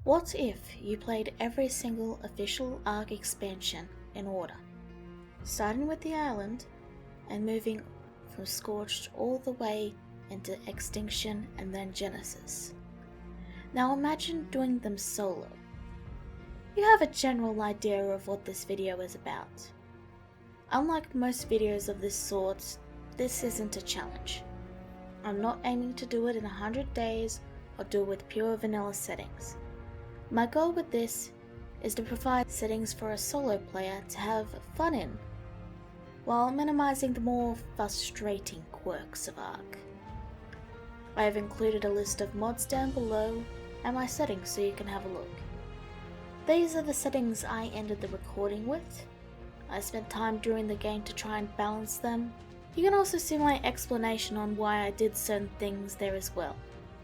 What if you played every single official Ark expansion in order, starting with the island and moving from Scorched all the way into Extinction and then Genesis? Now imagine doing them solo. You have a general idea of what this video is about. Unlike most videos of this sort, this isn't a challenge. I'm not aiming to do it in 100 days or do it with pure vanilla settings. My goal with this is to provide settings for a solo player to have fun in, while minimizing the more frustrating quirks of Ark. I have included a list of mods down below and my settings so you can have a look. These are the settings I ended the recording with. I spent time during the game to try and balance them. You can also see my explanation on why I did certain things there as well.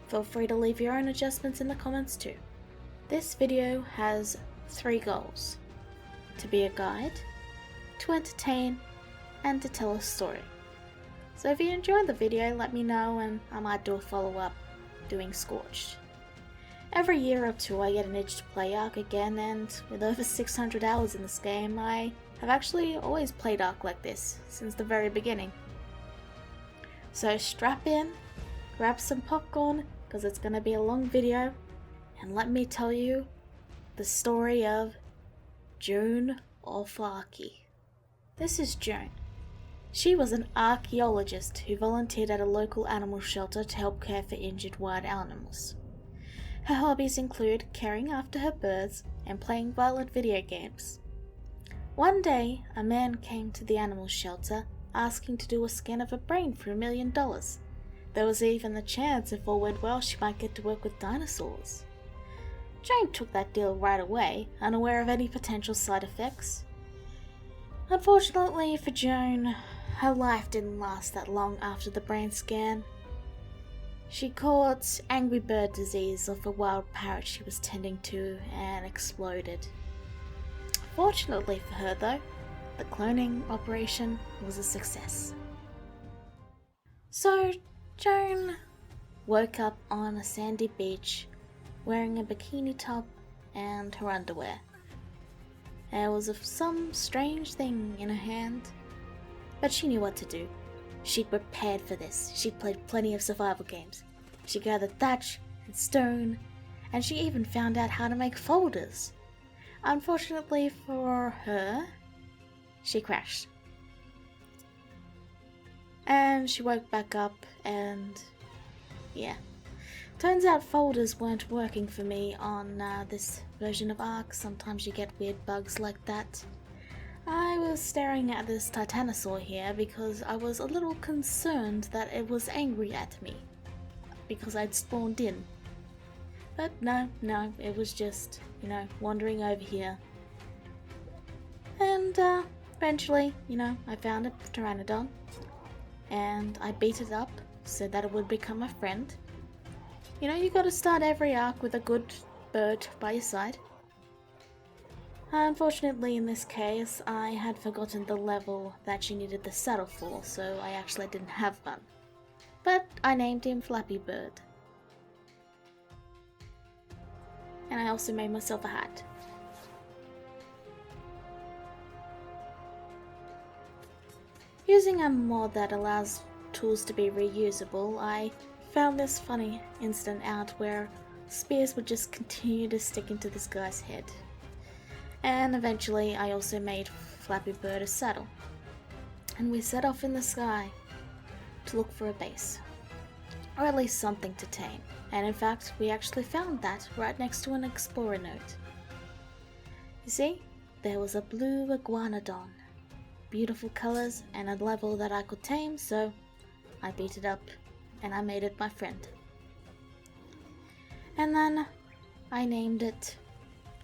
Feel free to leave your own adjustments in the comments too. This video has 3 goals: to be a guide, to entertain, and to tell a story. So if you enjoyed the video, let me know and I might do a follow-up doing Scorched. Every year or two I get an itch to play Ark again, and with over 600 hours in this game, I have actually always played Ark like this since the very beginning. So strap in, grab some popcorn, because it's going to be a long video, and let me tell you the story of Joan of Arky. This is Joan. She was an archaeologist who volunteered at a local animal shelter to help care for injured wild animals. Her hobbies include caring after her birds and playing violent video games. One day, a man came to the animal shelter asking to do a scan of her brain for $1 million. There was even the chance, if all went well, she might get to work with dinosaurs. Joan took that deal right away, unaware of any potential side effects. Unfortunately for Joan, her life didn't last that long after the brain scan. She caught angry bird disease off a wild parrot she was tending to and exploded. Fortunately for her though, the cloning operation was a success. So Joan woke up on a sandy beach wearing a bikini top and her underwear. There was some strange thing in her hand, but she knew what to do. She'd prepared for this. She'd played plenty of survival games. She gathered thatch and stone, and she even found out how to make folders. Unfortunately for her, she crashed. And she woke back up and yeah. Turns out folders weren't working for me on this version of Ark. Sometimes you get weird bugs like that. I was staring at this Titanosaur here because I was a little concerned that it was angry at me because I'd spawned in. But no, it was just, wandering over here. And eventually, I found a pteranodon and I beat it up so that it would become my friend. You gotta start every Ark with a good bird by your side. Unfortunately, in this case, I had forgotten the level that she needed the saddle for, so I actually didn't have one. But I named him Flappy Bird. And I also made myself a hat. Using a mod that allows tools to be reusable, I found this funny incident out where spears would just continue to stick into this guy's head. And eventually I also made Flappy Bird a saddle. And we set off in the sky to look for a base. Or at least something to tame. And in fact, we actually found that right next to an explorer note. You see, there was a blue iguanodon. Beautiful colors and a level that I could tame, so I beat it up and I made it my friend. And then I named it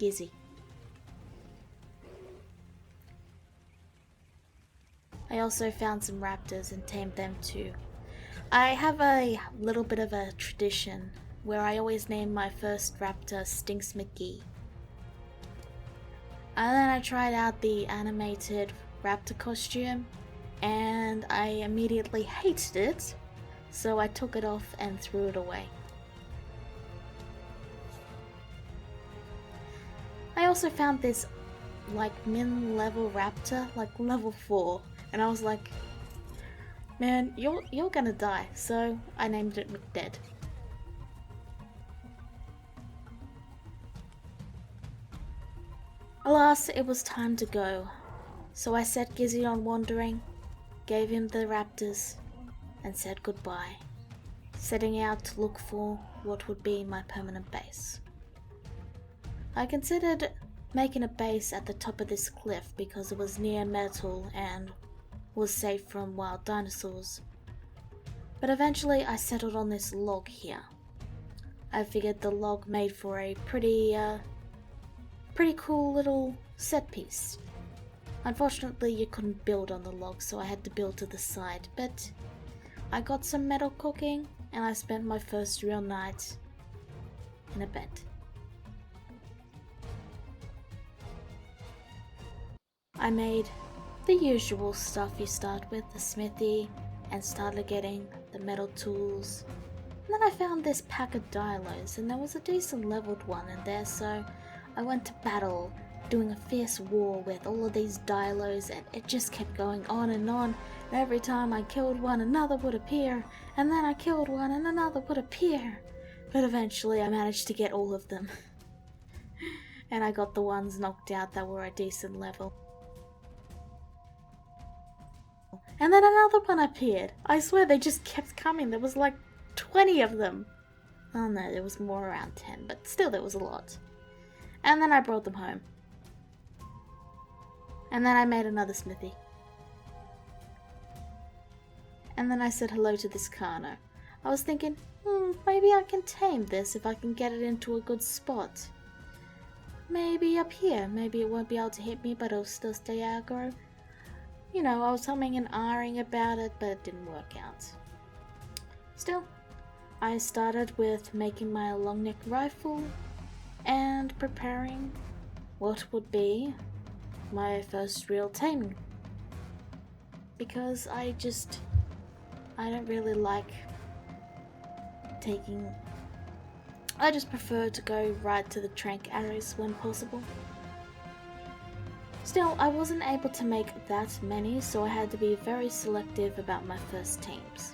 Gizzy. I also found some raptors and tamed them too. I have a little bit of a tradition where I always name my first raptor Stinks McGee. And then I tried out the animated raptor costume and I immediately hated it, so I took it off and threw it away. also found this like min-level raptor, like level 4, and I was like, man, you're gonna die, so I named it McDead. Alas, it was time to go, so I set Gizzy on wandering, gave him the raptors, and said goodbye, setting out to look for what would be my permanent base. I considered making a base at the top of this cliff because it was near metal and was safe from wild dinosaurs. But eventually I settled on this log here. I figured the log made for a pretty cool little set piece. Unfortunately you couldn't build on the log, so I had to build to the side, but I got some metal cooking and I spent my first real night in a bed. I made the usual stuff you start with, the smithy, and started getting the metal tools. And then I found this pack of Dilos, and there was a decent leveled one in there, so I went to battle, doing a fierce war with all of these Dilos, and it just kept going on, and every time I killed one, another would appear, and then I killed one, and another would appear. But eventually I managed to get all of them. And I got the ones knocked out that were a decent level. And then another one appeared. I swear they just kept coming. There was like 20 of them. Oh no, there was more, around 10, but still there was a lot. And then I brought them home. And then I made another smithy. And then I said hello to this Carno. I was thinking, maybe I can tame this if I can get it into a good spot. Maybe up here. Maybe it won't be able to hit me, but it'll still stay aggro. You know, I was humming and ahhing about it, but it didn't work out. Still, I started with making my long neck rifle and preparing what would be my first real taming. Because I don't really like taking... I just prefer to go right to the trank arrows when possible. Still, I wasn't able to make that many, so I had to be very selective about my first tames.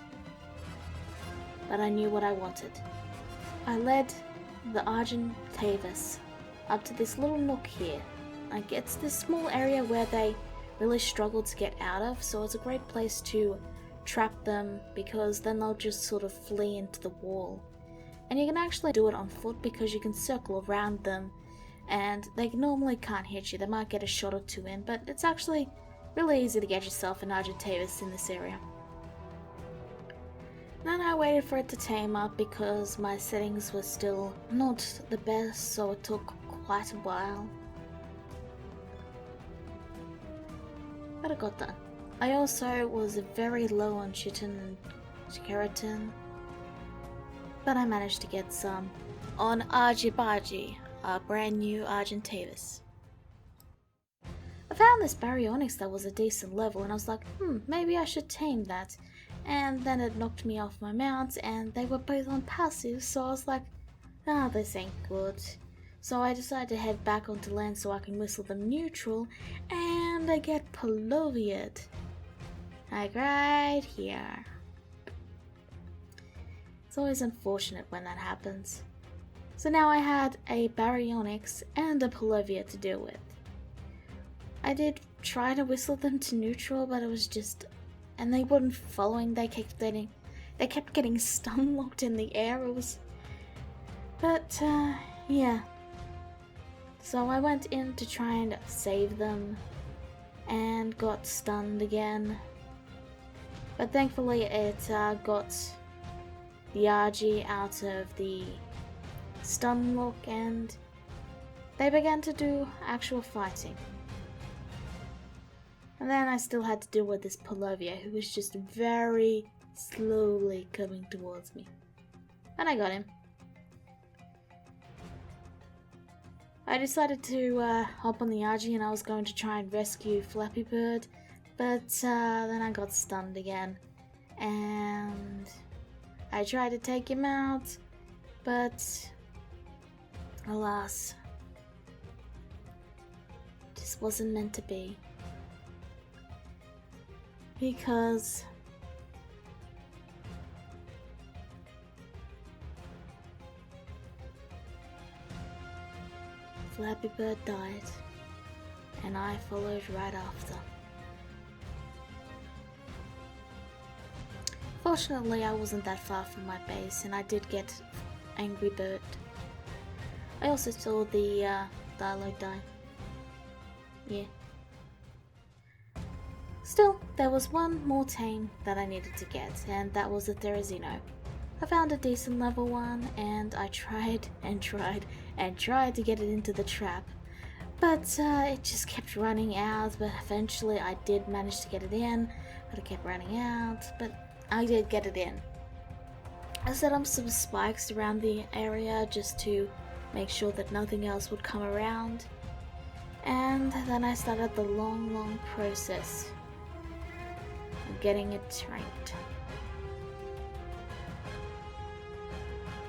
But I knew what I wanted. I led the Argentavis up to this little nook here. Like, it's this small area where they really struggle to get out of, so it's a great place to trap them, because then they'll just sort of flee into the wall. And you can actually do it on foot because you can circle around them, and they normally can't hit you. They might get a shot or two in, but it's actually really easy to get yourself an Argentavis in this area. Then I waited for it to tame up because my settings were still not the best, so it took quite a while. But it got done. I also was very low on chitin and keratin, but I managed to get some on Arge, our brand new Argentavis. I found this baryonyx that was a decent level, and I was like, maybe I should tame that. And then it knocked me off my mount, and they were both on passive, so I was like, this ain't good. So I decided to head back onto land so I can whistle them neutral, and I get Polymer. Like right here. It's always unfortunate when that happens. So now I had a baryonyx and a Polymer to deal with. I did try to whistle them to neutral, but it was just... and they weren't following, they kept getting stun locked in the air. It was... but, yeah. So I went in to try and save them, and got stunned again. But thankfully it got the Arge out of the stun lock, and they began to do actual fighting. And then I still had to deal with this Polymer, who was just very slowly coming towards me. And I got him. I decided to hop on the Arge, and I was going to try and rescue Flappy Bird, but then I got stunned again. And I tried to take him out, but alas, This wasn't meant to be. Because Flappy Bird died, and I followed right after. Fortunately, I wasn't that far from my base, and I did get Angry Bird. I also saw the Dialo die. Yeah. Still, there was one more tame that I needed to get, and that was a Therizino. I found a decent level one, and I tried and tried and tried to get it into the trap, but it just kept running out. But eventually I did manage to get it in, but it kept running out, but I did get it in. I set up some spikes around the area just to make sure that nothing else would come around, and then I started the long process of getting it trained.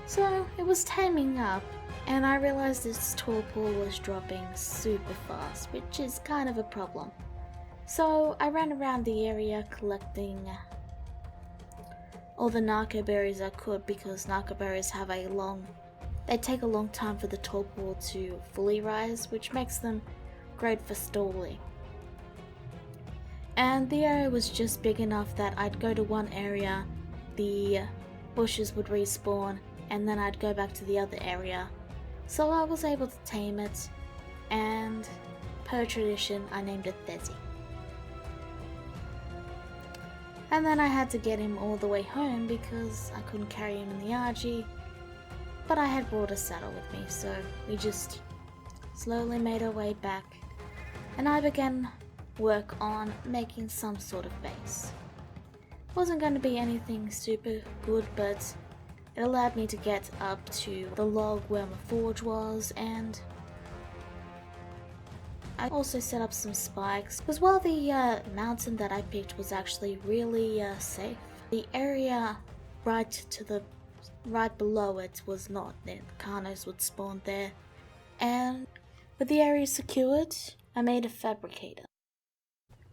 So it was taming up, and I realized this torpor was dropping super fast, which is kind of a problem. So I ran around the area collecting all the narco berries I could, because narco berries have they take a long time for the torpor to fully rise, which makes them great for stalling. And the area was just big enough that I'd go to one area, the bushes would respawn, and then I'd go back to the other area. So I was able to tame it, and per tradition I named it Thezi. And then I had to get him all the way home because I couldn't carry him in the Arge, but I had brought a saddle with me, so we just slowly made our way back, and I began work on making some sort of base. Wasn't going to be anything super good, but it allowed me to get up to the log where my forge was, and I also set up some spikes, because while the mountain that I picked was actually really safe, the area right below it was not. The Carnos would spawn there, and with the area secured, I made a fabricator.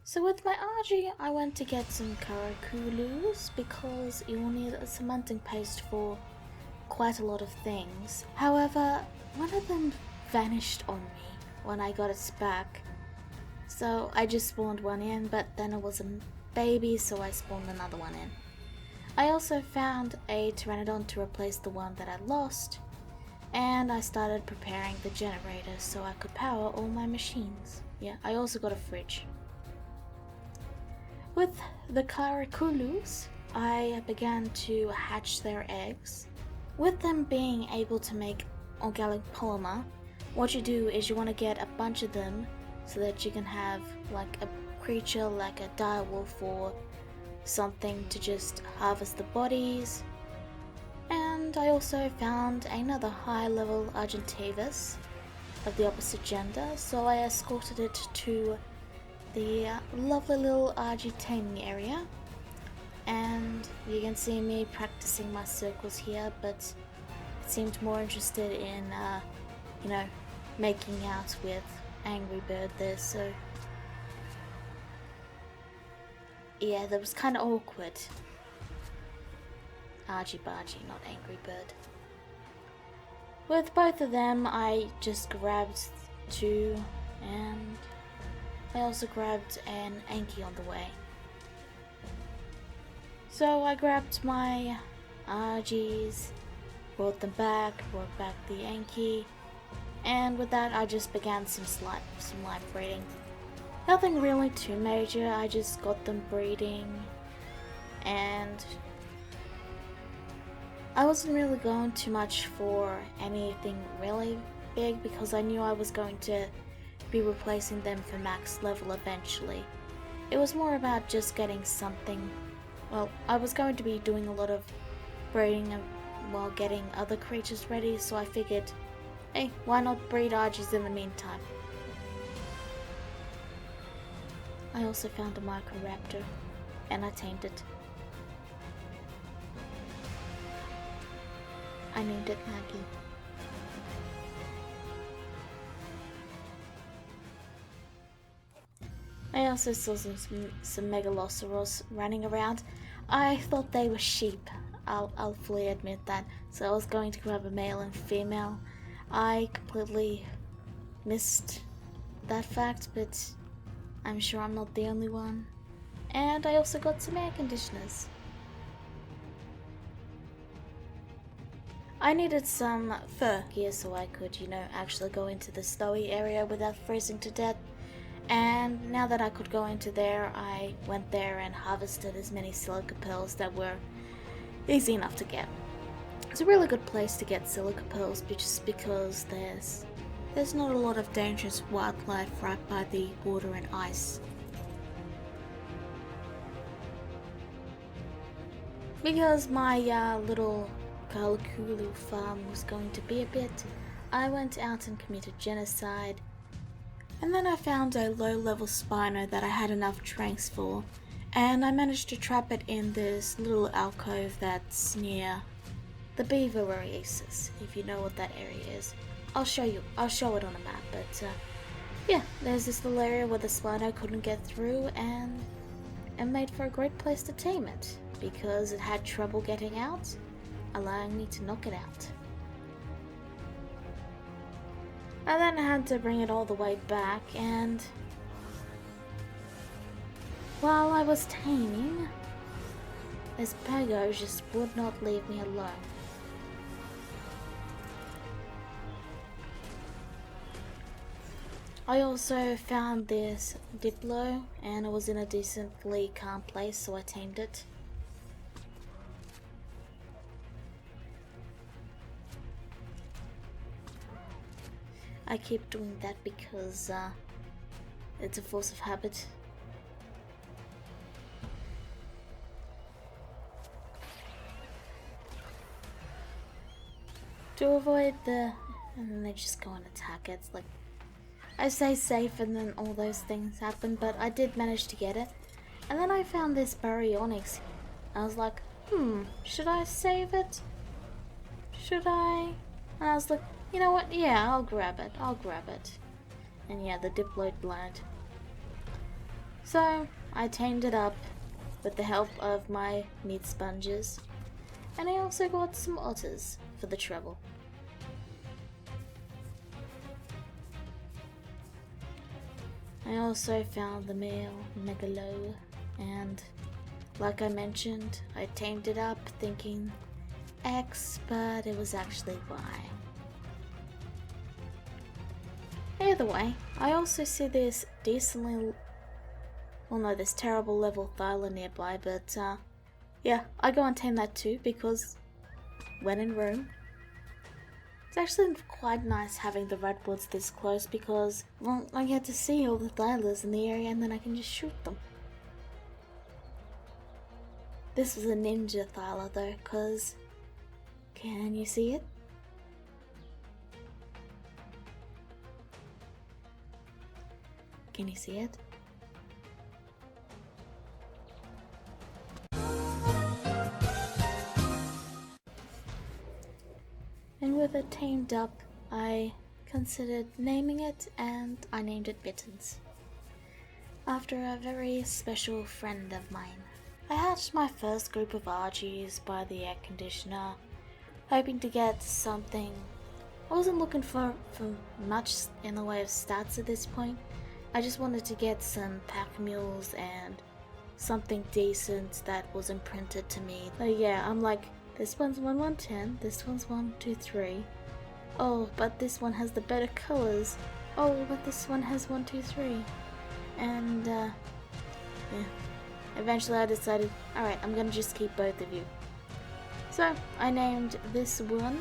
So with my Arge, I went to get some Karakulus because you will need a cementing paste for quite a lot of things. However, one of them vanished on me when I got it back, so I just spawned one in, but then it was a baby, so I spawned another one in. I also found a Pteranodon to replace the one that I lost, and I started preparing the generator so I could power all my machines. Yeah, I also got a fridge. With the Karakulus, I began to hatch their eggs. With them being able to make organic polymer, what you do is you want to get a bunch of them so that you can have like a creature like a direwolf or something to just harvest the bodies. And I also found another high level Argentavis of the opposite gender, so I escorted it to the lovely little Arge taming area, and you can see me practicing my circles here, but it seemed more interested in making out with Angry Bird there, so yeah, that was kind of awkward. Argy bargy, not Angry Bird. With both of them, I just grabbed two, and I also grabbed an Anky on the way. So I grabbed my Argies, brought back the Anky, and with that I just began some live breeding. Nothing really too major, I just got them breeding, and I wasn't really going too much for anything really big because I knew I was going to be replacing them for max level eventually. It was more about just getting something. Well, I was going to be doing a lot of breeding while getting other creatures ready, so I figured, hey, why not breed Argies in the meantime? I also found a Microraptor, and I tamed it. I named it Maggie. I also saw some megalosaurus running around. I thought they were sheep. I'll fully admit that. So I was going to grab a male and female. I completely missed that fact, but I'm sure I'm not the only one. And I also got some air conditioners. I needed some fur gear so I could, actually go into the snowy area without freezing to death. And now that I could go into there, I went there and harvested as many Silica Pearls that were easy enough to get. It's a really good place to get Silica Pearls just because there's not a lot of dangerous wildlife right by the water and ice. Because my little Kalakulu farm was going to be a bit, I went out and committed genocide. And then I found a low-level Spyro that I had enough tranks for, and I managed to trap it in this little alcove that's near the beaver oasis, if you know what that area is. I'll show it on a map, but yeah, there's this little area where the Spyro couldn't get through, and it made for a great place to tame it, because it had trouble getting out, allowing me to knock it out. I then had to bring it all the way back, and while I was taming, this Pago just would not leave me alone. I also found this Diplo, and it was in a decently calm place, so I tamed it. I keep doing that because it's a force of habit. To avoid and then they just go and attack it. It's like, I say safe and then all those things happen, but I did manage to get it. And then I found this baryonyx. I was like, should I save it? Should I? And I was like, you know what? Yeah, I'll grab it. And yeah, the diploid blind. So I tamed it up with the help of my meat sponges, and I also got some otters for the trouble. I also found the male megalo, and like I mentioned, I tamed it up thinking X, but it was actually Y. Either way, I also see this this terrible level Thyla nearby, but yeah, I go and tame that too, because when in Rome. It's actually quite nice having the redwoods this close, because, well, I get to see all the Thylas in the area and then I can just shoot them. This was a ninja Thyla though, cause, can you see it? Can you see it? And with it tamed up, I considered naming it, and I named it Mittens, after a very special friend of mine. I hatched my first group of Argies by the air conditioner, hoping to get something. I wasn't looking for much in the way of stats at this point. I just wanted to get some pack mules and something decent that was imprinted to me. So yeah, I'm like, this one's 1-1-10, this one's 1-2-3. Oh, but this one has the better colors. Oh, but this one has 1-2-3. And yeah. Eventually I decided, alright, I'm gonna just keep both of you. So I named this one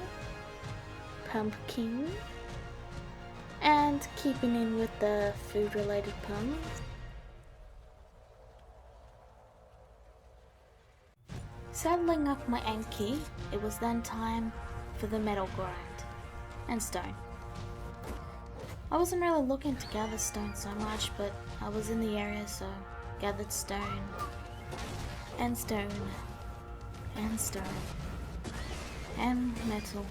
Pumpkin. And keeping in with the food-related puns, saddling up my Anky, it was then time for the metal grind and stone. I wasn't really looking to gather stone so much, but I was in the area, so gathered stone and stone and stone and metal,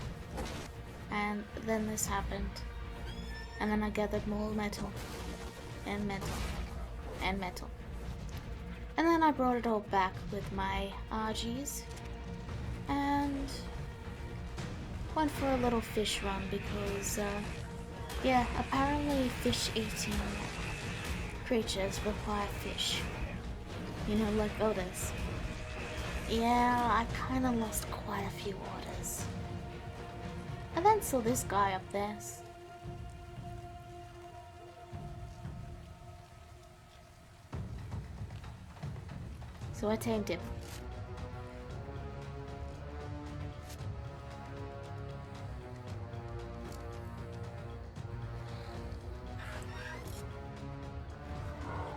and then this happened. And then I gathered more metal, and metal, and metal. And then I brought it all back with my Argies and went for a little fish run because, yeah, apparently fish-eating creatures require fish. You know, like others. Yeah, I kinda lost quite a few orders. I then saw this guy up there. So I tamed him.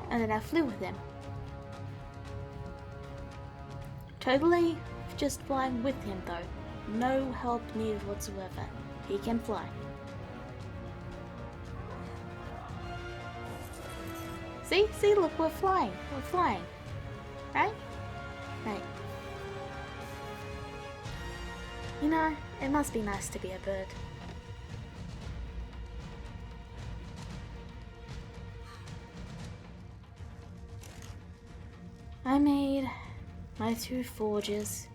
And then I flew with him. Totally just flying with him though. No help needed whatsoever. He can fly. See? See, look, we're flying. We're flying. Right? Right. You know, it must be nice to be a bird. I made my 2 forges.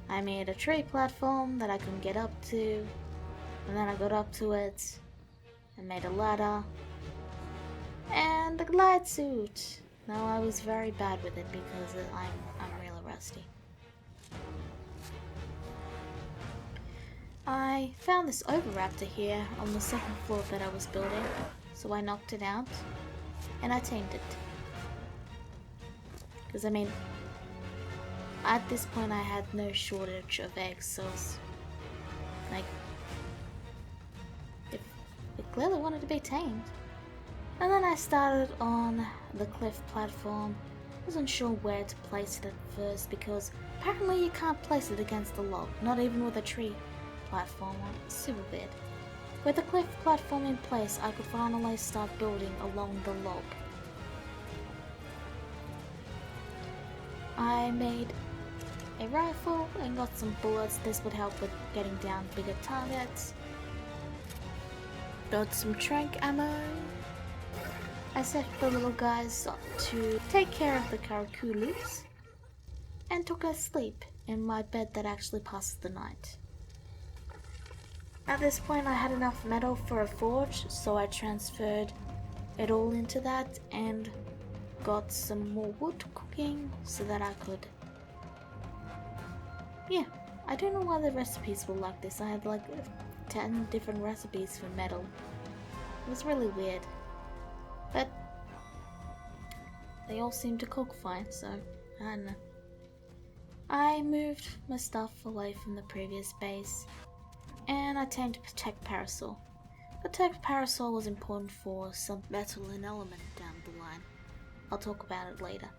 I made a tree platform that I can get up to, and then I got up to it and made a ladder and a glide suit. Now I was very bad with it because I'm really rusty. I found this Oviraptor here on the 2nd floor that I was building, so I knocked it out and I tamed it. Because I mean, at this point I had no shortage of eggs, so it's like, it clearly wanted to be tamed. And then I started on the cliff platform. Wasn't sure where to place it at first because apparently you can't place it against the log, not even with a tree platform on it. Super weird. With the cliff platform in place, I could finally start building along the log. I made a rifle and got some bullets. This would help with getting down bigger targets. Got some trank ammo. I set the little guys up to take care of the caraculus and took a sleep in my bed that actually passes the night. At this point I had enough metal for a forge, so I transferred it all into that and got some more wood cooking so that I could... Yeah, I don't know why the recipes were like this. I had like 10 different recipes for metal. It was really weird. But they all seem to cook fine, so I don't know. I moved my stuff away from the previous base and I tamed Tek Parasol. The Tek Parasol was important for some metal and element down the line. I'll talk about it later.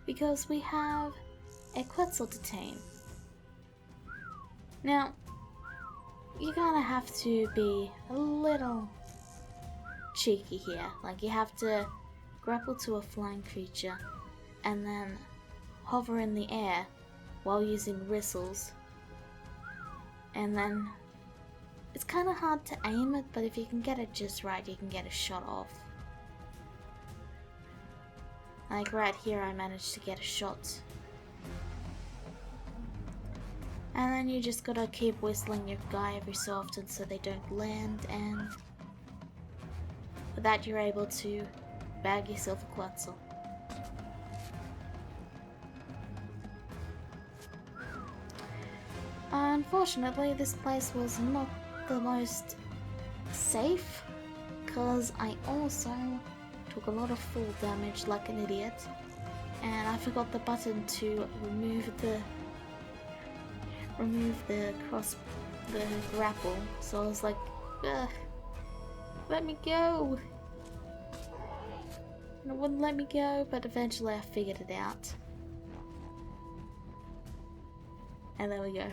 Because we have a Quetzal to tame. Now, you're gonna have to be a little cheeky here. Like, you have to grapple to a flying creature and then hover in the air while using whistles. And then it's kind of hard to aim it, but if you can get it just right, you can get a shot off. Like right here, I managed to get a shot. And then you just gotta keep whistling your guy every so often so they don't land, and with that you're able to bag yourself a Quetzal. Unfortunately, this place was not the most safe, because I also took a lot of fall damage like an idiot, and I forgot the button to remove the grapple, so I was like, ugh, let me go. And it wouldn't let me go, but eventually I figured it out. And there we go.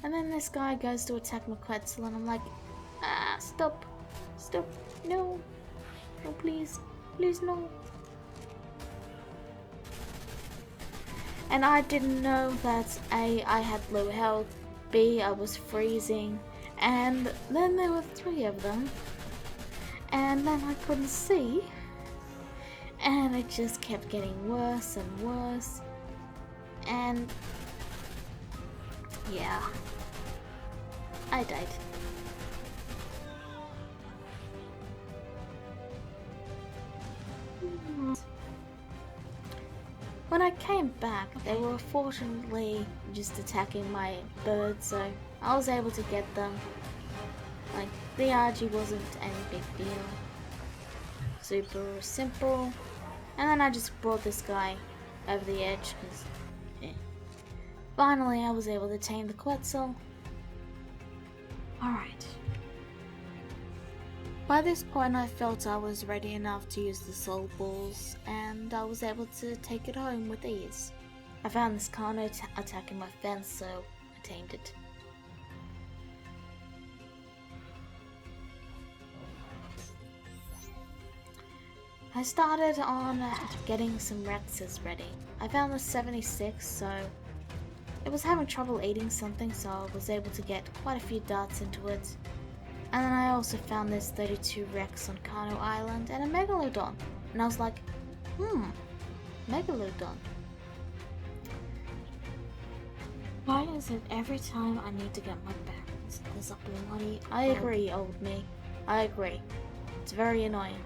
And then this guy goes to attack my Quetzal, and I'm like, ah, stop, no, no, please, no. And I didn't know that A, I had low health, B, I was freezing, and then there were 3 of them. And then I couldn't see, and it just kept getting worse and worse, and yeah, I died. When I came back, they were fortunately just attacking my birds, so I was able to get them. Like, the Arge wasn't any big deal. Super simple. And then I just brought this guy over the edge, because, yeah. Finally, I was able to tame the Quetzal. Alright. By this point, I felt I was ready enough to use the soul balls, and I was able to take it home with ease. I found this Carno attacking my fence, so I tamed it. I started on getting some Rexes ready. I found the 76, so it was having trouble eating something, so I was able to get quite a few darts into it. And then I also found this 32 Rex on Carno Island and a Megalodon. And I was like, Megalodon. Why is it every time I need to get my bearings, there's a bloody... I agree, old me. I agree. It's very annoying.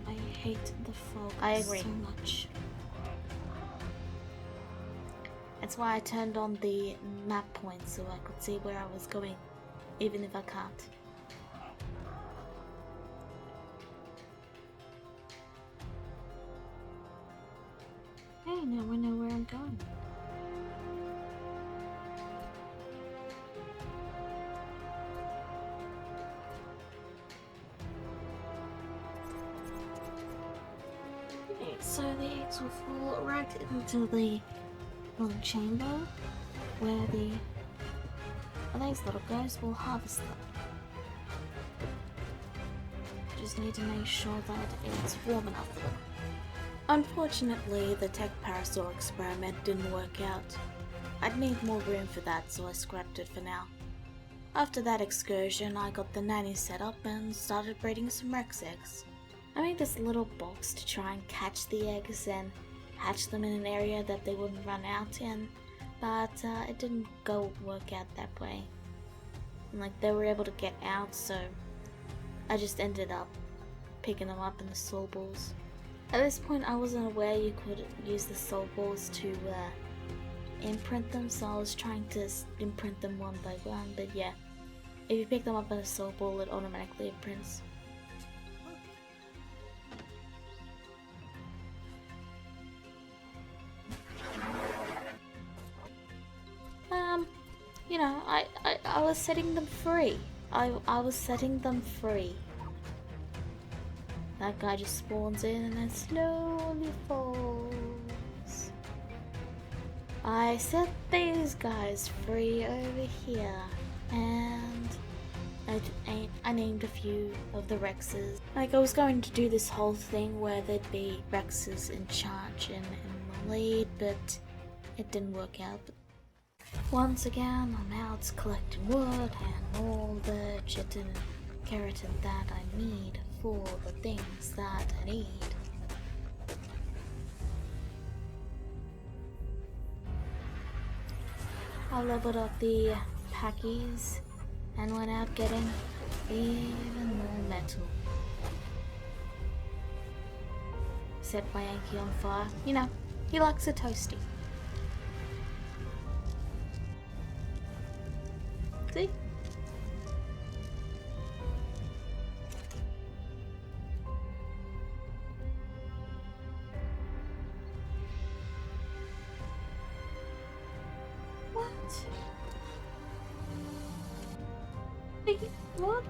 I hate the fog so much. That's why I turned on the map points so I could see where I was going, even if I can't. Hey, now I know where I'm going. Okay, so the eggs will fall right into the little chamber where these little guys will harvest them. Just need to make sure that it's warm enough for them. Unfortunately, the Tek Parasaur experiment didn't work out. I'd need more room for that, so I scrapped it for now. After that excursion, I got the nanny set up and started breeding some Rex eggs. I made this little box to try and catch the eggs and hatch them in an area that they wouldn't run out in, but it didn't work out that way. And, like, they were able to get out, so I just ended up picking them up in the soul balls. At this point, I wasn't aware you could use the soul balls to imprint them, so I was trying to imprint them one by one, but yeah, if you pick them up in a soul ball, it automatically imprints. You know, I was setting them free. I was setting them free. That guy just spawns in and then slowly falls. I set these guys free over here, and I named a few of the Rexes. Like, I was going to do this whole thing where there'd be Rexes in charge and in the lead, but it didn't work out. Once again, I'm out collecting wood and all the chitin and keratin that I need for the things that I need. I leveled up the packies and went out getting even more metal. Set my Anky on fire. You know, he likes a toasty. See? What? What?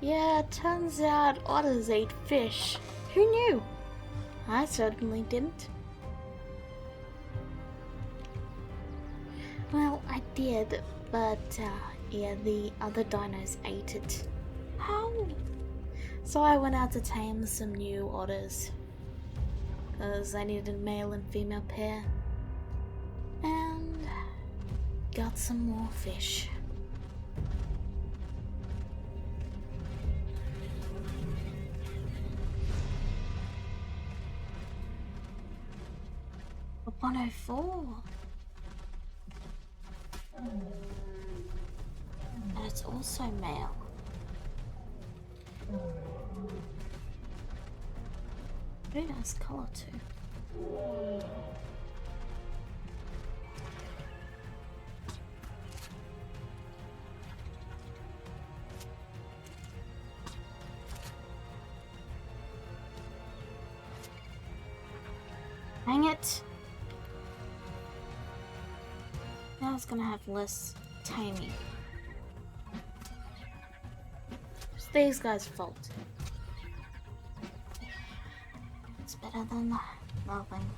Yeah, it turns out otters ate fish. Who knew? I certainly didn't. Well, I did, but yeah, the other dinos ate it. How? So I went out to tame some new otters, because I needed a male and female pair, and got some more fish. 104. And it's also male. Pretty nice color too. Dang it! Now it's gonna have less taming. It's these guys' fault. It's better than nothing.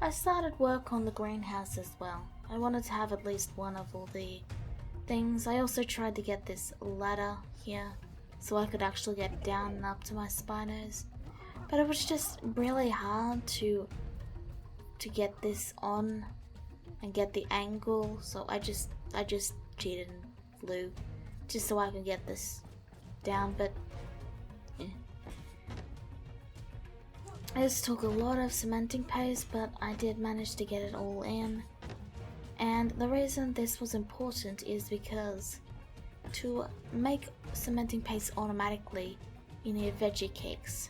I started work on the greenhouse as well. I wanted to have at least one of all the things. I also tried to get this ladder here so I could actually get down and up to my Spyros. But it was just really hard to get this on and get the angle, so I just cheated and flew just so I could get this down, but yeah. This took a lot of cementing paste, but I did manage to get it all in. And the reason this was important is because to make cementing paste automatically, you need veggie cakes.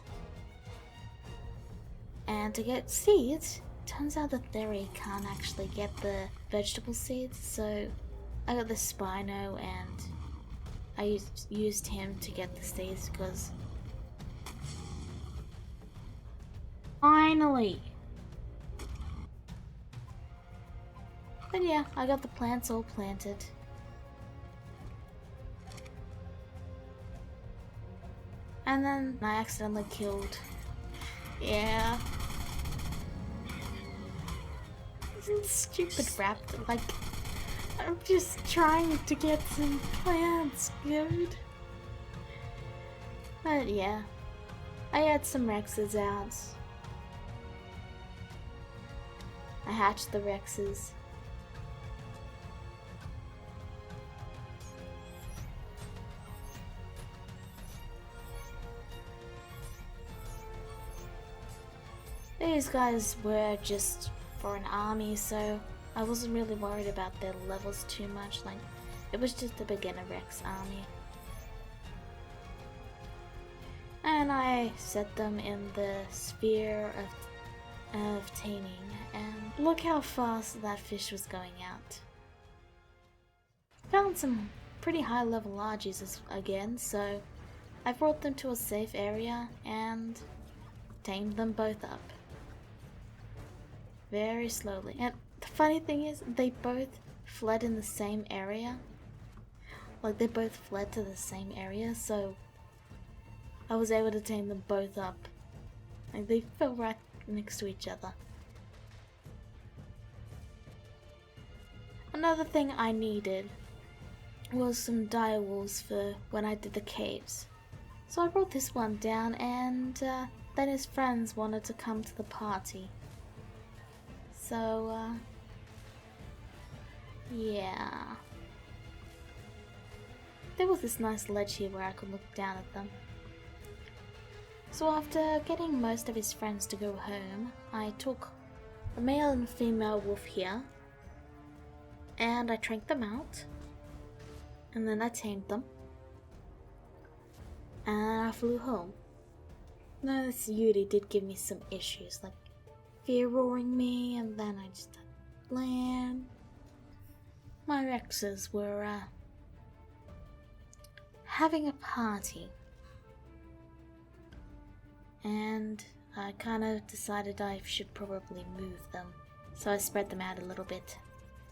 And to get seeds, turns out that you can't actually get the vegetable seeds, so I got the Spyro and I used him to get the seeds because finally! But yeah, I got the plants all planted. And then I accidentally killed. Yeah. Stupid raptor, like, I'm just trying to get some plants good. But yeah, I had some Rexes out. I hatched the Rexes. These guys were just for an army, so I wasn't really worried about their levels too much. Like, it was just a beginner Rex army. And I set them in the sphere of taming, and look how fast that fish was going out. Found some pretty high level Argies again, so I brought them to a safe area and tamed them both up. Very slowly. And the funny thing is, they both fled in the same area. Like, they both fled to the same area, so I was able to tame them both up. Like, they fell right next to each other. Another thing I needed was some dire wolves for when I did the caves. So I brought this one down, and then his friends wanted to come to the party. So, yeah. There was this nice ledge here where I could look down at them. So after getting most of his friends to go home, I took a male and female wolf here, and I tranked them out, and then I tamed them, and I flew home. Now this Yuty did give me some issues, like fear roaring me, and then I just had to land. My Rexes were having a party, and I kind of decided I should probably move them, so I spread them out a little bit.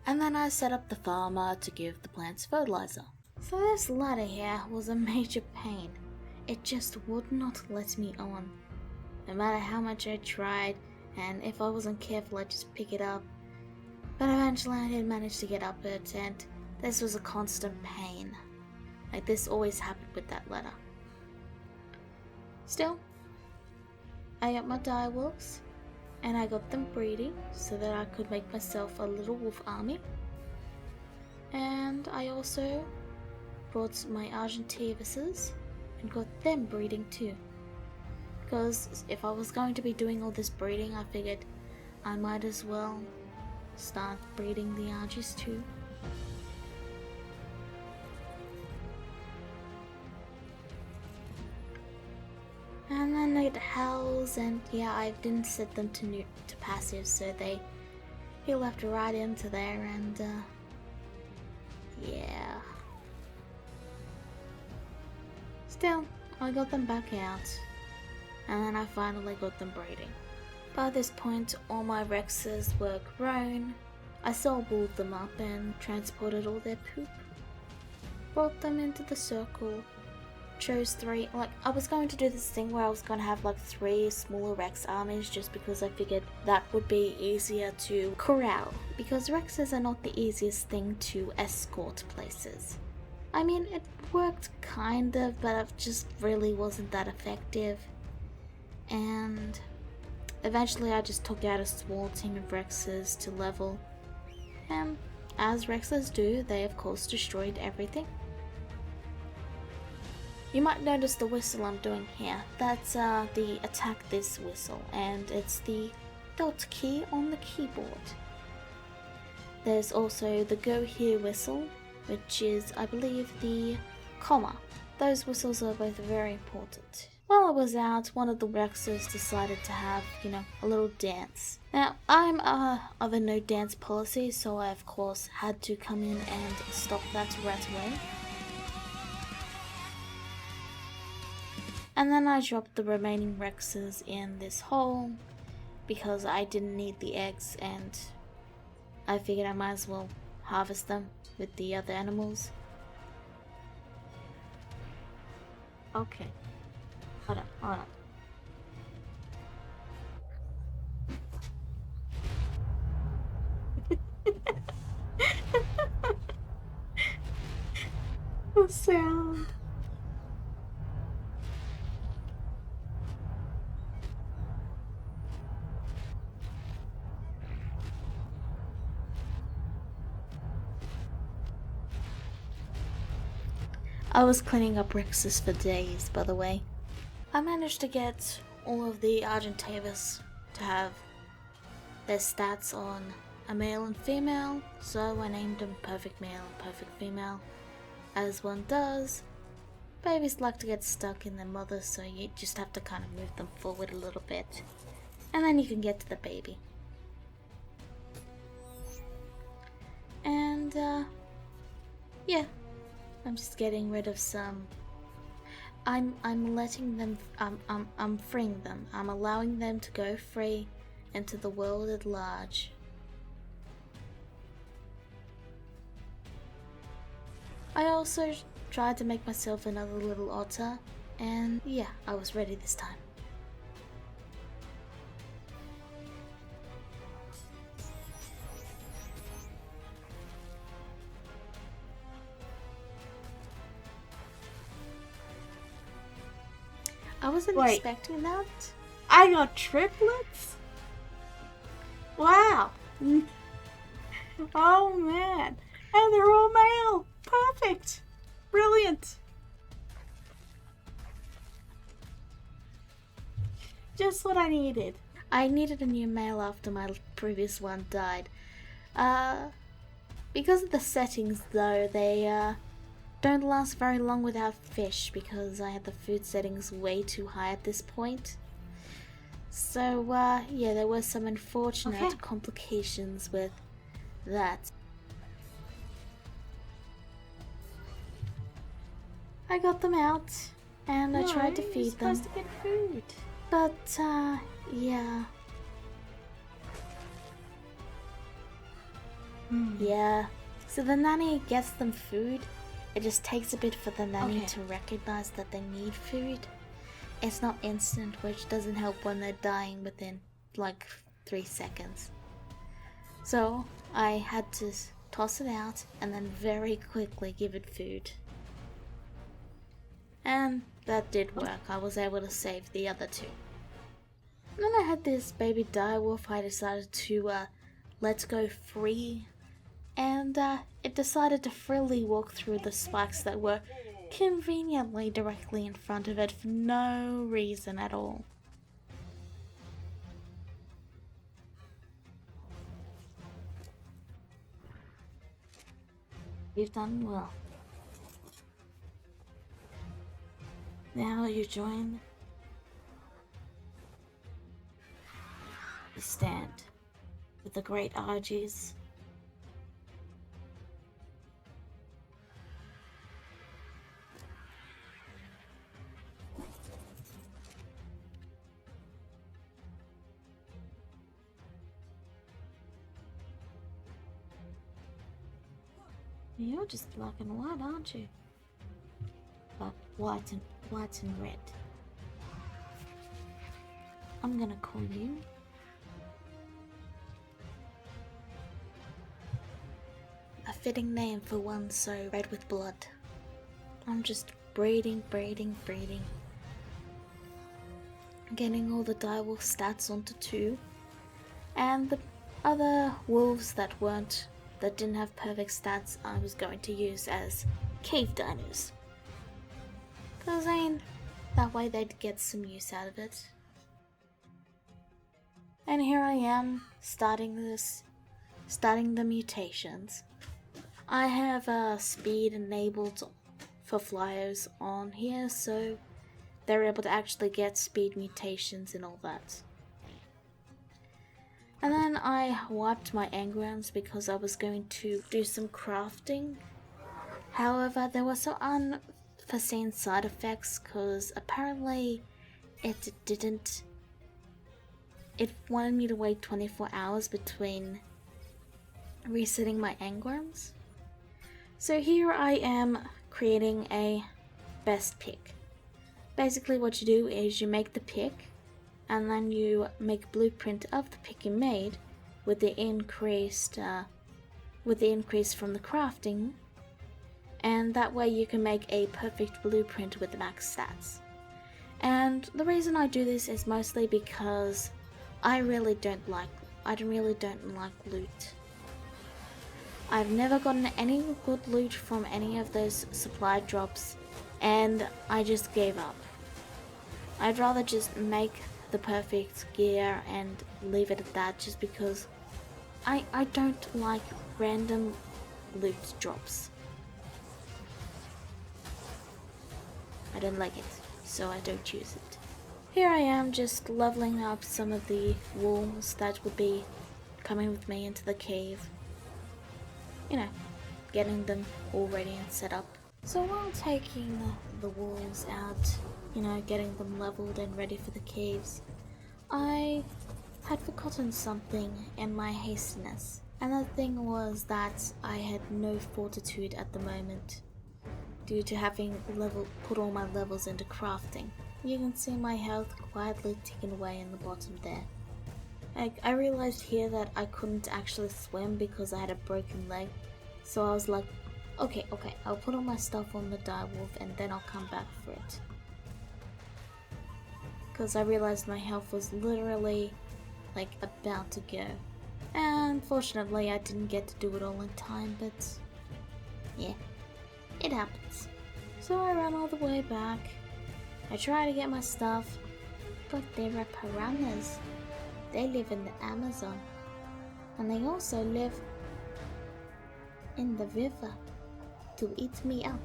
And then I set up the farmer to give the plants fertilizer. So this ladder here was a major pain. It just would not let me on. No matter how much I tried, and if I wasn't careful I'd just pick it up. But eventually I did manage to get up it, and this was a constant pain. Like, this always happened with that ladder. Still, I got my dire wolves, and I got them breeding so that I could make myself a little wolf army. And I also brought my Argentivises and got them breeding too, Because if I was going to be doing all this breeding, I figured I might as well start breeding the Argies too. And then it howls, and yeah, I didn't set them to passive, so he left right into there, and yeah. Still, I got them back out, and then I finally got them breeding. By this point, all my Rexes were grown. I soul-balled them up and transported all their poop. Brought them into the circle. Chose 3, like, I was going to do this thing where I was going to have like 3 smaller Rex armies just because I figured that would be easier to corral, because Rexes are not the easiest thing to escort places. I mean, it worked kind of, but it just really wasn't that effective. And eventually I just took out a small team of Rexes to level, and as Rexes do, they of course destroyed everything. You might notice the whistle I'm doing here. That's the attack this whistle, and it's the dot key on the keyboard. There's also the go here whistle, which is, I believe, the comma. Those whistles are both very important. While I was out, one of the Rexes decided to have, a little dance. Now, I'm of a no dance policy, so I of course had to come in and stop that right away. And then I dropped the remaining Rexes in this hole because I didn't need the eggs, and I figured I might as well harvest them with the other animals. Okay. Hold on. The sound. I was cleaning up Rexes for days, by the way. I managed to get all of the Argentavus to have their stats on a male and female, so I named them perfect male and perfect female. As one does, babies like to get stuck in their mother, so you just have to kind of move them forward a little bit, and then you can get to the baby. And yeah, I'm just getting rid of some. I'm letting them, I'm freeing them. I'm allowing them to go free into the world at large. I also tried to make myself another little otter, and yeah, I was ready this time. I wasn't expecting that. I got triplets? Wow. Oh man. And they're all male. Perfect. Brilliant. Just what I needed. I needed a new male after my previous one died. Because of the settings though, they don't last very long without fish because I had the food settings way too high at this point. So yeah, there were some unfortunate complications with that. I got them out and I tried to feed them. You're supposed to get food. But yeah. Yeah. So the nanny gets them food. It just takes a bit for the nanny to recognize that they need food. It's not instant, which doesn't help when they're dying within like 3 seconds. So I had to toss it out and then very quickly give it food. And that did work. I was able to save the other 2. And then I had this baby direwolf I decided to let go free. And it decided to freely walk through the spikes that were conveniently directly in front of it for no reason at all. You've done well. Now you join the stand with the great Argies. You're just black and white, aren't you? But white and red. I'm gonna call you a fitting name for one so red with blood. I'm just breeding. Getting all the direwolf stats onto 2. And the other wolves that didn't have perfect stats I was going to use as cave dinos. Cause that way they'd get some use out of it. And here I am, starting the mutations. I have speed enabled for flyers on here, so they're able to actually get speed mutations and all that. And then I wiped my engrams because I was going to do some crafting. However, there were some unforeseen side effects because apparently it wanted me to wait 24 hours between resetting my engrams. So here I am creating a best pick. Basically what you do is you make the pick, and then you make a blueprint of the pick you made with the increase from the crafting, and that way you can make a perfect blueprint with the max stats. And the reason I do this is mostly because I really don't like loot. I've never gotten any good loot from any of those supply drops, and I just gave up. I'd rather just make the perfect gear and leave it at that, just because I don't like random loot drops. I don't like it, so I don't use it. Here I am just leveling up some of the wolves that will be coming with me into the cave. You know, getting them all ready and set up. So while taking the wolves out, you know, getting them leveled and ready for the caves, I had forgotten something in my hastiness. And that thing was that I had no fortitude at the moment, due to having put all my levels into crafting. You can see my health quietly ticking away in the bottom there. I realized here that I couldn't actually swim because I had a broken leg, so I was like, okay, I'll put all my stuff on the direwolf and then I'll come back for it. Because I realized my health was literally like about to go. And fortunately I didn't get to do it all in time, but yeah, it happens. So I ran all the way back. I tried to get my stuff, but there are piranhas. They live in the Amazon, and they also live in the river to eat me up.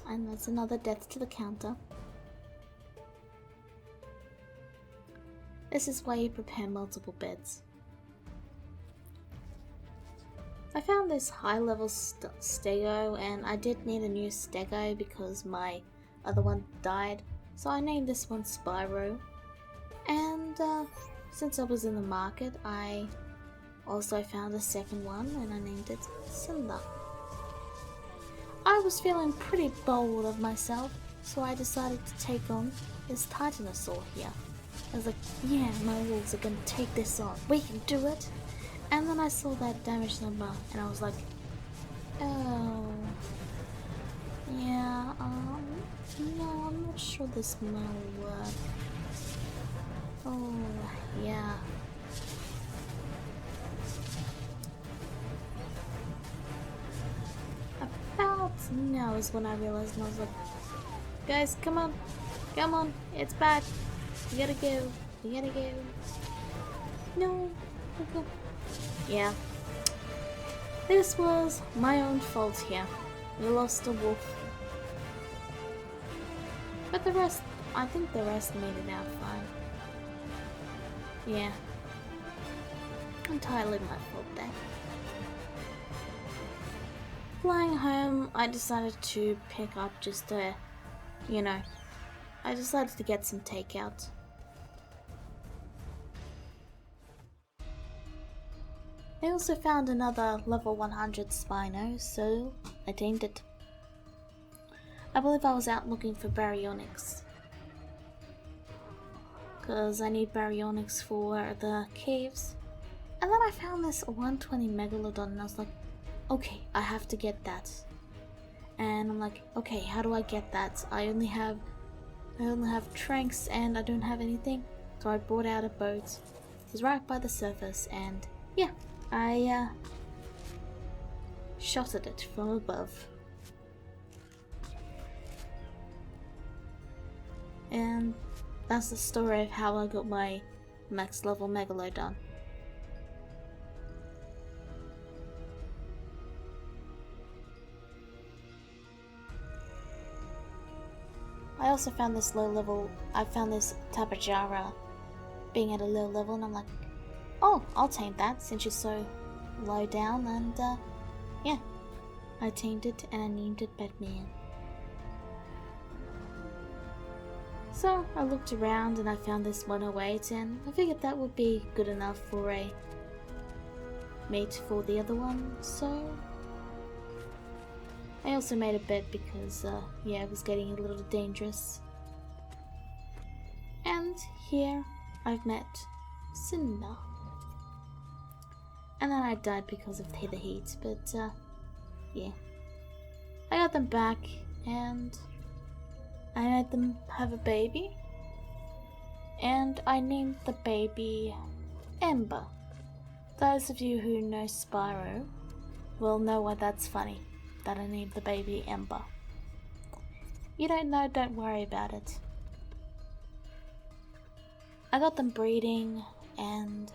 And that's another death to the counter. This is why you prepare multiple beds. I found this high level stego, and I did need a new stego because my other one died, so I named this one Spyro. And since I was in the market, I also found a second one and I named it Cinder. I was feeling pretty bold of myself, so I decided to take on this Titanosaur here. I was like, yeah, my wolves are gonna take this on, we can do it. And then I saw that damage number and I was like, oh, yeah, no, I'm not sure this might work. Oh, yeah. About now is when I realized, and I was like, guys, come on, it's bad. We gotta go. No. Okay. Yeah. This was my own fault here. We lost a wolf. But the rest, I think the rest made it out fine. Yeah. Entirely my fault there. Flying home, I decided to pick up just a, I decided to get some takeout. I also found another level 100 Spyro, so I tamed it. I believe I was out looking for baryonyx, because I need baryonyx for the caves. And then I found this 120 Megalodon and I was like, okay, I have to get that. And I'm like, okay, how do I get that? I only have tranks and I don't have anything. So I brought out a boat. It was right by the surface and yeah, I shot at it from above. And that's the story of how I got my max level Megalodon. I also found this I found this Tapajara being at a low level and I'm like, oh, I'll tame that since you're so low down, and yeah, I tamed it and I named it Batman. So I looked around and I found this 108 and I figured that would be good enough for a mate for the other one, so I also made a bet because, yeah, it was getting a little dangerous. And here I've met Cinder. And then I died because of the heat, but, yeah. I got them back, and I made them have a baby. And I named the baby Ember. Those of you who know Spyro will know why that's funny. That I named the baby Ember. You don't know, don't worry about it. I got them breeding, and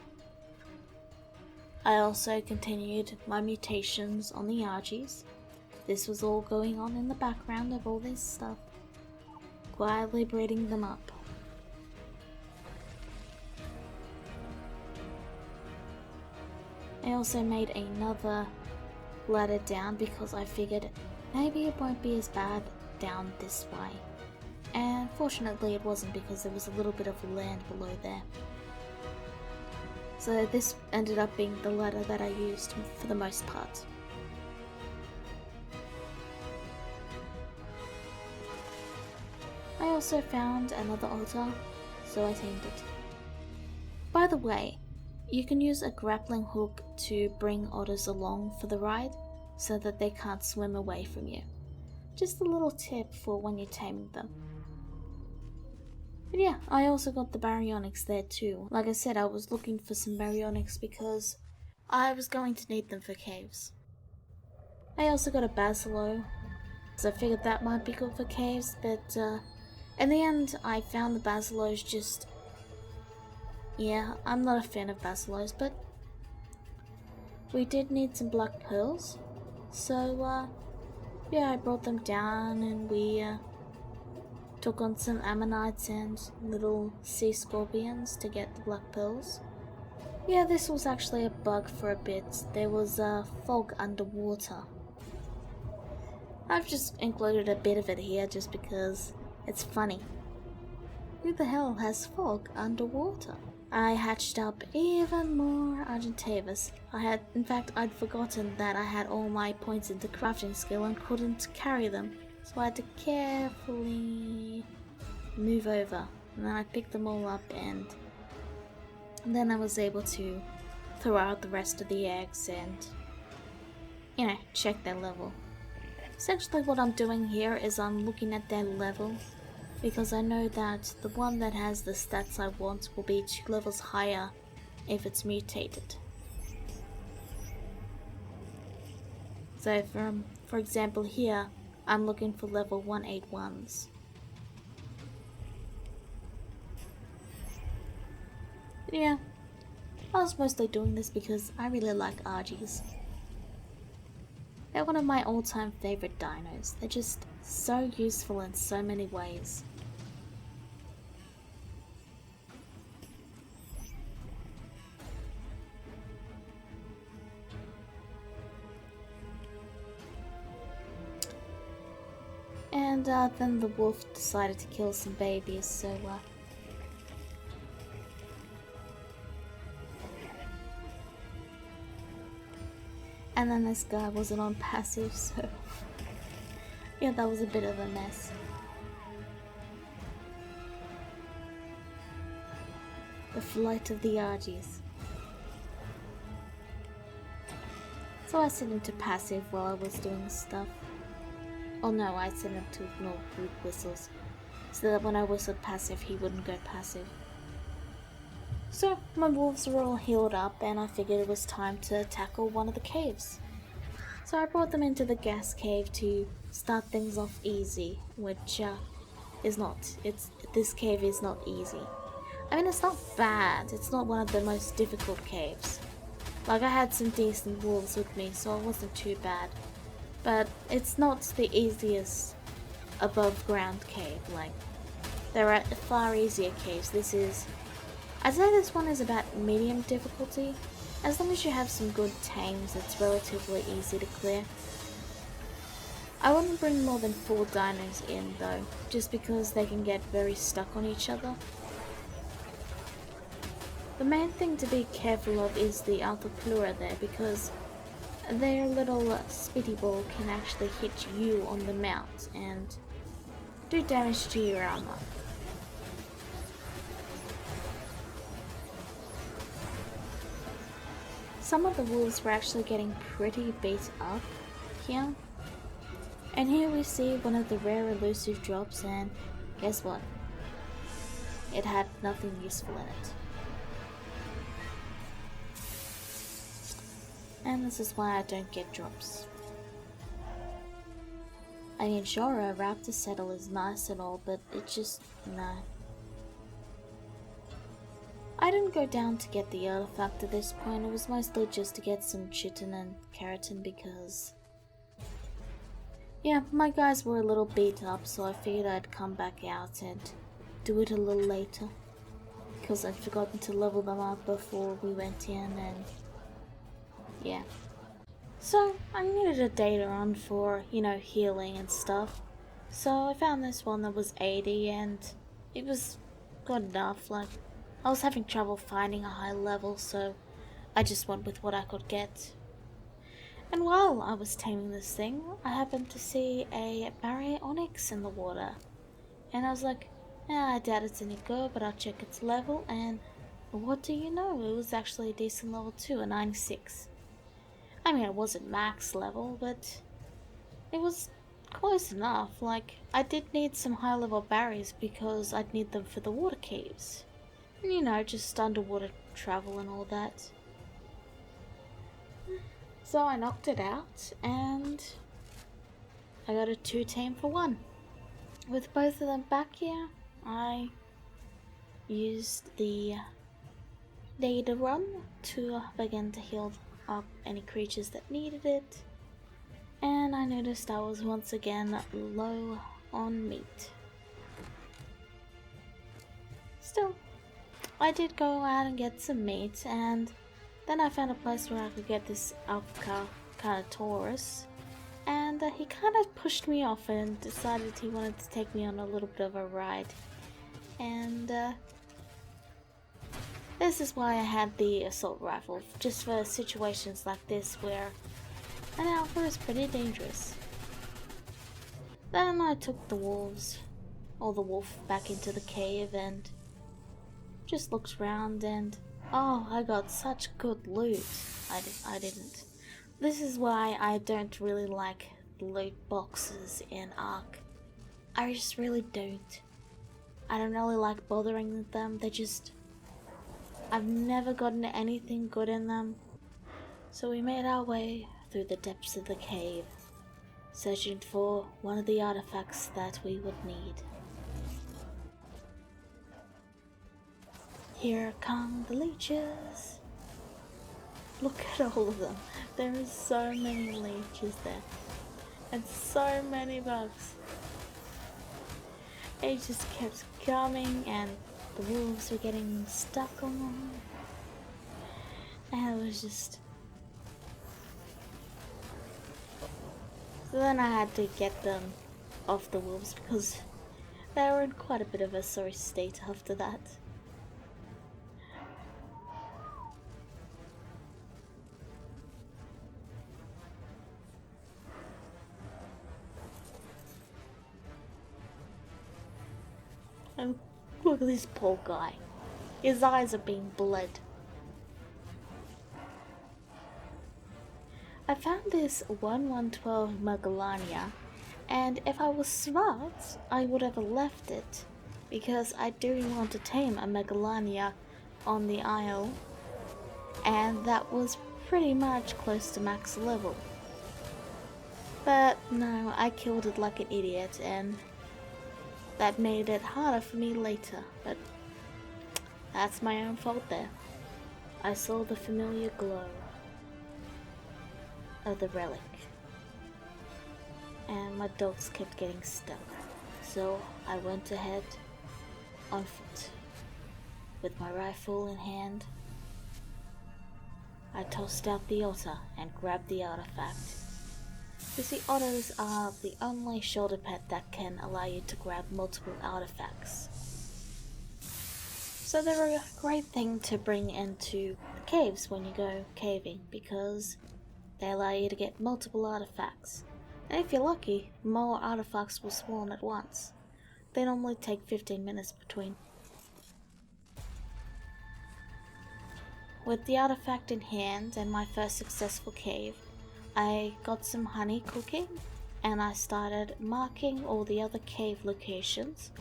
I also continued my mutations on the Argies. This was all going on in the background of all this stuff, quietly breeding them up. I also made another ladder down because I figured maybe it won't be as bad down this way. And fortunately it wasn't, because there was a little bit of land below there. So this ended up being the ladder that I used for the most part. I also found another otter, so I tamed it. By the way, you can use a grappling hook to bring otters along for the ride so that they can't swim away from you. Just a little tip for when you're taming them. But yeah, I also got the baryonyx there too. Like I said, I was looking for some baryonyx because I was going to need them for caves. I also got a basilo, so I figured that might be good for caves, but in the end I found the basilos just... Yeah, I'm not a fan of basilos, but we did need some black pearls, so yeah, I brought them down and we took on some ammonites and little sea scorpions to get the black pearls. Yeah, this was actually a bug for a bit. There was fog underwater. I've just included a bit of it here just because it's funny. Who the hell has fog underwater? I hatched up even more Argentavis. I'd forgotten that I had all my points into crafting skill and couldn't carry them. So I had to carefully move over. And then I picked them all up and then I was able to throw out the rest of the eggs and, check their level. Essentially what I'm doing here is I'm looking at their level, because I know that the one that has the stats I want will be 2 levels higher if it's mutated. So for example here, I'm looking for level 181s. Yeah, I was mostly doing this because I really like Argies. They're one of my all-time favorite dinos. They're just so useful in so many ways. And then the wolf decided to kill some babies, so and then this guy wasn't on passive, so yeah, that was a bit of a mess. The flight of the Argies. So I set him to passive while I was doing stuff. Oh no, I set him to ignore group whistles, so that when I whistled passive, he wouldn't go passive. So my wolves were all healed up, and I figured it was time to tackle one of the caves. So I brought them into the gas cave to start things off easy, which is not. This cave is not easy. I mean, it's not bad. It's not one of the most difficult caves. Like, I had some decent wolves with me, so it wasn't too bad. But it's not the easiest above ground cave. Like, there are far easier caves. I'd say this one is about medium difficulty. As long as you have some good tames, it's relatively easy to clear. I wouldn't bring more than 4 dinos in though, just because they can get very stuck on each other. The main thing to be careful of is the Altoplura there, because their little spitty ball can actually hit you on the mount and do damage to your armor. Some of the wolves were actually getting pretty beat up here. And here we see one of the rare elusive drops, and guess what? It had nothing useful in it. And this is why I don't get drops. I mean, sure, a raptor saddle is nice and all, but it just, no. I didn't go down to get the artifact at this point. It was mostly just to get some chitin and keratin because, yeah, my guys were a little beat up, so I figured I'd come back out and do it a little later, because I'd forgotten to level them up before we went in, and yeah. So I needed a data run for, healing and stuff. So I found this one that was 80, and it was good enough. Like, I was having trouble finding a high level, so I just went with what I could get. And while I was taming this thing, I happened to see a barrier onyx in the water. And I was like, I doubt it's any good, but I'll check its level, and what do you know? It was actually a decent level too, a 96. I mean, it wasn't max level, but it was close enough. Like, I did need some high level barriers because I'd need them for the water caves. And just underwater travel and all that. So I knocked it out, and I got a 2 tame for 1. With both of them back here, I used the data run to begin to heal up any creatures that needed it, and I noticed I was once again low on meat. Still, I did go out and get some meat, and then I found a place where I could get this Carnotaurus, and he kind of pushed me off and decided he wanted to take me on a little bit of a ride. And this is why I had the assault rifle, just for situations like this where an alpha is pretty dangerous. Then I took the wolf back into the cave and just looked around, and I got such good loot. I didn't. This is why I don't really like loot boxes in Ark. I just really don't. I don't really like bothering with them. I've never gotten anything good in them. So we made our way through the depths of the cave, searching for one of the artifacts that we would need. Here come the leeches. look at all of them. There are so many leeches there. And so many bugs. It just kept coming and the wolves were getting stuck on them. And it was just... So then I had to get them off the wolves because they were in quite a bit of a sorry state after that. And look at this poor guy. His eyes are being bled. I found this 1112 Magellania, and if I was smart, I would have left it, because I do want to tame a Magellania on the Isle, and that was pretty much close to max level. But no, I killed it like an idiot, and that made it harder for me later, but that's my own fault there. I saw the familiar glow of the relic, and my dogs kept getting stuck, so I went ahead on foot. With my rifle in hand, I tossed out the otter and grabbed the artifact. You see, otters are the only shoulder pet that can allow you to grab multiple artifacts. So they're a great thing to bring into the caves when you go caving, because they allow you to get multiple artifacts. And if you're lucky, more artifacts will spawn at once. They normally take 15 minutes between. With the artifact in hand and my first successful cave, I got some honey cooking and I started marking all the other cave locations.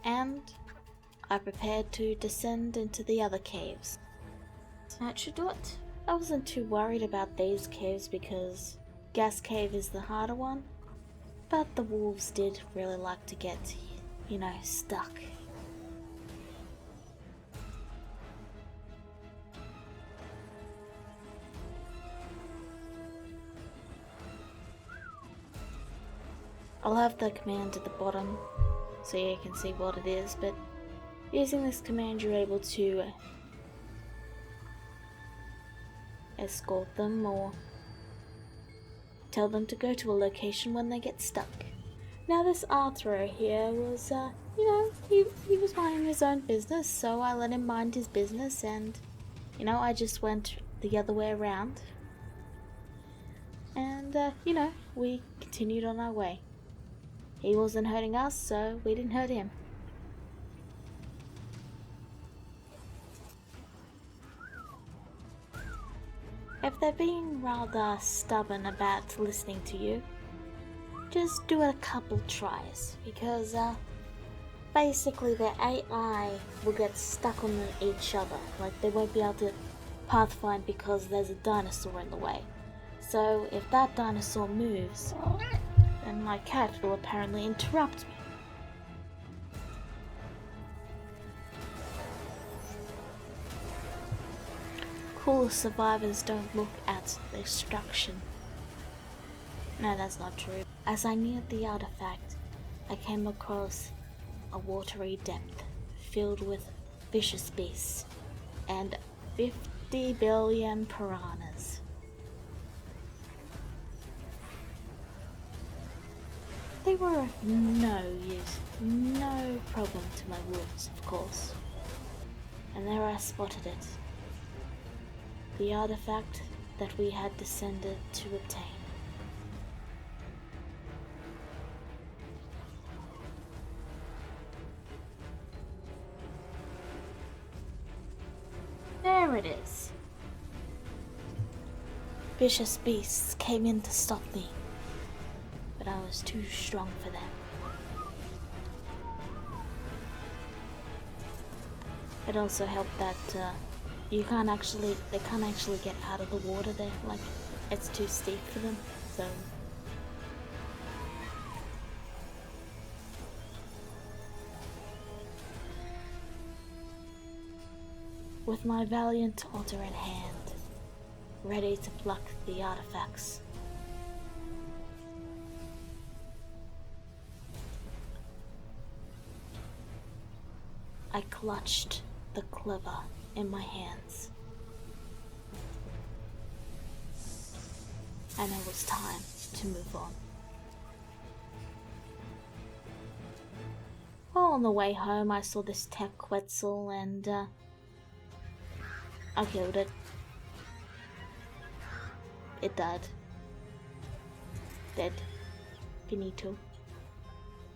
And I prepared to descend into the other caves. That should do it. I wasn't too worried about these caves because Gas Cave is the harder one, but the wolves did really like to get, stuck. I'll have the command at the bottom so you can see what it is, but using this command you're able to escort them or tell them to go to a location when they get stuck. Now this Arthur here was, he was minding his own business, so I let him mind his business and, I just went the other way around. And, we continued on our way. He wasn't hurting us, so we didn't hurt him. If they're being rather stubborn about listening to you, just do it a couple tries, because basically their AI will get stuck on each other. Like, they won't be able to pathfind because there's a dinosaur in the way. So if that dinosaur moves, then my cat will apparently interrupt me. Cool survivors don't look at destruction. No, that's not true. As I neared the artifact, I came across a watery depth filled with vicious beasts and 50 billion piranhas. They were of no use, no problem to my wolves, of course. And there I spotted it. The artifact that we had descended to obtain. There it is. Vicious beasts came in to stop me, but I was too strong for them. It also helped that they can't actually get out of the water there, like it's too steep for them, so. with my valiant otter in hand, ready to pluck the artifacts. I clutched the cleaver in my hands, and it was time to move on. Well, on the way home I saw this Tek Quetzal and I killed it. It died. Dead. Finito.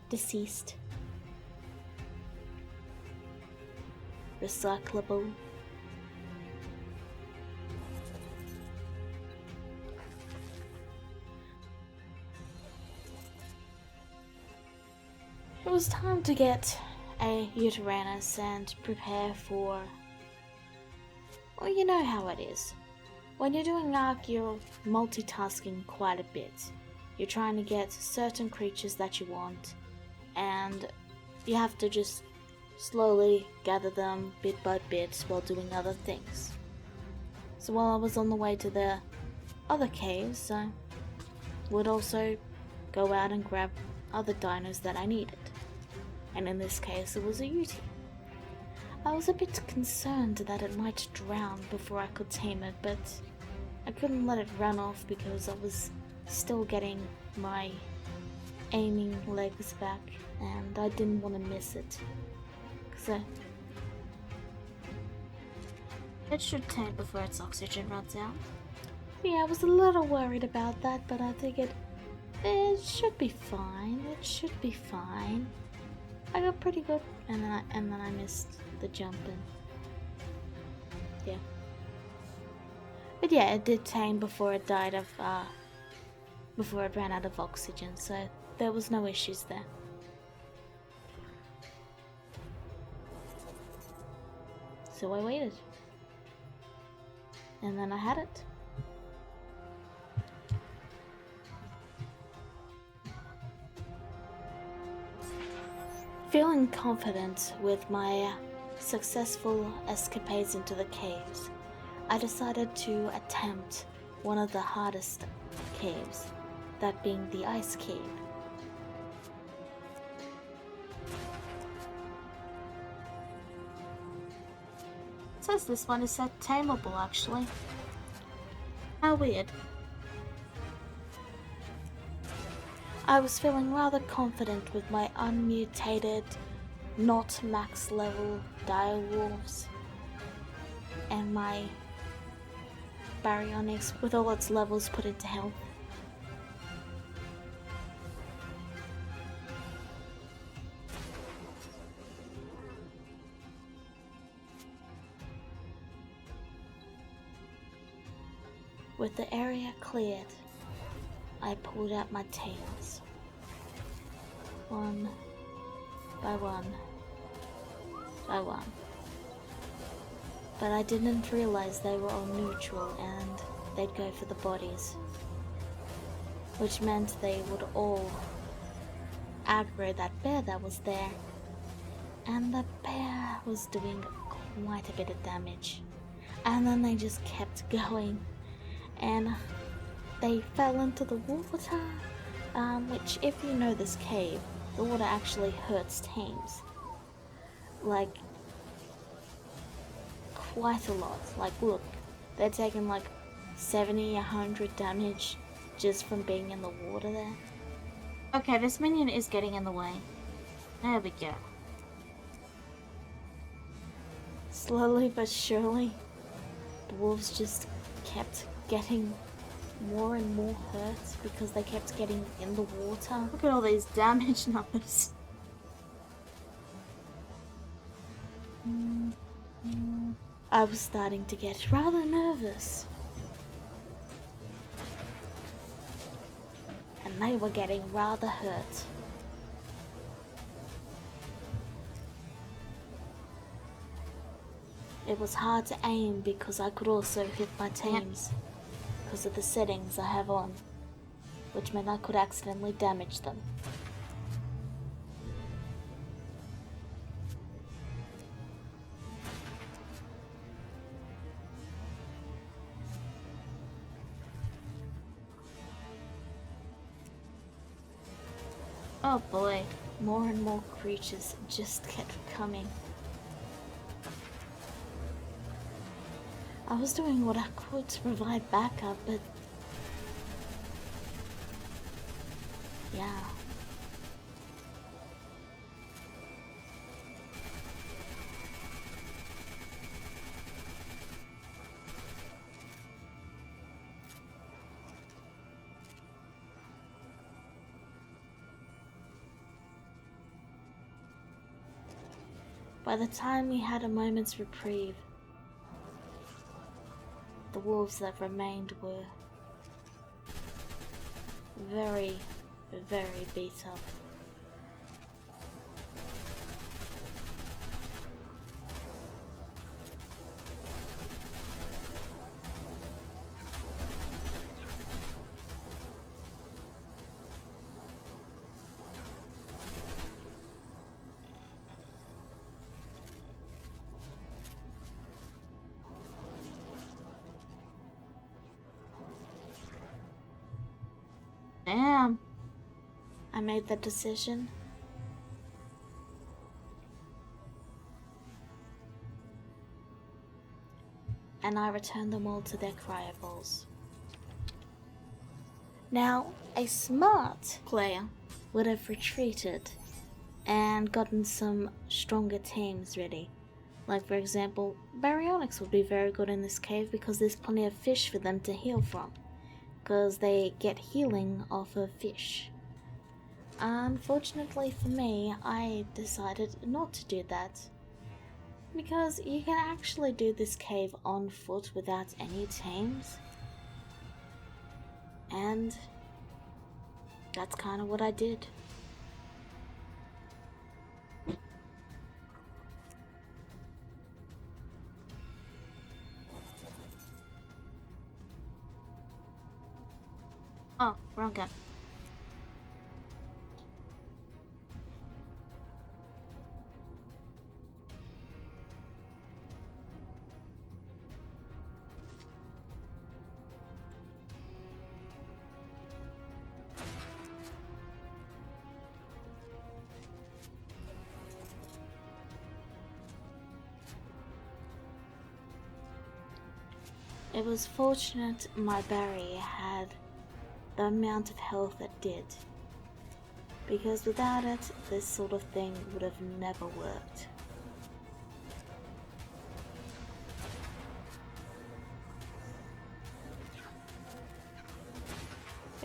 Deceased. Recyclable. It was time to get a Uranus and prepare for... Well, you know how it is. When you're doing Ark, you're multitasking quite a bit. You're trying to get certain creatures that you want, and you have to just slowly gather them bit by bit while doing other things. So while I was on the way to the other caves, I would also go out and grab other dinos that I needed. And in this case it was a Yuty. I was a bit concerned that it might drown before I could tame it, but I couldn't let it run off because I was still getting my aiming legs back and I didn't want to miss it. So it should tame before its oxygen runs out. Yeah, I was a little worried about that, but I figured it should be fine. It should be fine. I got pretty good, and then I missed the jump and yeah. But yeah, it did tame before it died of before it ran out of oxygen, so there was no issues there. So I waited. And then I had it. Feeling confident with my successful escapades into the caves, I decided to attempt one of the hardest caves, that being the ice cave. It says this one is set tameable actually. How weird. I was feeling rather confident with my unmutated, not max level direwolves and my baryonyx with all its levels put into health. With the area cleared, I pulled out my tails, one by one by one. But I didn't realize they were all neutral and they'd go for the bodies, which meant they would all aggro that bear that was there, and the bear was doing quite a bit of damage. And then they just kept going, and they fell into the water, which, if you know this cave, the water actually hurts tames. Like, quite a lot. Like, look, they're taking like 70, 100 damage just from being in the water there. Okay, this minion is getting in the way. There we go. Slowly but surely, the wolves just kept getting more and more hurt because they kept getting in the water. Look at all these damage numbers. I was starting to get rather nervous. And they were getting rather hurt. It was hard to aim because I could also hit my tames because of the settings I have on, which meant I could accidentally damage them. Oh boy, more and more creatures just kept coming. I was doing what I could to provide backup, but yeah. By the time we had a moment's reprieve, the wolves that remained were very, very beat up. Damn. I made the decision. And I returned them all to their cryo bowls. Now, a smart player would have retreated and gotten some stronger teams ready. Like, for example, baryonyx would be very good in this cave because there's plenty of fish for them to heal from, because they get healing off of fish. Unfortunately for me, I decided not to do that, because you can actually do this cave on foot without any tames, and that's kind of what I did. Oh, wrong gun. It was fortunate my berry had the amount of health it did, because without it, this sort of thing would have never worked.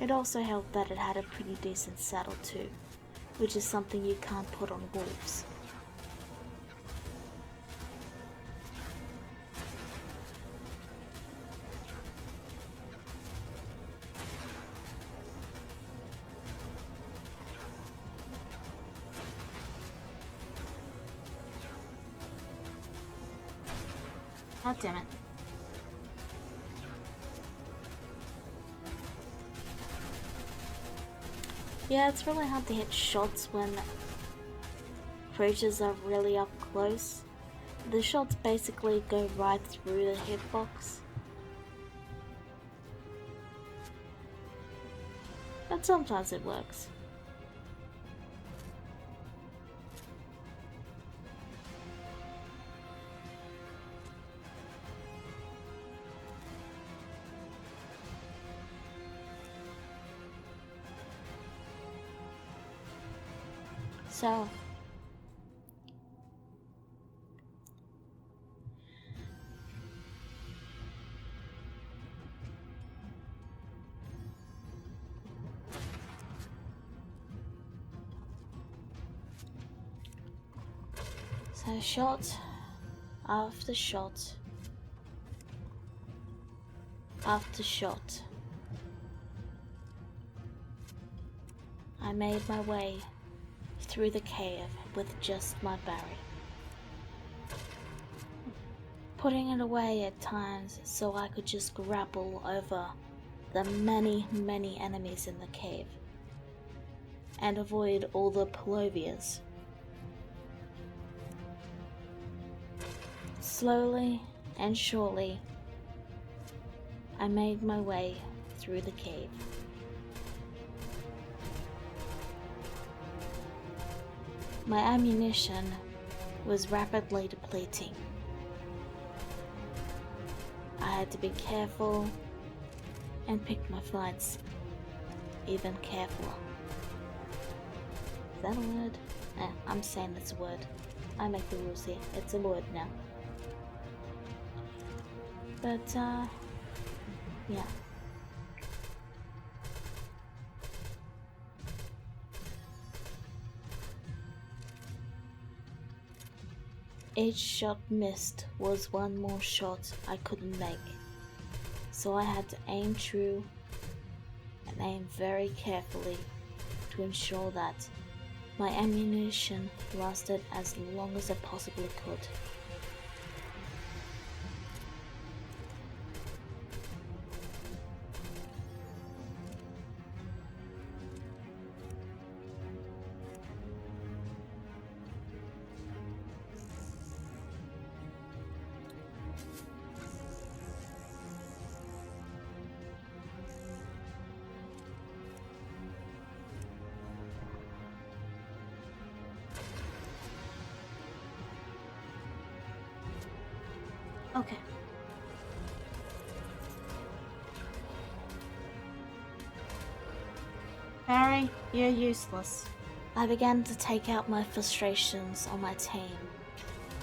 It also helped that it had a pretty decent saddle too, which is something you can't put on wolves. God damn it. Yeah, it's really hard to hit shots when creatures are really up close. The shots basically go right through the hitbox. But sometimes it works. So, shot after shot after shot, I made my way through the cave with just my berry, putting it away at times so I could just grapple over the many, many enemies in the cave and avoid all the plovias. Slowly and surely, I made my way through the cave. My ammunition was rapidly depleting. I had to be careful and pick my fights even carefuler. Is that a word? I'm saying it's a word. I make the rules here. It's a word now. But, yeah. Each shot missed was one more shot I couldn't make, so I had to aim true and aim very carefully to ensure that my ammunition lasted as long as it possibly could. Okay. Barry, you're useless. I began to take out my frustrations on my Tame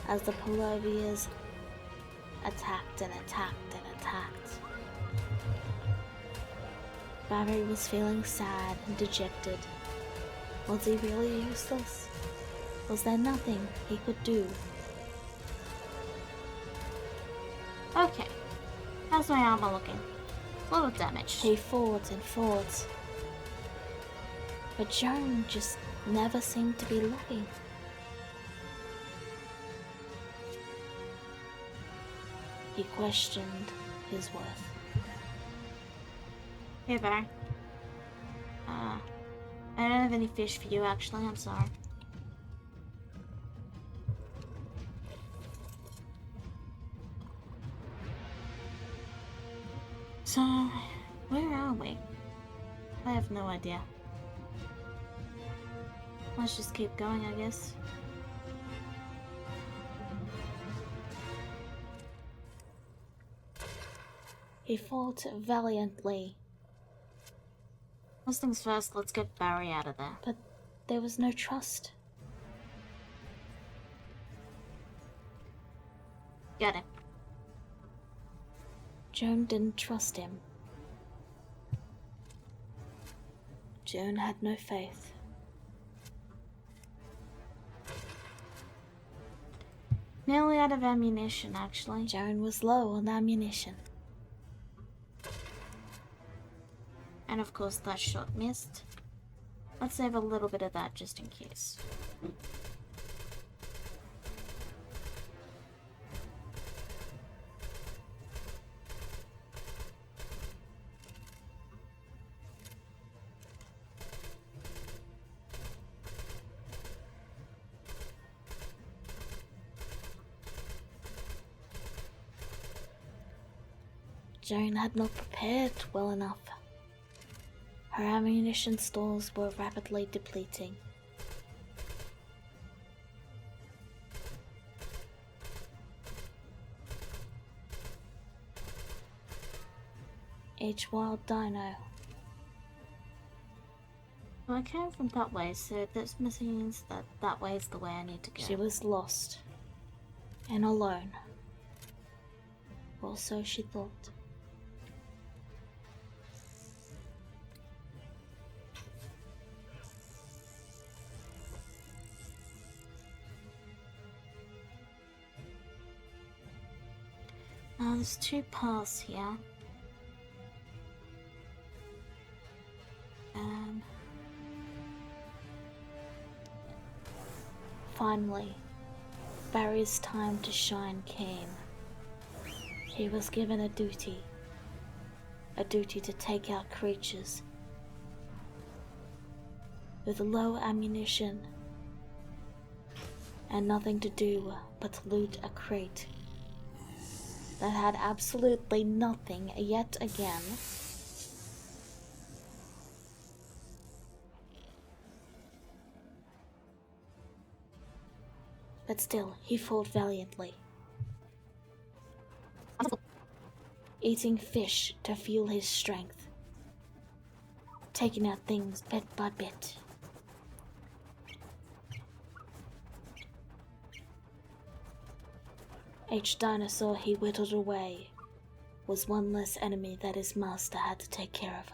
as the Polyvers attacked and attacked and attacked. Barry was feeling sad and dejected. Was he really useless? Was there nothing he could do? Okay. How's my armor looking? A little damaged. He fought and fought. But Joan just never seemed to be looking. He questioned his worth. Here, Barry. I don't have any fish for you, actually. I'm sorry. So, where are we? I have no idea. Let's just keep going, I guess. He fought valiantly, First things first, let's get Barry out of there. but there was no trust. Get him. Joan didn't trust him. Joan had no faith. Nearly out of ammunition, actually. Joan was low on ammunition. And of course that shot missed. Let's save a little bit of that just in case. Joan had not prepared well enough. Her ammunition stores were rapidly depleting. Each wild dino. Well, I came from that way, so this means that that way is the way I need to go. She was lost and alone. Or so she thought. Now there's two paths here. Finally, Barry's time to shine came. He was given a duty to take out creatures with low ammunition and nothing to do but loot a crate that had absolutely nothing yet again. but still, he fought valiantly, eating fish to fuel his strength, taking out things bit by bit. Each dinosaur he whittled away was one less enemy that his master had to take care of.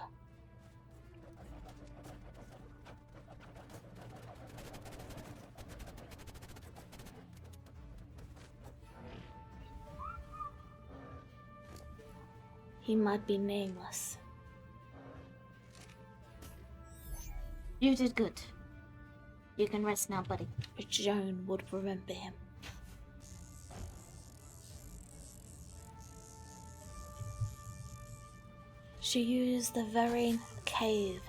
He might be nameless. You did good. You can rest now, buddy. But Joan would remember him. She used the very cave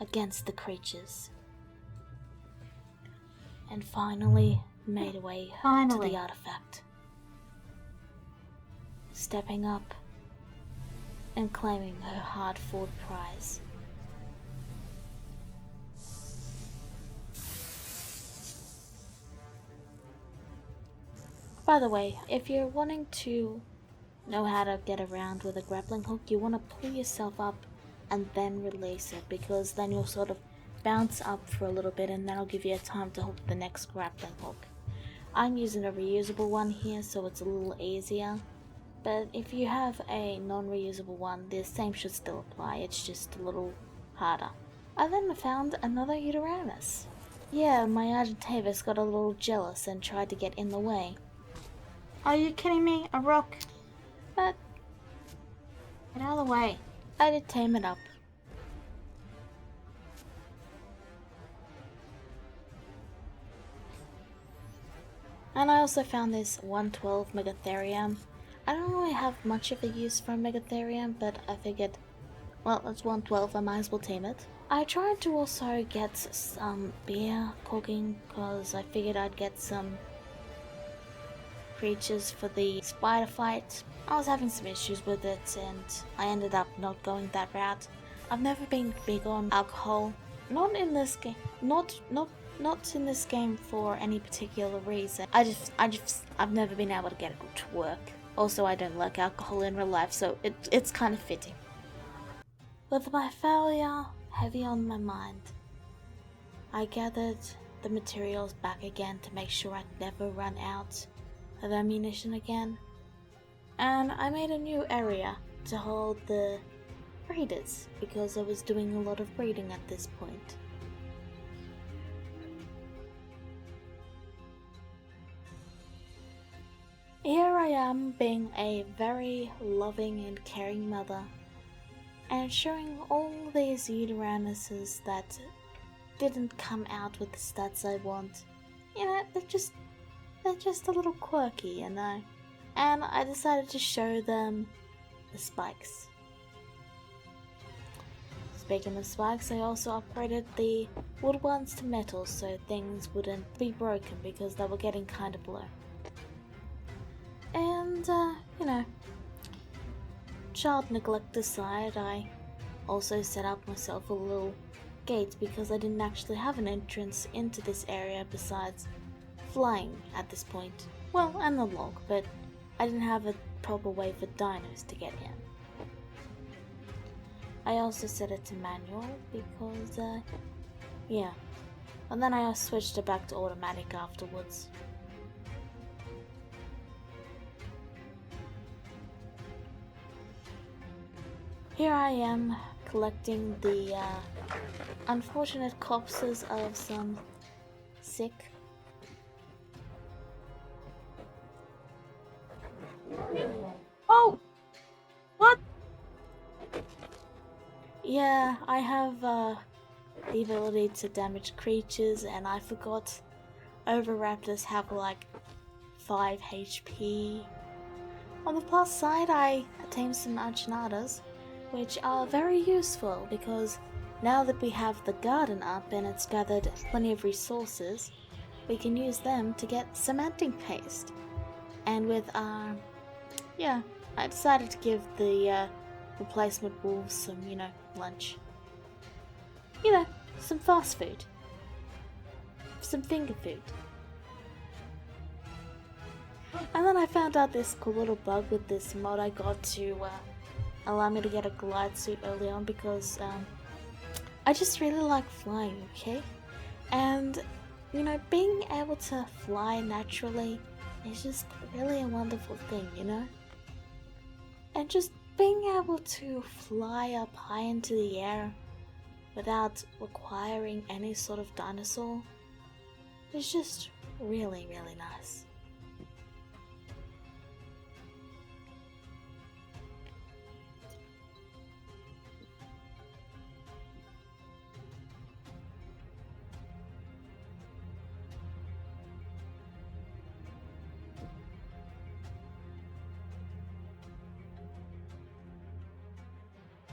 against the creatures, and finally made way to the artifact, stepping up and claiming her hard-fought prize. By the way, if you're wanting to know how to get around with a grappling hook, you want to pull yourself up and then release it, because then you'll sort of bounce up for a little bit and that'll give you time to hook the next grappling hook. I'm using a reusable one here, so it's a little easier, but if you have a non-reusable one, the same should still apply, it's just a little harder. I then found another Uranus. Yeah, my Argentavis got a little jealous and tried to get in the way. Are you kidding me? A rock? But get out of the way. I did tame it up. And I also found this 112 Megatherium. I don't really have much of a use for a Megatherium, but I figured, well, it's 112, I might as well tame it. I tried to also get some beer cooking, because I figured I'd get some creatures for the spider fight. I was having some issues with it and I ended up not going that route. I've never been big on alcohol. Not in this game. Not in this game for any particular reason. I've never been able to get it to work. Also, I don't like alcohol in real life, so it's kind of fitting. With my failure heavy on my mind, I gathered the materials back again to make sure I'd never run out of ammunition again, and I made a new area to hold the breeders, because I was doing a lot of breeding at this point. Here I am being a very loving and caring mother, and showing all these Uranuses that didn't come out with the stats I want. You know, they're just a little quirky, you know. And I decided to show them the spikes. Speaking of spikes, I also upgraded the wood ones to metal so things wouldn't be broken because they were getting kind of low. And, you know, child neglect aside, I also set up myself a little gate because I didn't actually have an entrance into this area besides flying at this point. Well, and the log, but I didn't have a proper way for dinos to get in. I also set it to manual because, yeah. And then I switched it back to automatic afterwards. Here I am collecting the unfortunate corpses of some sick. Oh! What? Yeah, I have the ability to damage creatures, and I forgot Oviraptors have like 5 HP. On the plus side, I tamed some Arginatas, which are very useful because now that we have the garden up and it's gathered plenty of resources, we can use them to get cementing paste. And with yeah, I decided to give the replacement wolves some, you know, lunch. You know, some fast food. Some finger food. And then I found out this cool little bug with this mod I got to allow me to get a glide suit early on because I just really like flying, okay? And, you know, being able to fly naturally is just really a wonderful thing, you know? And just being able to fly up high into the air without requiring any sort of dinosaur is just really, really nice.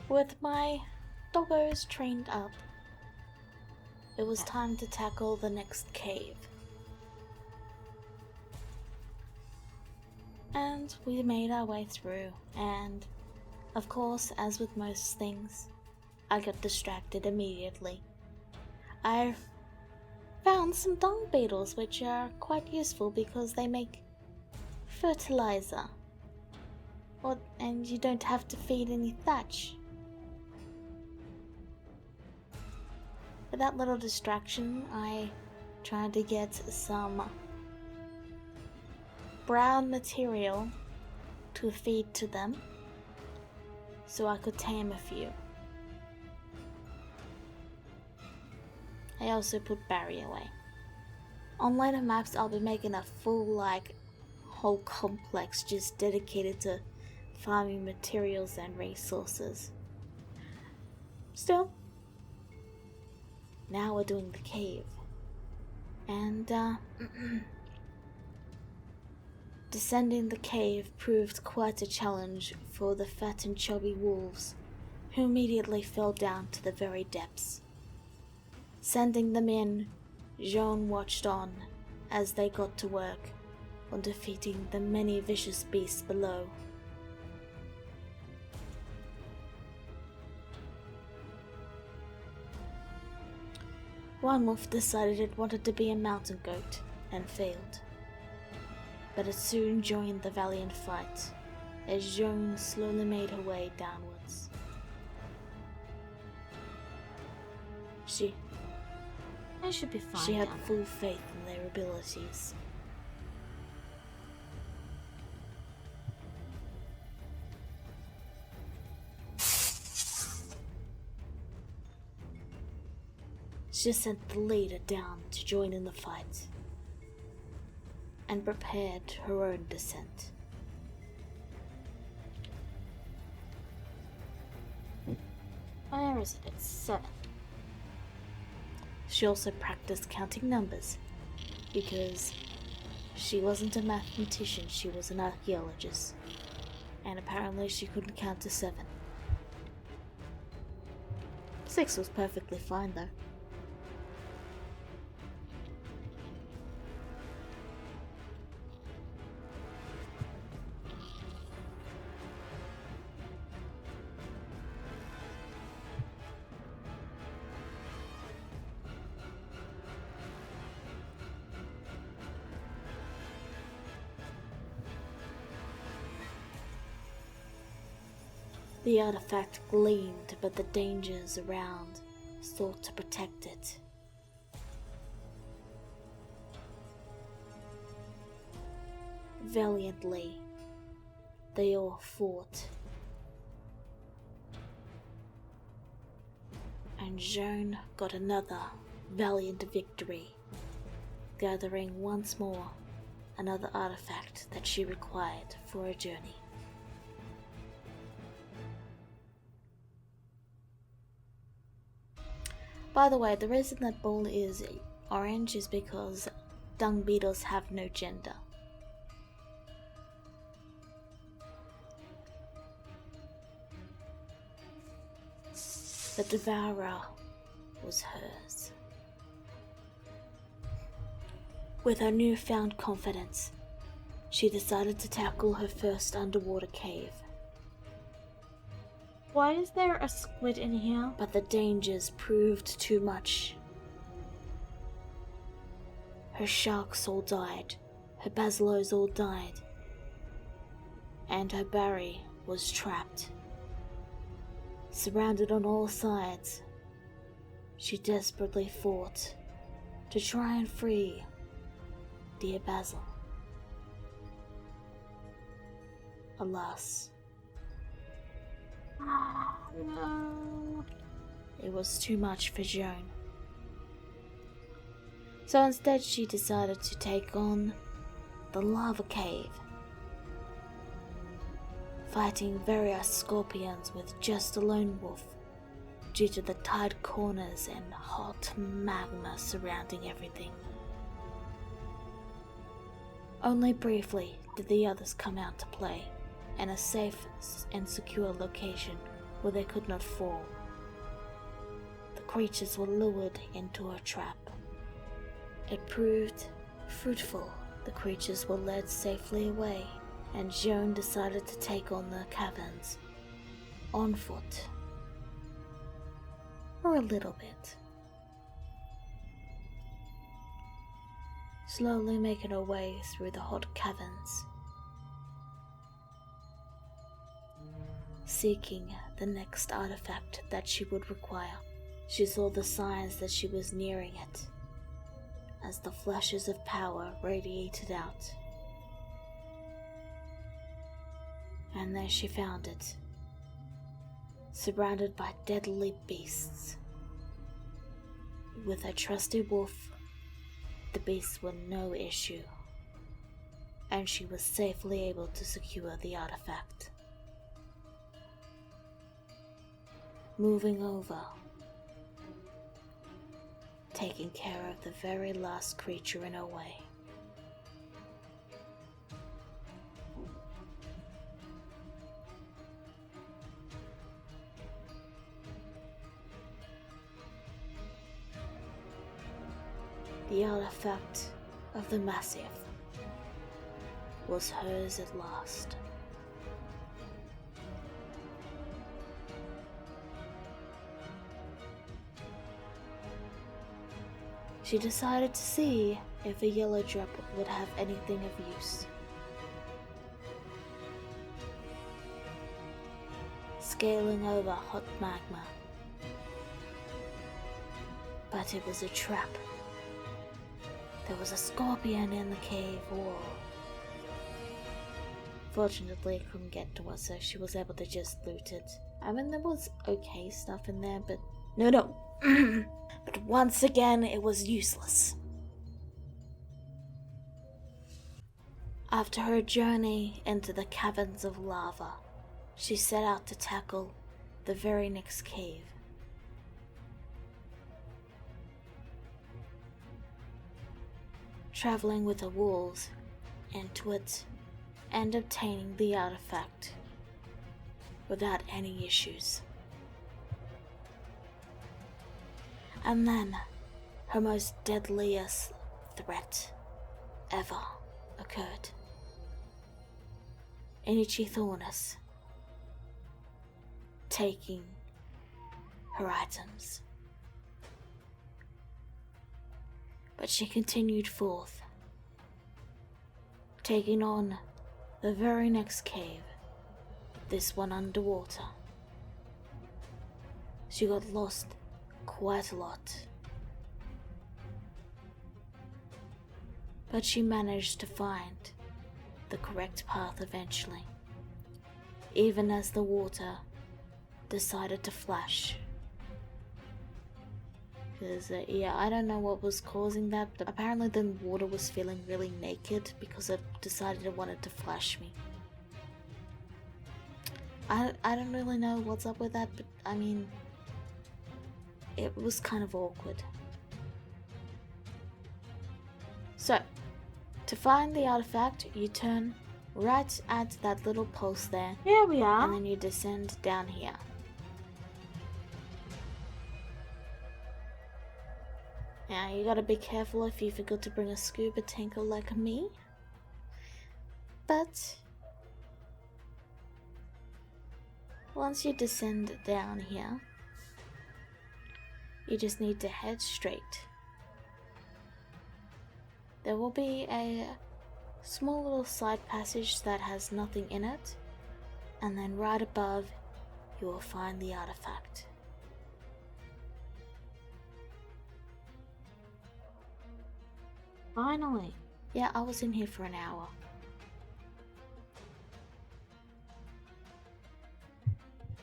With my doggos trained up, it was time to tackle the next cave. And we made our way through, and of course, as with most things, I got distracted immediately. I found some dung beetles which are quite useful because they make fertilizer. And you don't have to feed any thatch. With that little distraction, I tried to get some brown material to feed to them so I could tame a few. I also put Barry away. On later maps, I'll be making a full, whole complex just dedicated to farming materials and resources. Still, now we're doing the cave. And, descending the cave proved quite a challenge for the fat and chubby wolves, who immediately fell down to the very depths. Sending them in, Joan watched on as they got to work on defeating the many vicious beasts below. One wolf decided it wanted to be a mountain goat, and failed. But it soon joined the valiant fight, as Joan slowly made her way downwards. I should be fine. She had full faith in their abilities. She sent the leader down to join in the fight, and prepared her own descent. Where is it? It's 7. She also practiced counting numbers, because she wasn't a mathematician, she was an archaeologist, and apparently she couldn't count to 7. 6 was perfectly fine though. The artifact gleamed, but the dangers around sought to protect it. Valiantly, they all fought, and Joan got another valiant victory, gathering once more another artifact that she required for her journey. By the way, the reason that ball is orange is because dung beetles have no gender. The devourer was hers. With her newfound confidence, she decided to tackle her first underwater cave. Why is there a squid in here? But the dangers proved too much. Her shark soul died, her basilos all died, and her Barry was trapped. Surrounded on all sides, she desperately fought to try and free dear Basil. Alas, No. it was too much for Joan. So instead she decided to take on the lava cave, fighting various scorpions with just a lone wolf due to the tight corners and hot magma surrounding everything. Only briefly did the others come out to play in a safe and secure location where they could not fall. The creatures were lured into a trap. It proved fruitful. The creatures were led safely away, and Joan decided to take on the caverns on foot. For a little bit. Slowly making her way through the hot caverns, seeking the next artifact that she would require. She saw the signs that she was nearing it, as the flashes of power radiated out. And there she found it, surrounded by deadly beasts. With her trusty wolf, the beasts were no issue, and she was safely able to secure the artifact. Moving over, taking care of the very last creature in her way. The artifact of the Massive was hers at last. She decided to see if a yellow drop would have anything of use. Scaling over hot magma. But it was a trap. There was a scorpion in the cave wall. Fortunately, it couldn't get to us, so she was able to just loot it. I mean, there was okay stuff in there, but no. But once again, it was useless. After her journey into the caverns of lava, she set out to tackle the very next cave. Traveling with the wolves into it and obtaining the artifact without any issues. And then her most deadliest threat ever occurred. Inichithornus taking her items. But she continued forth, taking on the very next cave, this one underwater. She got lost quite a lot, but she managed to find the correct path eventually, even as the water decided to flash. Yeah, I don't know what was causing that, but apparently the water was feeling really naked because it decided it wanted to flash me. I don't really know what's up with that, but I mean, it was kind of awkward. So, to find the artifact, you turn right at that little post there. Here we are. And then you descend down here. Now, you gotta be careful if you forgot to bring a scuba tanker like me. But once you descend down here, you just need to head straight. There will be a small little side passage that has nothing in it, and then right above you will find the artifact. Finally. Yeah, I was in here for an hour.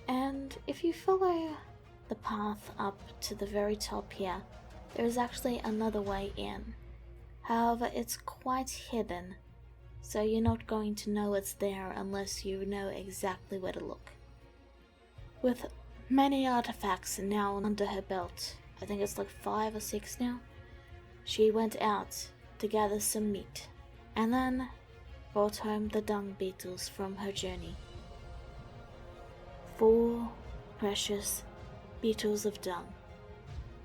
And if you follow the path up to the very top here, there is actually another way in. However, it's quite hidden, so you're not going to know it's there unless you know exactly where to look. With many artifacts now under her belt, I think it's like 5 or 6 now, she went out to gather some meat, and then brought home the dung beetles from her journey. 4 precious beetles of dung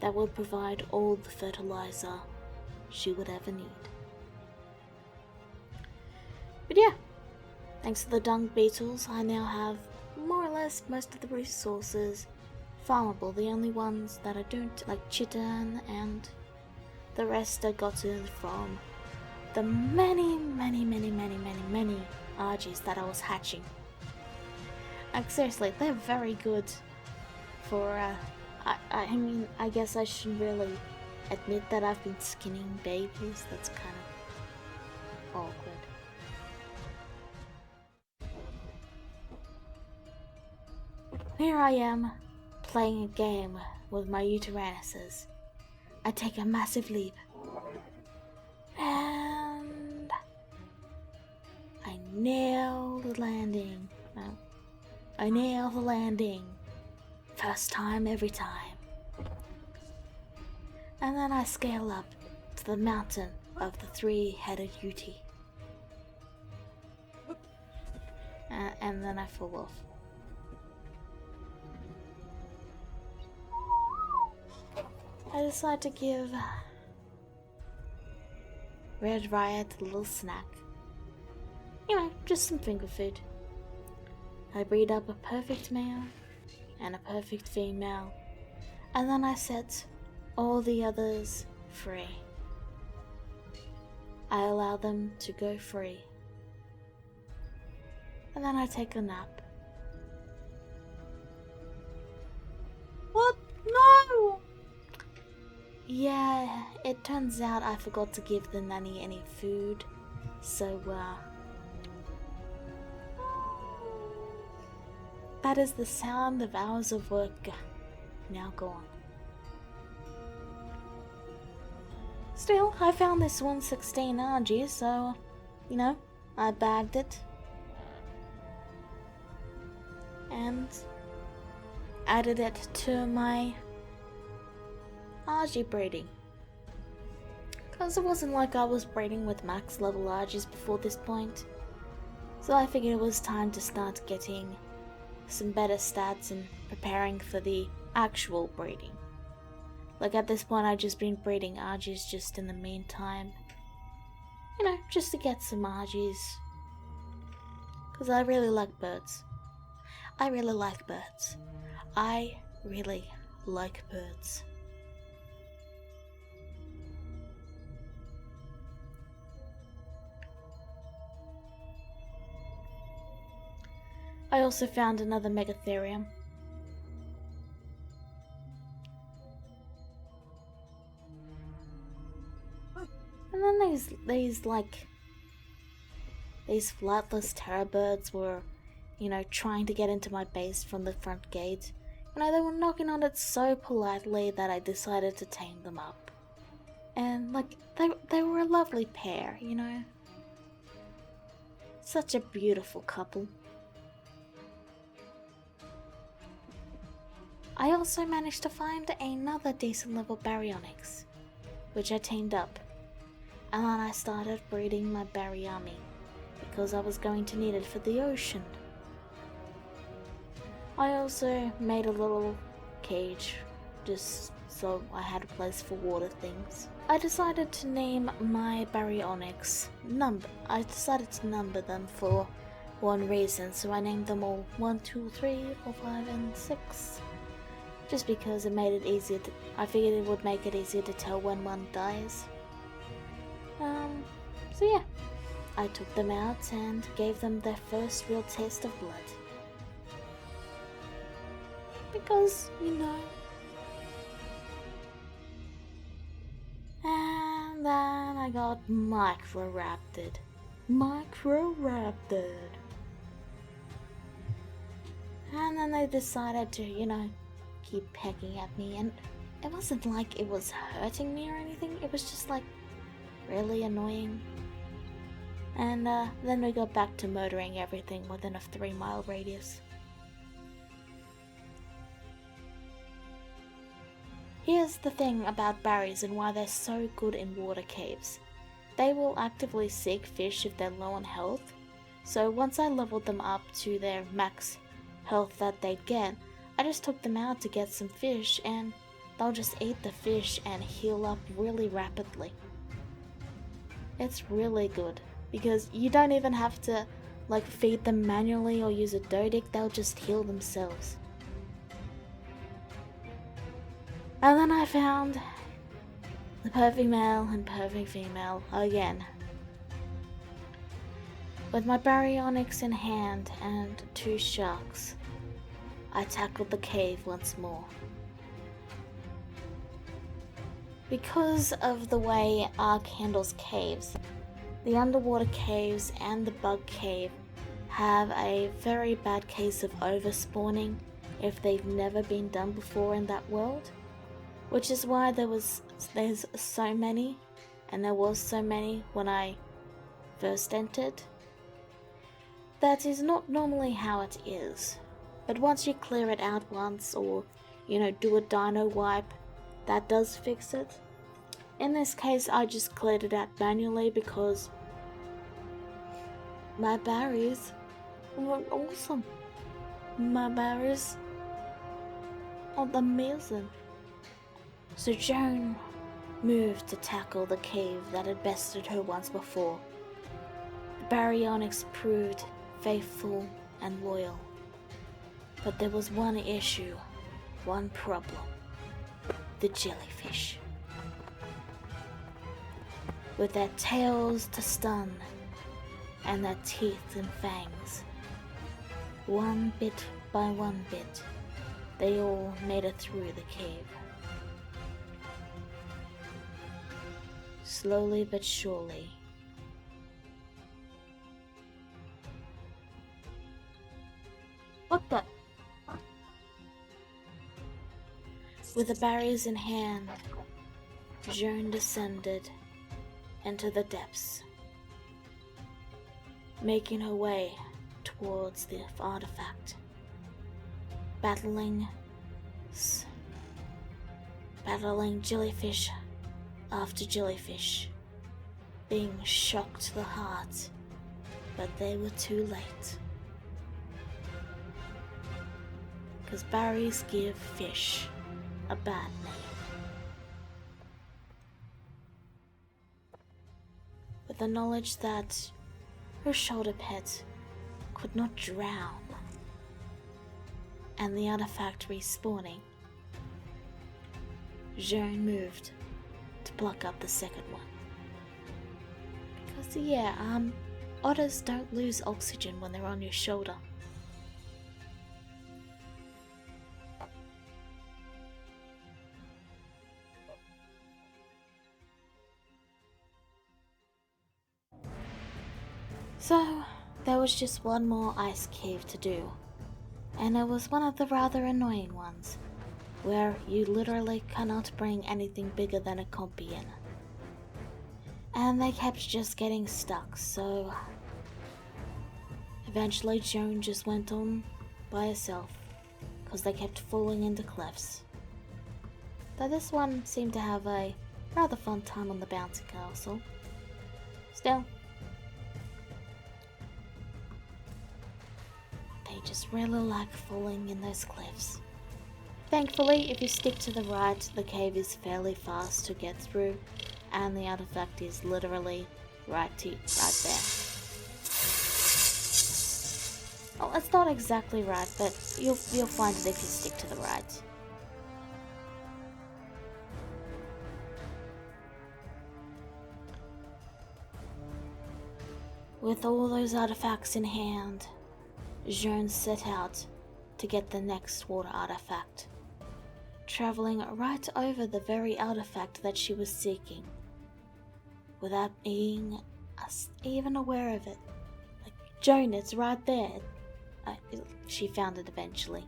that will provide all the fertilizer she would ever need. But yeah, thanks to the dung beetles, I now have more or less most of the resources farmable. The only ones that I don't, like chitin, and the rest I got it from the many Argies that I was hatching. Like seriously, they're very good for, I mean, I guess I should really admit that I've been skinning babies. That's kind of awkward. Here I am, playing a game with my Uterannuses. I take a massive leap. And I nail the landing. No. I nail the landing. First time, every time. And then I scale up to the mountain of the 3-headed Yuti. And then I fall off. I decide to give Red Riot a little snack. You know, just some finger food. I breed up a perfect male and a perfect female, and then I set all the others free. I allow them to go free, and then I take a nap. What? No! Yeah, it turns out I forgot to give the nanny any food, so that is the sound of hours of work now gone. Still, I found this 116 Arge, so, you know, I bagged it. And added it to my Arge breeding. Because it wasn't like I was breeding with max level Arges before this point. So I figured it was time to start getting some better stats and preparing for the actual breeding. Like at this point I've just been breeding Arges just in the meantime. You know, just to get some Arges. Because I really like birds. I really like birds. I really like birds. I also found another Megatherium. And then these flightless terror birds were, you know, trying to get into my base from the front gate. You know, they were knocking on it so politely that I decided to tame them up. And like they were a lovely pair, you know. Such a beautiful couple. I also managed to find another decent level Baryonyx, which I tamed up, and then I started breeding my Baryami, because I was going to need it for the ocean. I also made a little cage, just so I had a place for water things. I decided to name my Baryonyx I decided to number them for one reason, so I named them all 1, 2, 3, 4, 5, and 6. Just because it made it easier to, I figured it would make it easier to tell when one dies. So yeah. I took them out and gave them their first real taste of blood. Because, you know. And then I got micro-raptored. And then they decided to, you know, keep pecking at me, and it wasn't like it was hurting me or anything, it was just like really annoying. And then we got back to murdering everything within a 3-mile radius. Here's the thing about berries and why they're so good in water caves. They will actively seek fish if they're low on health, so once I leveled them up to their max health that they'd get, I just took them out to get some fish, and they'll just eat the fish and heal up really rapidly. It's really good, because you don't even have to like feed them manually or use a dodic, they'll just heal themselves. And then I found the perfect male and perfect female again. With my baryonyx in hand and 2 sharks, I tackled the cave once more. Because of the way Ark handles caves, the underwater caves and the bug cave have a very bad case of overspawning if they've never been done before in that world, which is why there's so many, and there was so many when I first entered. That is not normally how it is, but once you clear it out once, or you know, do a dino wipe, that does fix it. In this case, I just cleared it out manually because my berries were awesome. My berries are amazing. So Joan moved to tackle the cave that had bested her once before. The baryonyx proved faithful and loyal. But there was one issue, one problem. The jellyfish. With their tails to stun, and their teeth and fangs. One bit by one bit, they all made it through the cave. Slowly but surely. What the? With the barriers in hand, Joan descended into the depths, making her way towards the artifact, battling jellyfish after jellyfish, being shocked to the heart, but they were too late. Because berries give fish a bad name. With the knowledge that her shoulder pet could not drown, and the artifact respawning, Joan moved to pluck up the second one. Because otters don't lose oxygen when they're on your shoulder. So, there was just one more ice cave to do, and it was one of the rather annoying ones, where you literally cannot bring anything bigger than a compy in. And they kept just getting stuck, so eventually Joan just went on by herself, because they kept falling into cliffs. Though this one seemed to have a rather fun time on the bouncy castle. Still, they just really like falling in those cliffs. Thankfully, if you stick to the right, the cave is fairly fast to get through, and the artifact is literally right there. Well, it's not exactly right, but you'll find it if you stick to the right. With all those artifacts in hand, Joan set out to get the next water artifact, traveling right over the very artifact that she was seeking, without being even aware of it. Like, Joan, it's right there. She found it eventually.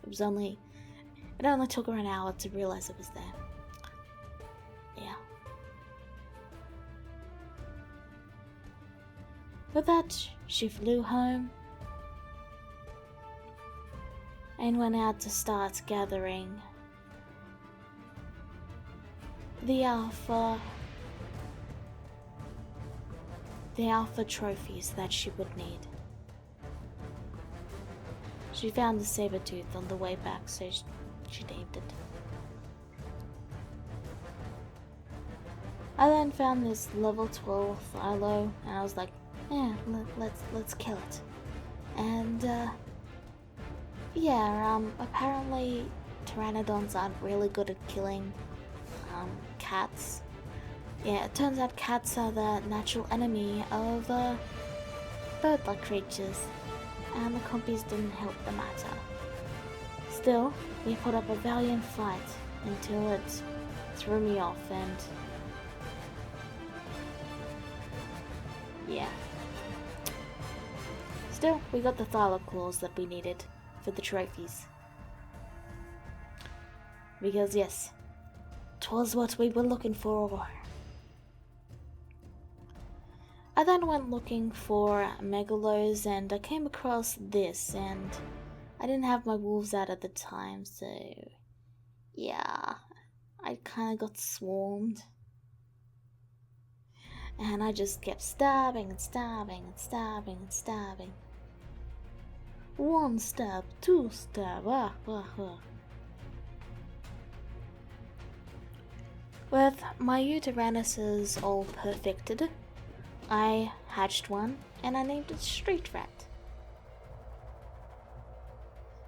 It only took her an hour to realize it was there. Yeah. With that, she flew home and went out to start gathering the alpha trophies that she would need. She found the saber-tooth on the way back, so she named it. I then found this level 12 Ilo, and I was like, yeah, let's kill it. And apparently pteranodons aren't really good at killing cats. Yeah, it turns out cats are the natural enemy of bird-like creatures, and the compies didn't help the matter. Still, we put up a valiant fight until it threw me off, and yeah. Still, we got the thyla claws that we needed for the trophies. Because yes, 'twas what we were looking for. I then went looking for megalos, and I came across this, and I didn't have my wolves out at the time, so yeah, I kinda got swarmed. And I just kept stabbing and stabbing and stabbing and stabbing. One stab, two stab, With my Uterannuses all perfected, I hatched one, and I named it Street Rat.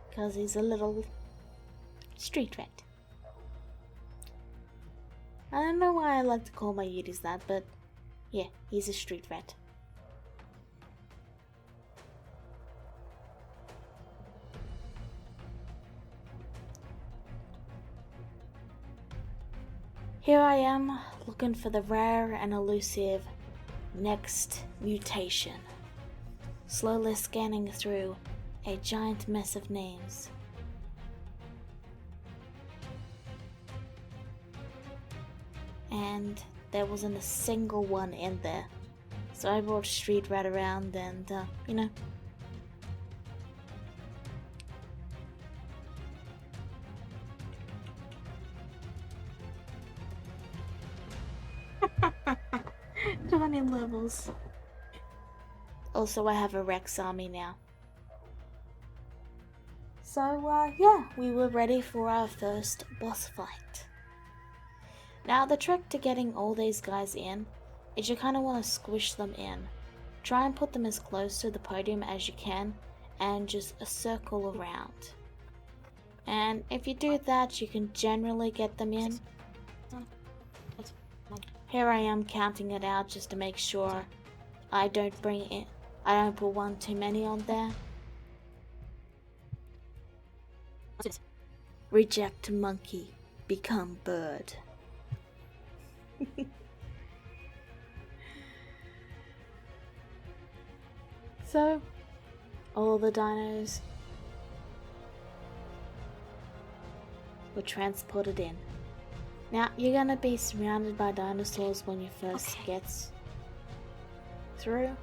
Because he's a little street rat. I don't know why I like to call my Yutis that, but yeah, he's a street rat. Here I am, looking for the rare and elusive next mutation, slowly scanning through a giant mess of names. And there wasn't a single one in there, so I brought Street Rat around and, Twenty levels. Also, I have a Rex army now. So, yeah, we were ready for our first boss fight. Now, the trick to getting all these guys in is you kind of want to squish them in. Try and put them as close to the podium as you can, and just a circle around. And if you do that, you can generally get them in. Here I am counting it out just to make sure I don't put one too many on there. Reject monkey, become bird. So, all the dinos were transported in. Now, you're gonna be surrounded by dinosaurs when you first get through.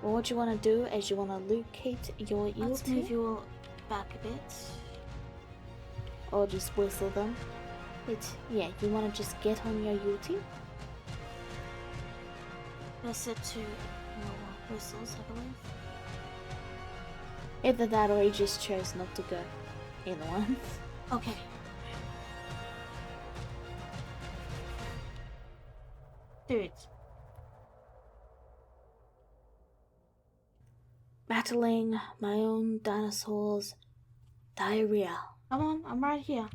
But what you wanna do is you wanna locate your Yuti. Let's move you back a bit. Or just whistle them. You wanna just get on your Yuti. They're set to whistles, I believe. Either that or he just chose not to go. Either one. Okay. Dude. Battling my own dinosaurs' diarrhea. Come on, I'm right here.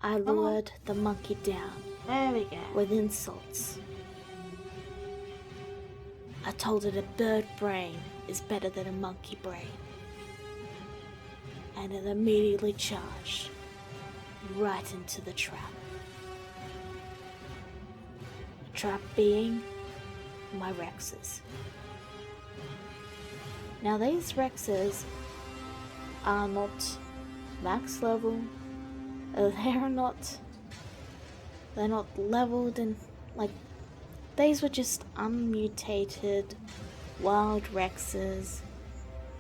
I lured the monkey down There we go. with insults. I told it a bird brain is better than a monkey brain. And it immediately charged right into the trap. The trap being my Rexes. Now these Rexes are not max level. They're not leveled, and like these were just unmutated wild Rexes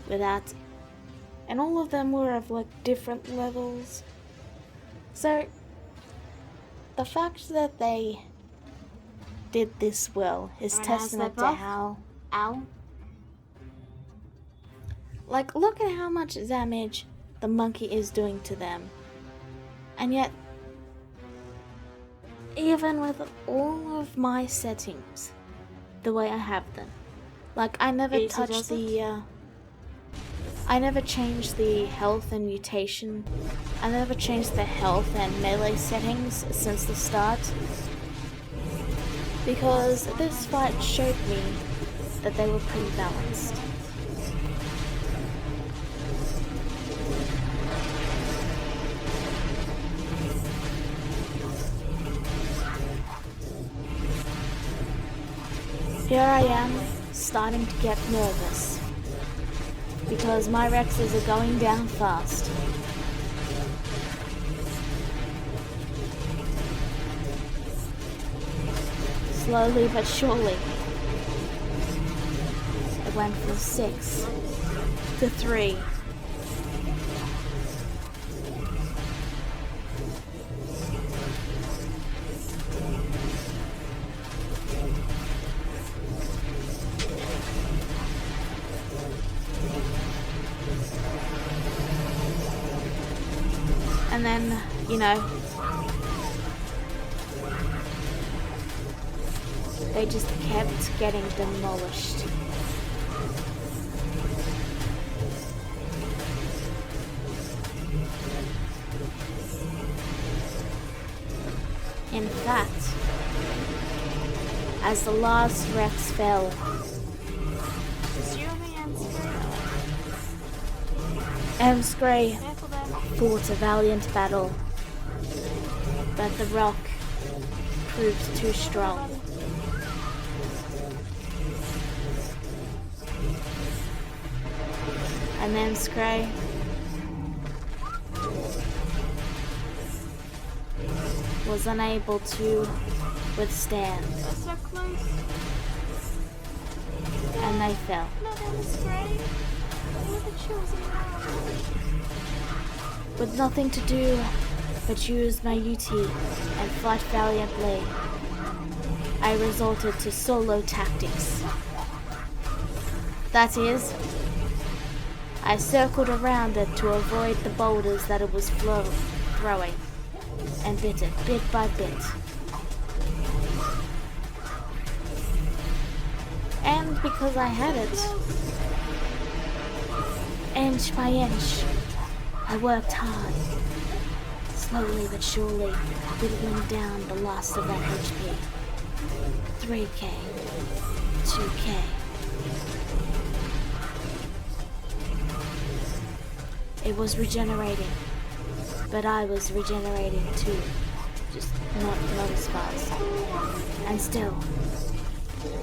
without, and all of them were of like different levels. So the fact that they did this well is testament to how like, look at how much damage the monkey is doing to them. And yet, even with all of my settings, the way I have them, like I never touched I never changed the health and mutation. I never changed the health and melee settings since the start. Because this fight showed me that they were pretty balanced. Here I am, starting to get nervous, because my Rexes are going down fast. Slowly but surely, it went from 6 to 3. And then, you know, they just kept getting demolished. In fact, as the last Rex fell, Emscray fought a valiant battle, but the rock proved too strong. And then Scray was unable to withstand. So close. And they fell. Not Scray. You're the chosen one. With nothing to do but use my Yuti and fight valiantly, I resorted to solo tactics. That is, I circled around it to avoid the boulders that it was throwing, and bit it bit by bit. And because I had it, inch by inch, I worked hard, slowly but surely, whittling down the last of that HP. 3k, 2k. It was regenerating, but I was regenerating too, just not as fast. And still,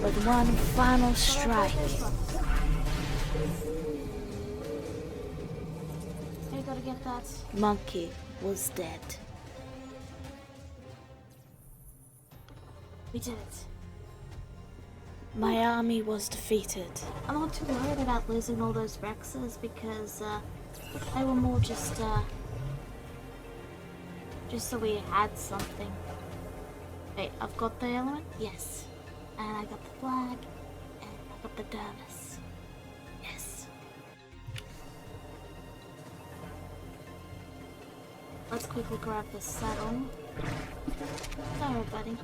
with one final strike, I gotta get that. Monkey was dead. We did it. My army was defeated. I'm not too worried about losing all those Rexes because they were more just so we had something. Wait, I've got the element? Yes. And I got the flag, and I got the dermis. Yes. Let's quickly grab the saddle. Sorry, buddy.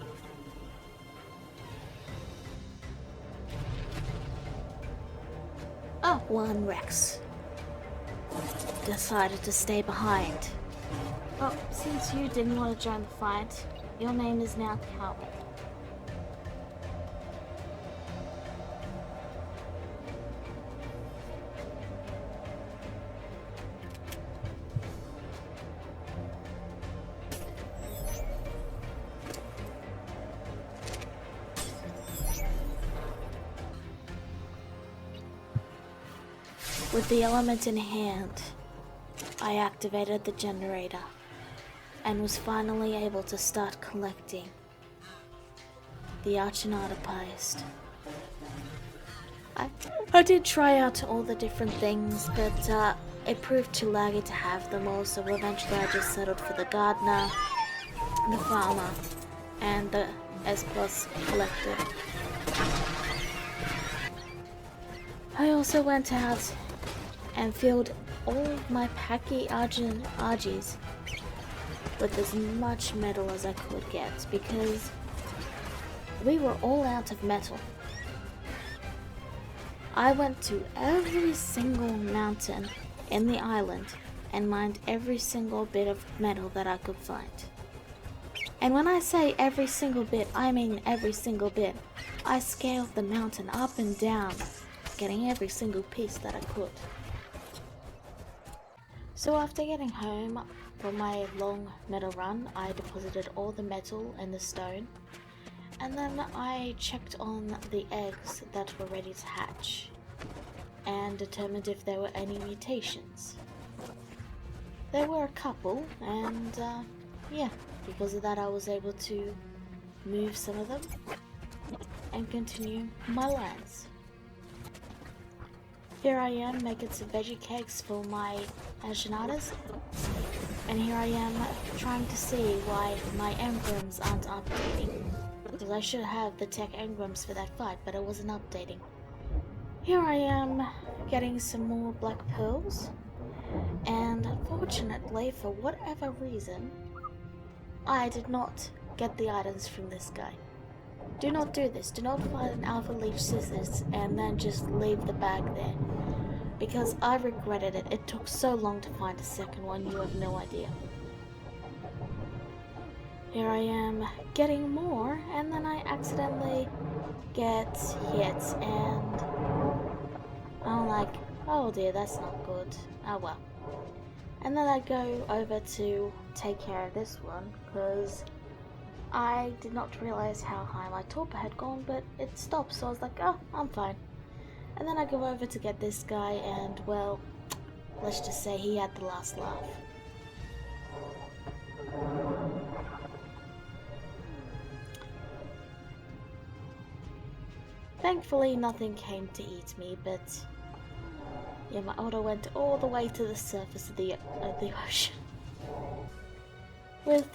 Oh, one Rex decided to stay behind. Well, since you didn't want to join the fight, your name is now Coward. With the element in hand, I activated the generator and was finally able to start collecting the Archinotopized. I did try out all the different things, but it proved too laggy to have them all, so eventually I just settled for the gardener, the farmer, and the S+ collector. I also went out and filled all my Barbeque Argies with as much metal as I could get, because we were all out of metal. I went to every single mountain in the island and mined every single bit of metal that I could find. And when I say every single bit, I mean every single bit. I scaled the mountain up and down, getting every single piece that I could. So after getting home from my long metal run, I deposited all the metal and the stone, and then I checked on the eggs that were ready to hatch and determined if there were any mutations. There were a couple, and yeah, because of that I was able to move some of them and continue my lines. Here I am making some veggie cakes for my enchiladas, and here I am trying to see why my engrams aren't updating, because I should have the Tek engrams for that fight, but it wasn't updating. Here I am getting some more black pearls, and unfortunately, for whatever reason, I did not get the items from this guy. Do not do this. Do not find an alpha leech scissors and then just leave the bag there, because I regretted it. It took so long to find a second one, you have no idea. Here I am getting more, and then I accidentally get hit, and I'm like, oh dear, that's not good. Oh well. And then I go over to take care of this one, because I did not realize how high my torpor had gone, but it stopped, so I was like, oh, I'm fine. And then I go over to get this guy, and well, let's just say he had the last laugh. Thankfully, nothing came to eat me, but yeah, my auto went all the way to the surface of the ocean. With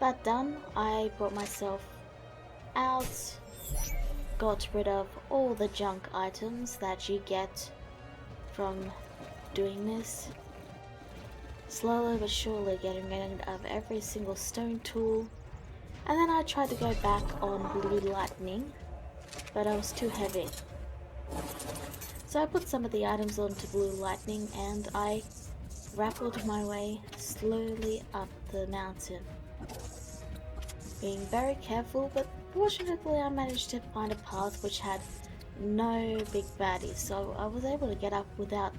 that done, I brought myself out, got rid of all the junk items that you get from doing this, slowly but surely getting rid of every single stone tool, and then I tried to go back on blue lightning, but I was too heavy. So I put some of the items onto blue lightning and I rappelled my way slowly up the mountain, being very careful, but fortunately I managed to find a path which had no big baddies, so I was able to get up without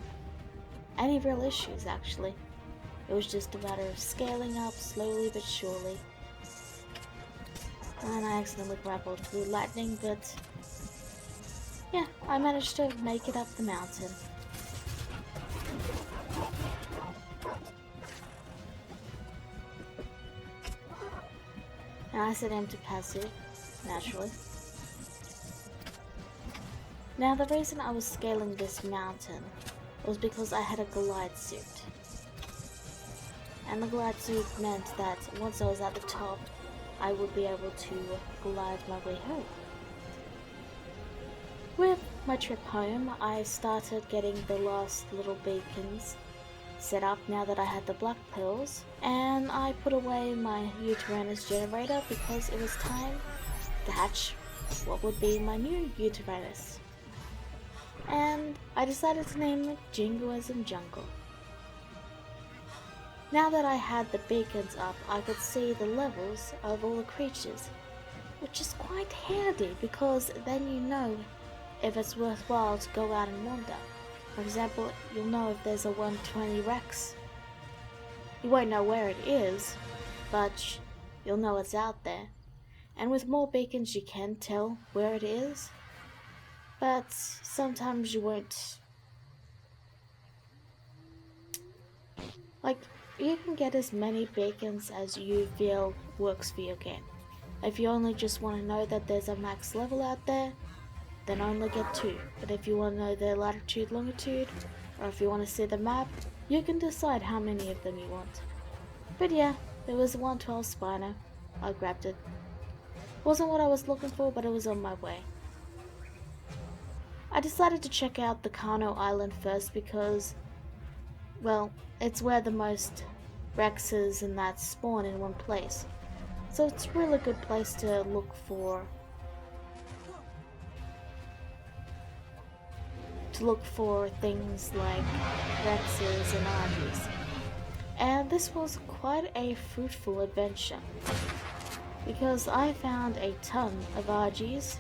any real issues actually. It was just a matter of scaling up slowly but surely. And I accidentally grappled blue lightning, but yeah, I managed to make it up the mountain. And I set him to passive, naturally. Now the reason I was scaling this mountain was because I had a glide suit. And the glide suit meant that once I was at the top, I would be able to glide my way home. With my trip home, I started getting the last little beacons set up now that I had the black pearls, and I put away my Uranus generator because it was time to hatch what would be my new Uranus. And I decided to name it Jingoism Jungle. Now that I had the beacons up, I could see the levels of all the creatures, which is quite handy because then you know if it's worthwhile to go out and wander. For example, you'll know if there's a 120 Rex. You won't know where it is, but you'll know it's out there. And with more beacons you can tell where it is, but sometimes you won't Like, you can get as many beacons as you feel works for your game. If you only just want to know that there's a max level out there, then only get 2. But if you want to know their latitude, longitude, or if you want to see the map, you can decide how many of them you want. But yeah, there was a 112 Spyro. I grabbed it. Wasn't what I was looking for, but it was on my way. I decided to check out the Carno Island first because, well, it's where the most Rexes and that spawn in one place. So it's a really good place to look for things like Rexes and Argies. And this was quite a fruitful adventure because I found a ton of Argies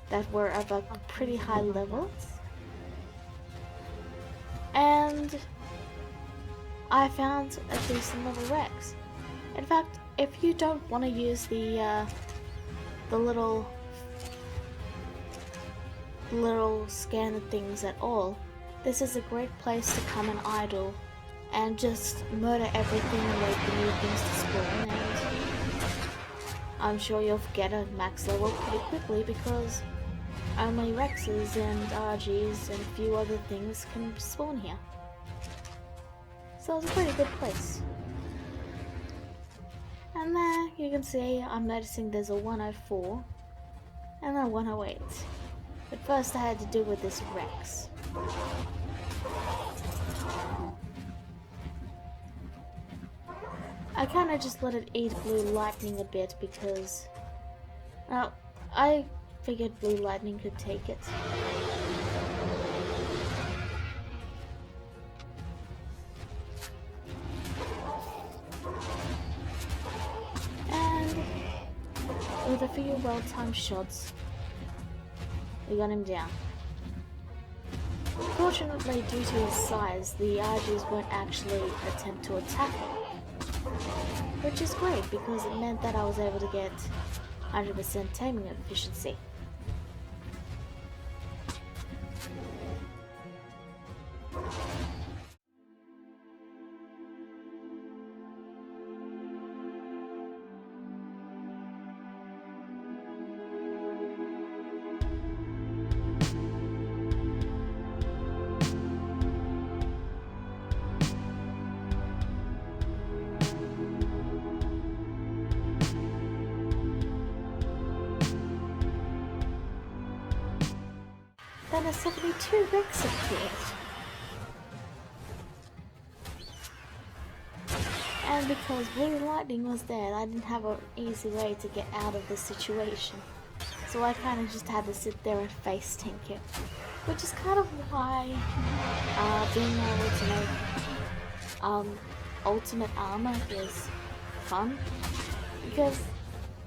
that were of a pretty high level, and I found a decent level Rex. In fact, if you don't want to use the little scanner things at all, this is a great place to come and idle and just murder everything and wait for new things to spawn, and I'm sure you'll get a max level pretty quickly because only Rexes and Argies and a few other things can spawn here. So it's a pretty good place. And there you can see I'm noticing there's a 104 and a 108. But first I had to deal with this Rex. I kinda just let it eat blue lightning a bit because I figured blue lightning could take it. And with a few well-timed shots, we got him down. Fortunately, due to his size, the Argies won't actually attempt to attack him, which is great because it meant that I was able to get 100% taming efficiency. Then a 72 Rex appeared. And because blue lightning was there, I didn't have an easy way to get out of the situation. So I kind of just had to sit there and face tank it. Which is kind of why being able to make ultimate armor is fun. Because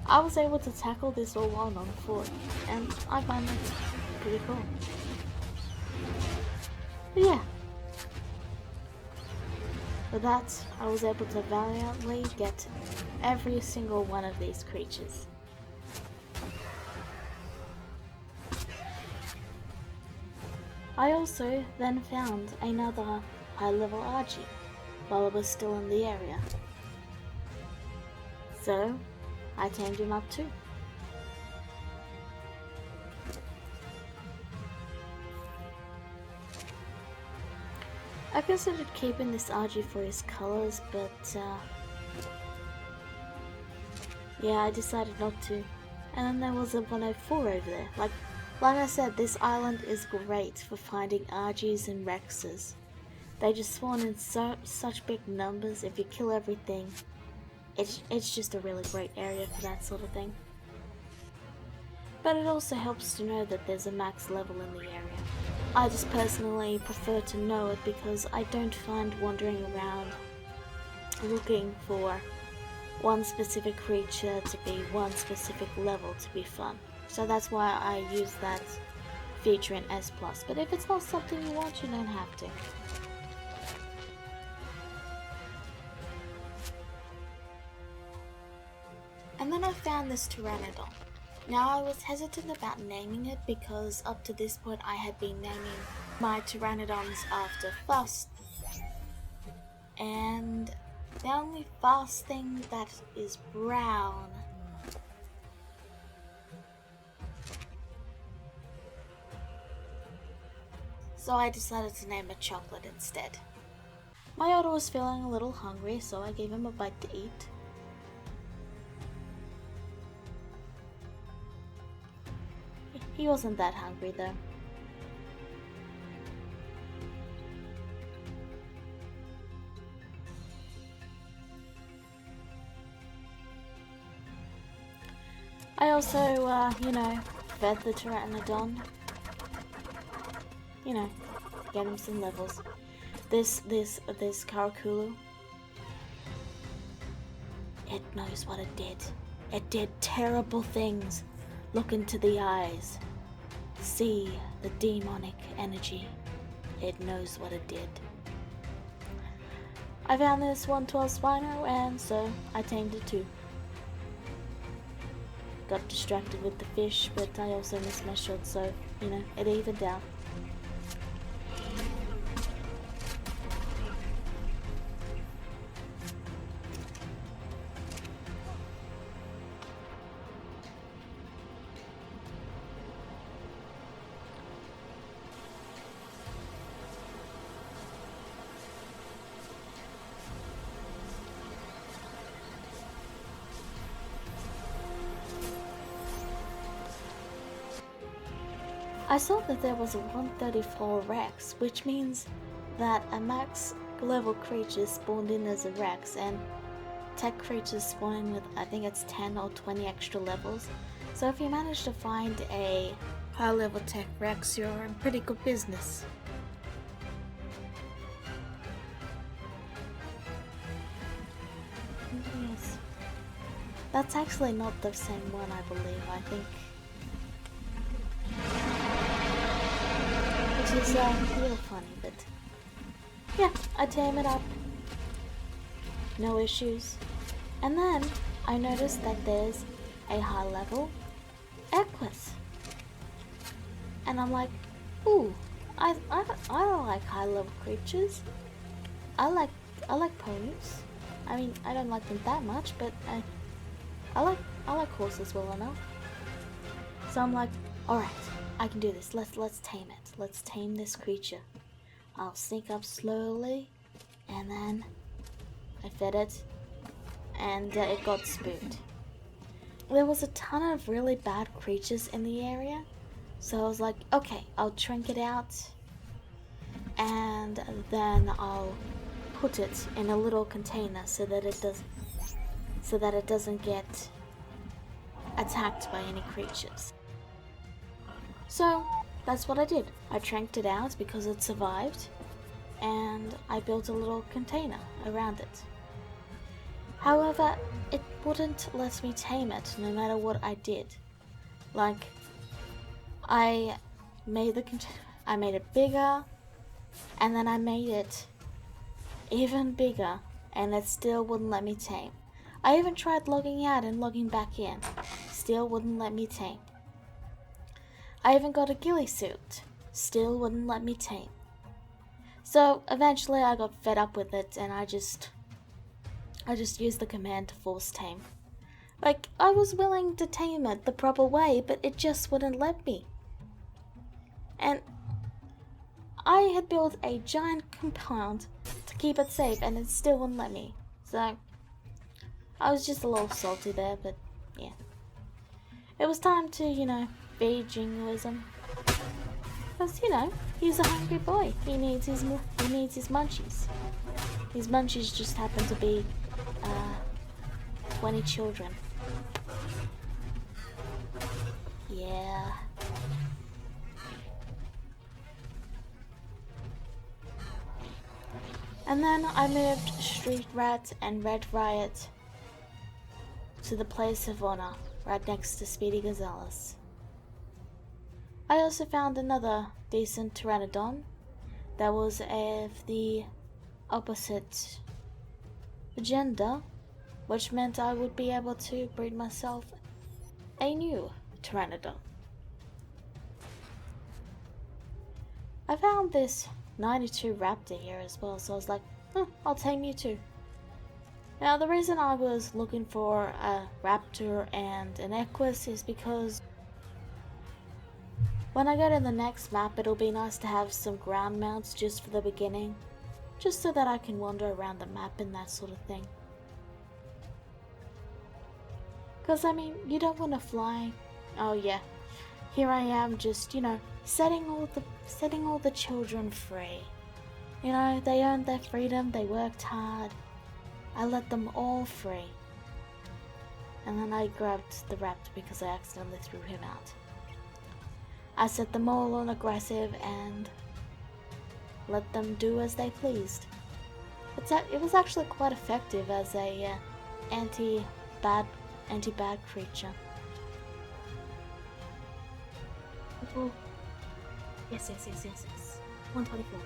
I was able to tackle this all on foot, and I find that pretty cool. But yeah, with that, I was able to valiantly get every single one of these creatures. I also then found another high-level Argie while I was still in the area. So, I tamed him up too. I considered keeping this Argie for his colors, but yeah, I decided not to. And then there was a 104 over there. Like I said, this island is great for finding Argies and Rexes. They just spawn in such big numbers. If you kill everything, it's just a really great area for that sort of thing. But it also helps to know that there's a max level in the area. I just personally prefer to know it because I don't find wandering around looking for one specific creature to be one specific level to be fun. So that's why I use that feature in S+. But if it's not something you want, you don't have to. And then I found this Pteranodon. Now I was hesitant about naming it because up to this point I had been naming my Pteranodons after Fust. And the only fast thing that is brown. So I decided to name it Chocolate instead. My otter was feeling a little hungry, so I gave him a bite to eat. He wasn't that hungry though. I also, fed the Pteranodon. Get him some levels. This Karakulu. It knows what it did. It did terrible things. Look into the eyes. See the demonic energy. It knows what it did. I found this 112 Spyro, and so I tamed it too. Got distracted with the fish, but I also missed my shot, so, it evened out. I saw that there was a 134 Rex, which means that a max level creature spawned in as a Rex, and Tech creatures spawn in with, I think it's 10 or 20 extra levels. So if you manage to find a high level Tech Rex, you're in pretty good business. Yes. That's actually not the same one, I believe. I think. Which is a little funny, but yeah, I tame it up. No issues. And then I noticed that there's a high level Equus. And I'm like, ooh, I don't like high level creatures. I like ponies. I mean, I don't like them that much, but I like horses well enough. So I'm like, alright, I can do this. Let's tame it. Let's tame this creature. I'll sneak up slowly, and then I fed it, and it got spooked. There was a ton of really bad creatures in the area, so I was like, okay, I'll shrink it out, and then I'll put it in a little container so that it doesn't get attacked by any creatures. So that's what I did. I shrinked it out because it survived, and I built a little container around it. However, it wouldn't let me tame it no matter what I did. Like, I made it bigger, and then I made it even bigger, and it still wouldn't let me tame. I even tried logging out and logging back in. Still wouldn't let me tame. I even got a ghillie suit. Still wouldn't let me tame. So eventually I got fed up with it, and I just used the command to force tame. Like, I was willing to tame it the proper way, but it just wouldn't let me. And I had built a giant compound to keep it safe, and it still wouldn't let me. So I was just a little salty there, but yeah. It was time to, feed jingoism. Because, he's a hungry boy. He needs his munchies. His munchies just happen to be 20 children. Yeah. And then I moved Street Rat and Red Riot to the place of honor, right next to Speedy Gonzales. I also found another decent Pteranodon that was of the opposite gender, which meant I would be able to breed myself a new Pteranodon. I found this 92 Raptor here as well, so I was like, I'll tame you too. Now, the reason I was looking for a raptor and an equus is because when I go to the next map, it'll be nice to have some ground mounts just for the beginning, just so that I can wander around the map and that sort of thing. Because, I mean, you don't want to fly. Oh yeah, here I am just, you know, setting all the children free. You know, they earned their freedom, they worked hard. I let them all free. And then I grabbed the raptor because I accidentally threw him out. I set them all on aggressive and let them do as they pleased. It was actually quite effective as a anti-bad creature. Oh. Yes. 124.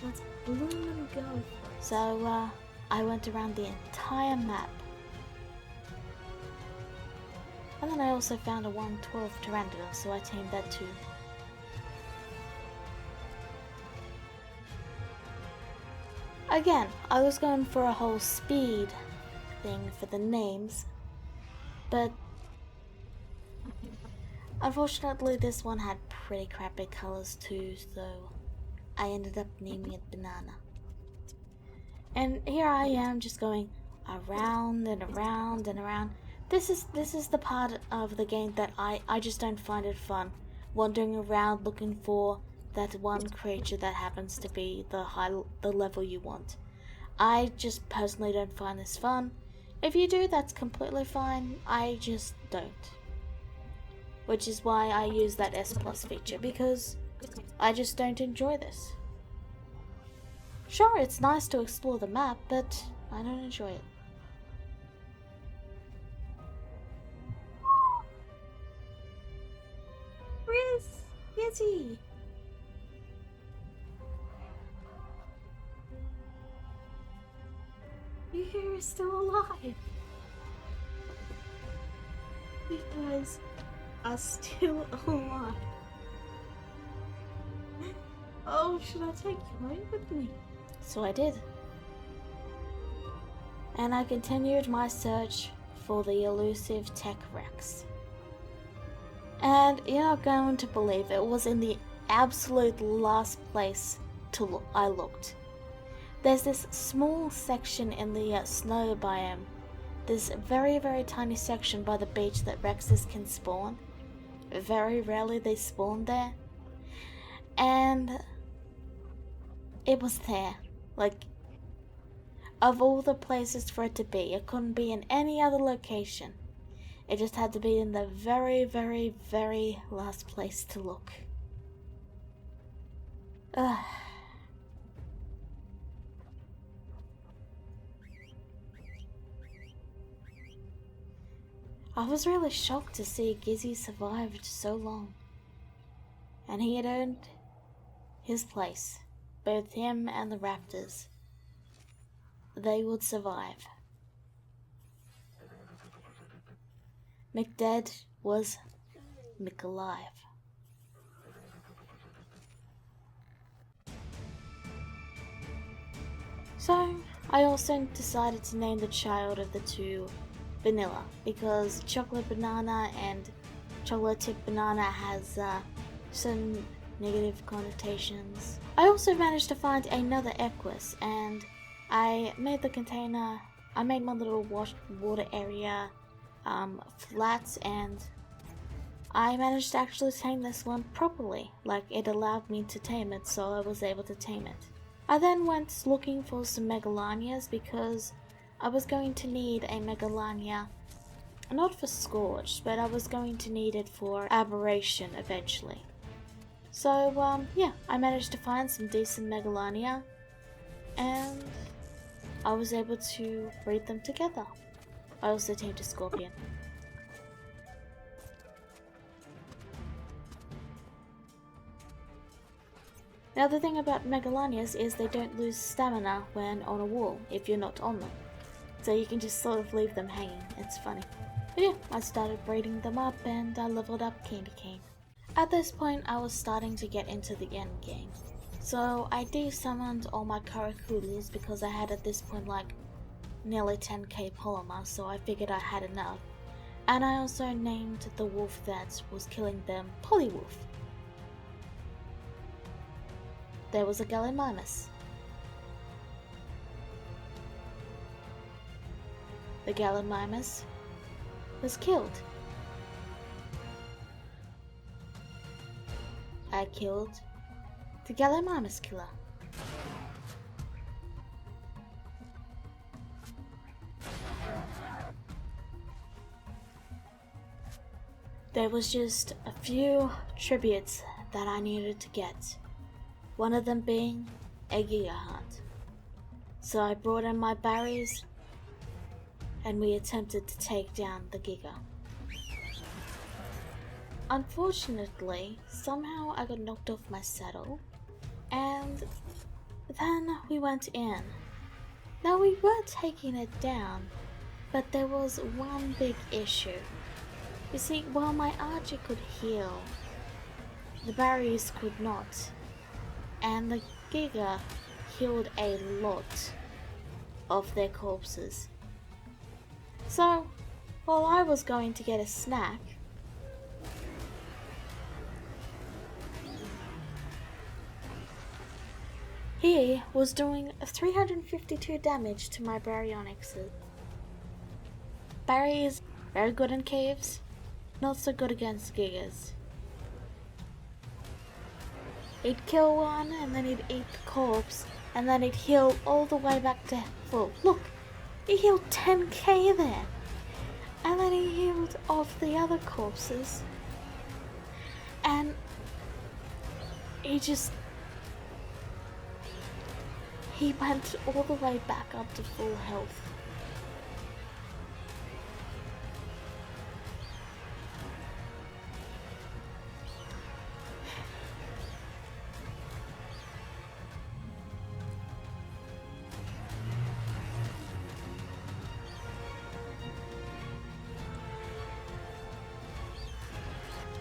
Let's bloom and go for it. So, I went around the entire map. And then I also found a 112 Pteranodon, so I tamed that too. Again, I was going for a whole speed thing for the names, but unfortunately this one had pretty crappy colors too, so I ended up naming it Banana. And here I am just going around and around and around. This is the part of the game that I just don't find it fun. Wandering around looking for that one creature that happens to be the level you want. I just personally don't find this fun. If you do, that's completely fine. I just don't. Which is why I use that S+ feature, because I just don't enjoy this. Sure, it's nice to explore the map, but I don't enjoy it. Where's Gizzy? You're still alive. You guys are still alive. Oh, should I take you home with me? So I did. And I continued my search for the elusive Tek Rex. And you're not going to believe it was in the absolute last place I looked. There's this small section in the snow biome. This very, very tiny section by the beach that Rexes can spawn. Very rarely they spawn there. And it was there. Like, of all the places for it to be, it couldn't be in any other location. It just had to be in the very, very, very last place to look. Ugh. I was really shocked to see Gizzy survived so long. And he had earned his place. Both him and the raptors. They would survive. McDead was McAlive. So, I also decided to name the child of the two Vanilla, because chocolate banana and chocolate tip banana has certain negative connotations. I also managed to find another equus, and I made the container, I made my little water area flat, and I managed to actually tame this one properly. Like, it allowed me to tame it, so I was able to tame it. I then went looking for some Megalanias because I was going to need a Megalania, not for Scourge, but I was going to need it for Aberration eventually. So, yeah, I managed to find some decent Megalania, and I was able to breed them together. I also tamed a Scorpion. Now, the thing about Megalanias is they don't lose stamina when on a wall, if you're not on them. So you can just sort of leave them hanging. It's funny. But yeah, I started breeding them up and I leveled up Candy Cane. At this point, I was starting to get into the end game. So I de-summoned all my Karakulis because I had at this point like nearly 10k Polymer, so I figured I had enough. And I also named the wolf that was killing them Polywolf. There was a Gallimimus. The Gallimimus was killed. I killed the Gallimimus killer. There was just a few tributes that I needed to get, one of them being a Giga Heart. So I brought in my berries and we attempted to take down the Giga. Unfortunately, somehow I got knocked off my saddle, and then we went in. Now we were taking it down, but there was one big issue. You see, while my Arge could heal, the berries could not, and the Giga healed a lot of their corpses. So, while I was going to get a snack, he was doing 352 damage to my baryonyxes. Barry is very good in caves, not so good against Gigas. He'd kill one and then he'd eat the corpse and then he'd heal all the way back to full. Look, he healed 10k there. And then he healed off the other corpses. And he went all the way back up to full health.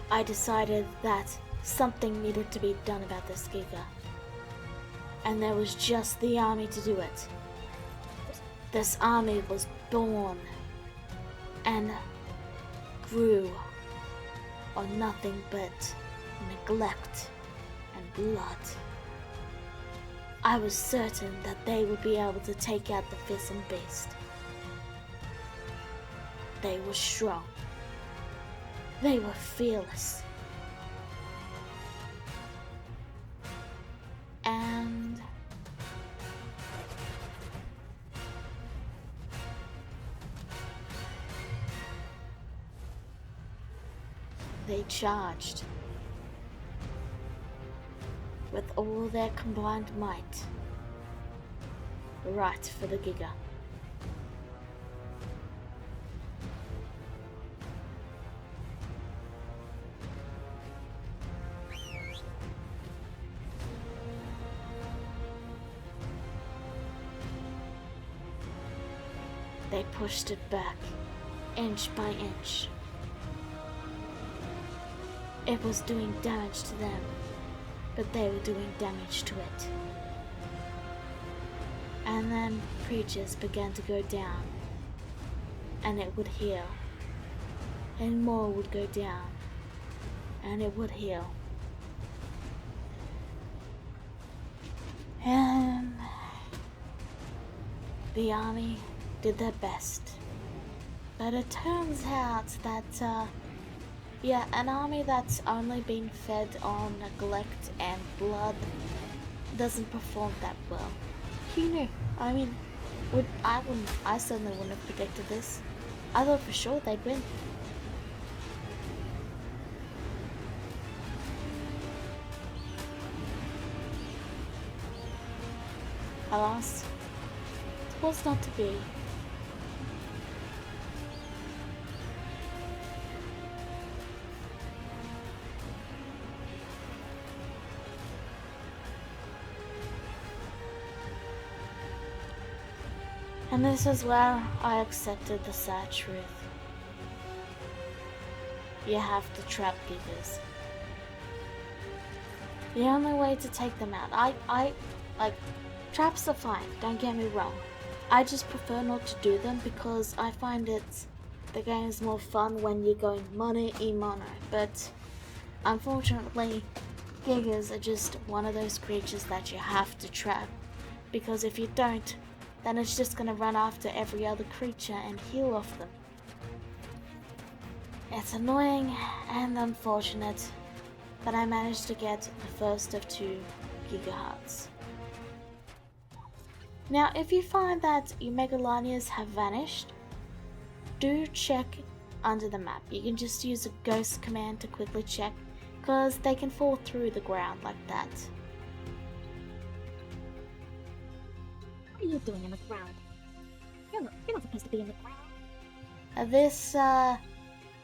I decided that something needed to be done about this Giga. And there was just the army to do it. This army was born and grew on nothing but neglect and blood. I was certain that they would be able to take out the fearsome beast. They were strong. They were fearless. And they charged with all their combined might right for the Giga. They pushed it back, inch by inch. It was doing damage to them, but they were doing damage to it. And then creatures began to go down, and it would heal. And more would go down, and it would heal. And the army did their best. But it turns out that, an army that's only been fed on neglect and blood doesn't perform that well. Who knew? I mean, I certainly wouldn't have predicted this. I thought for sure they'd win. Alas, it was not to be. And this is where I accepted the sad truth. You have to trap Gigas. The only way to take them out, like, traps are fine, don't get me wrong. I just prefer not to do them because I find the game is more fun when you're going mono e mono, but unfortunately, Gigas are just one of those creatures that you have to trap, because if you don't, then it's just gonna run after every other creature and heal off them. It's annoying and unfortunate, but I managed to get the first of 2 Giga Hearts. Now, if you find that your Megalanias have vanished, do check under the map. You can just use a ghost command to quickly check, because they can fall through the ground like that. What are you doing in the ground? You're not supposed to be in the ground.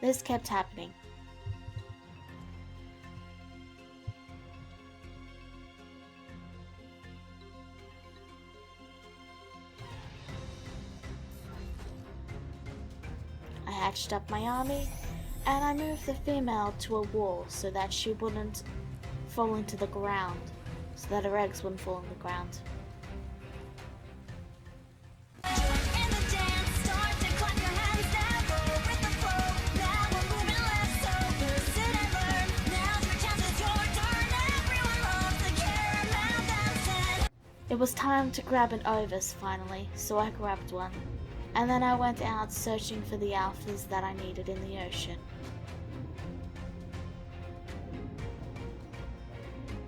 This kept happening. I hatched up my army, and I moved the female to a wall so that she wouldn't fall into the ground, so that her eggs wouldn't fall in the ground. It was time to grab an Ovis finally, so I grabbed one, and then I went out searching for the alphas that I needed in the ocean.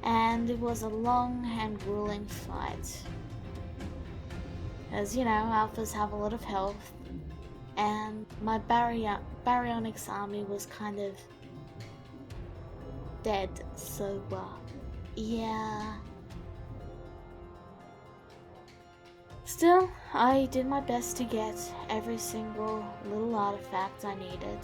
And it was a long and grueling fight. As you know, alphas have a lot of health, and my Baryonyx army was kind of dead, so yeah. Still, I did my best to get every single little artifact I needed.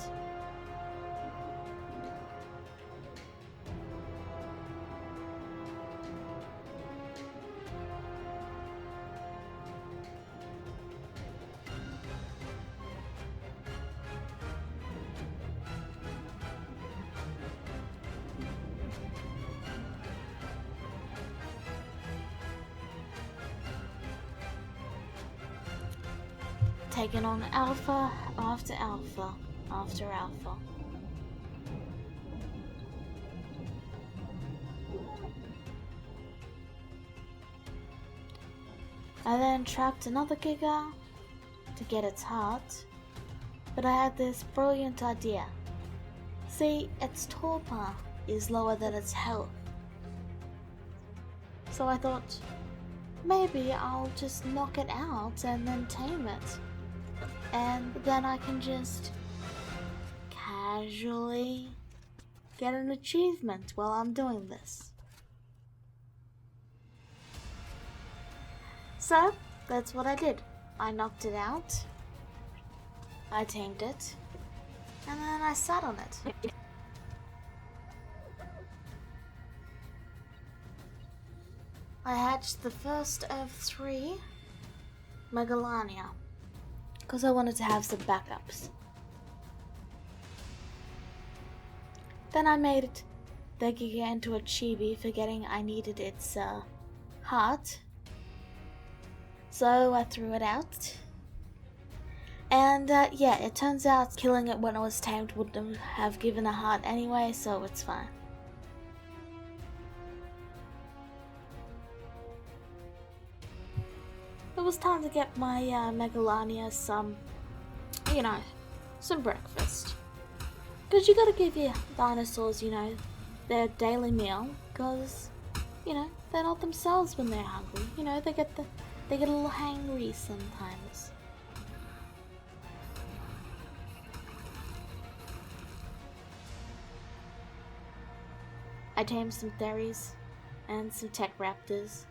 Taking on alpha after alpha after alpha. I then trapped another Giga to get its heart, but I had this brilliant idea. See, its torpor is lower than its health. So I thought, maybe I'll just knock it out and then tame it. And then I can just casually get an achievement while I'm doing this. So, that's what I did. I knocked it out, I tamed it, and then I sat on it. I hatched the first of 3 Megalania, because I wanted to have some backups. Then I made the Giga into a chibi, forgetting I needed its heart. So I threw it out. And yeah, it turns out killing it when it was tamed wouldn't have given a heart anyway, so it's fine. It was time to get my Megalania some breakfast. Because you gotta give your dinosaurs, their daily meal. Because, they're not themselves when they're hungry. They get a little hangry sometimes. I tamed some Theries and some Tek Raptors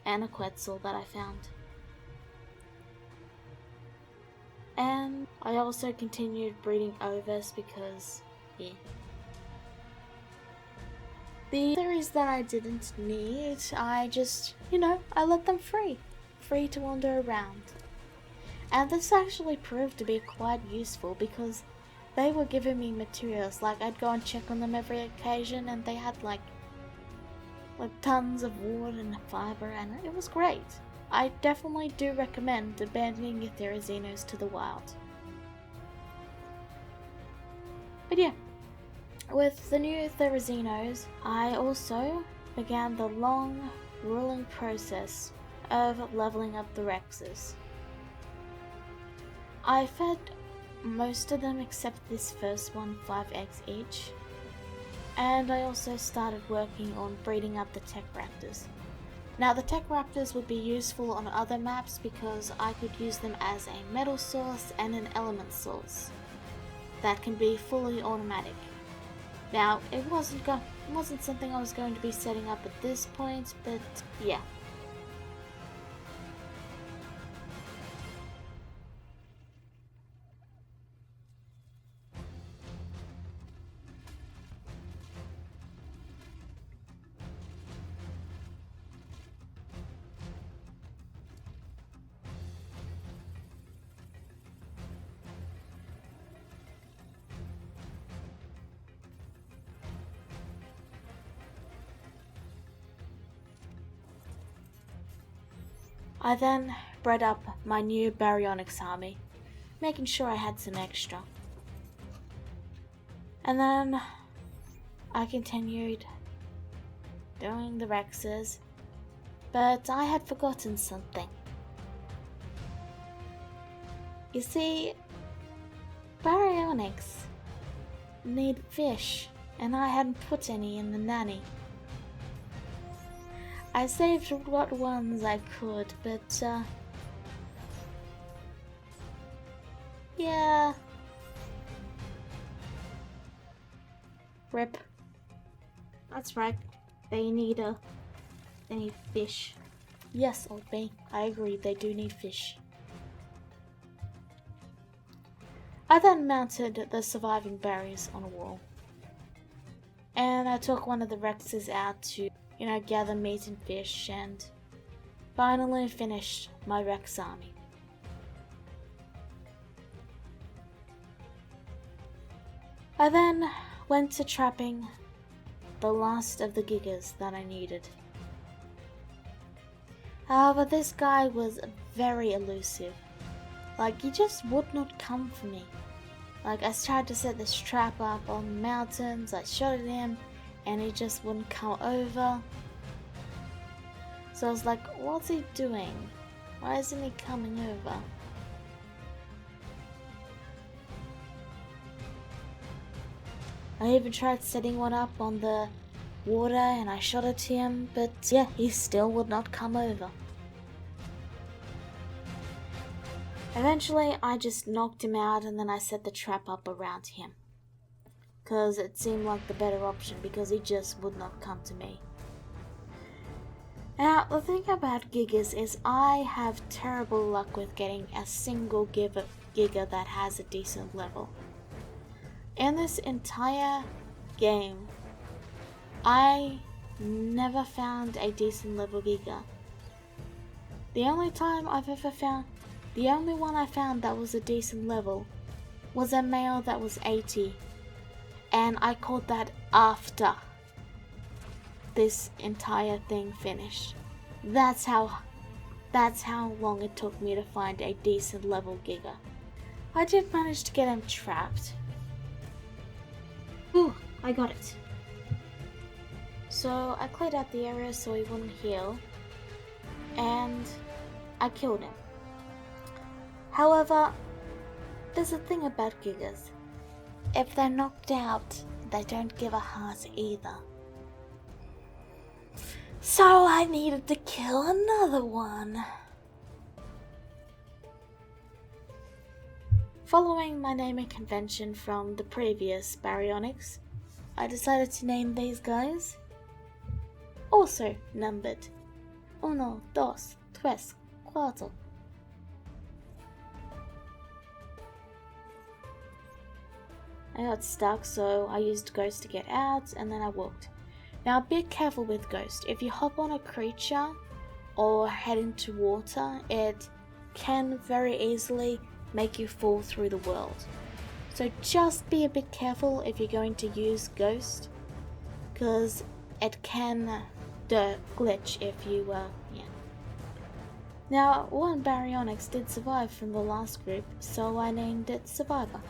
and a Quetzal that I found. And I also continued breeding Ovis because, yeah. The Theries that I didn't need, I just, I let them free to wander around. And this actually proved to be quite useful because they were giving me materials. Like, I'd go and check on them every occasion and they had like like tons of wood and fiber, and it was great. I definitely do recommend abandoning your Therazinos to the wild. But yeah, with the new Therazinos, I also began the long, grueling process of leveling up the Rexes. I fed most of them except this first one 5 eggs each, and I also started working on breeding up the Tek Raptors. Now the Tek Raptors would be useful on other maps because I could use them as a metal source and an element source that can be fully automatic. Now it wasn't something I was going to be setting up at this point, but yeah. I then bred up my new Baryonyx army, making sure I had some extra. And then I continued doing the Rexes, but I had forgotten something. You see, Baryonyx need fish, and I hadn't put any in the nanny. I saved what ones I could, but yeah. Rip. That's right. They need fish. Yes, Old B. I agree, they do need fish. I then mounted the surviving berries on a wall. And I took one of the Rexes out to, gather meat and fish, and finally finished my Rex army. I then went to trapping the last of the Gigas that I needed. However, this guy was very elusive. Like, he just would not come for me. Like, I tried to set this trap up on the mountains, I shot at him, and he just wouldn't come over. So I was like, what's he doing? Why isn't he coming over? I even tried setting one up on the water and I shot at him, but yeah, he still would not come over. Eventually, I just knocked him out and then I set the trap up around him. Because it seemed like the better option because he just would not come to me. Now, the thing about Gigas is I have terrible luck with getting a single Giga that has a decent level. In this entire game, I never found a decent level Giga. The only one I found that was a decent level was a male that was 80, and I caught that after this entire thing finished. That's how long it took me to find a decent level Giga. I did manage to get him trapped. Ooh, I got it. So I cleared out the area so he wouldn't heal, and I killed him. However, there's a thing about Gigas. If they're knocked out, they don't give a heart either. So I needed to kill another one. Following my naming convention from the previous Baryonyx, I decided to name these guys, also numbered 1, 2, 3, 4. I got stuck, so I used Ghost to get out, and then I walked. Now be careful with Ghost. If you hop on a creature or head into water, it can very easily make you fall through the world. So just be a bit careful if you're going to use Ghost, because it can glitch if you, yeah. Now, one Baryonyx did survive from the last group, so I named it Survivor.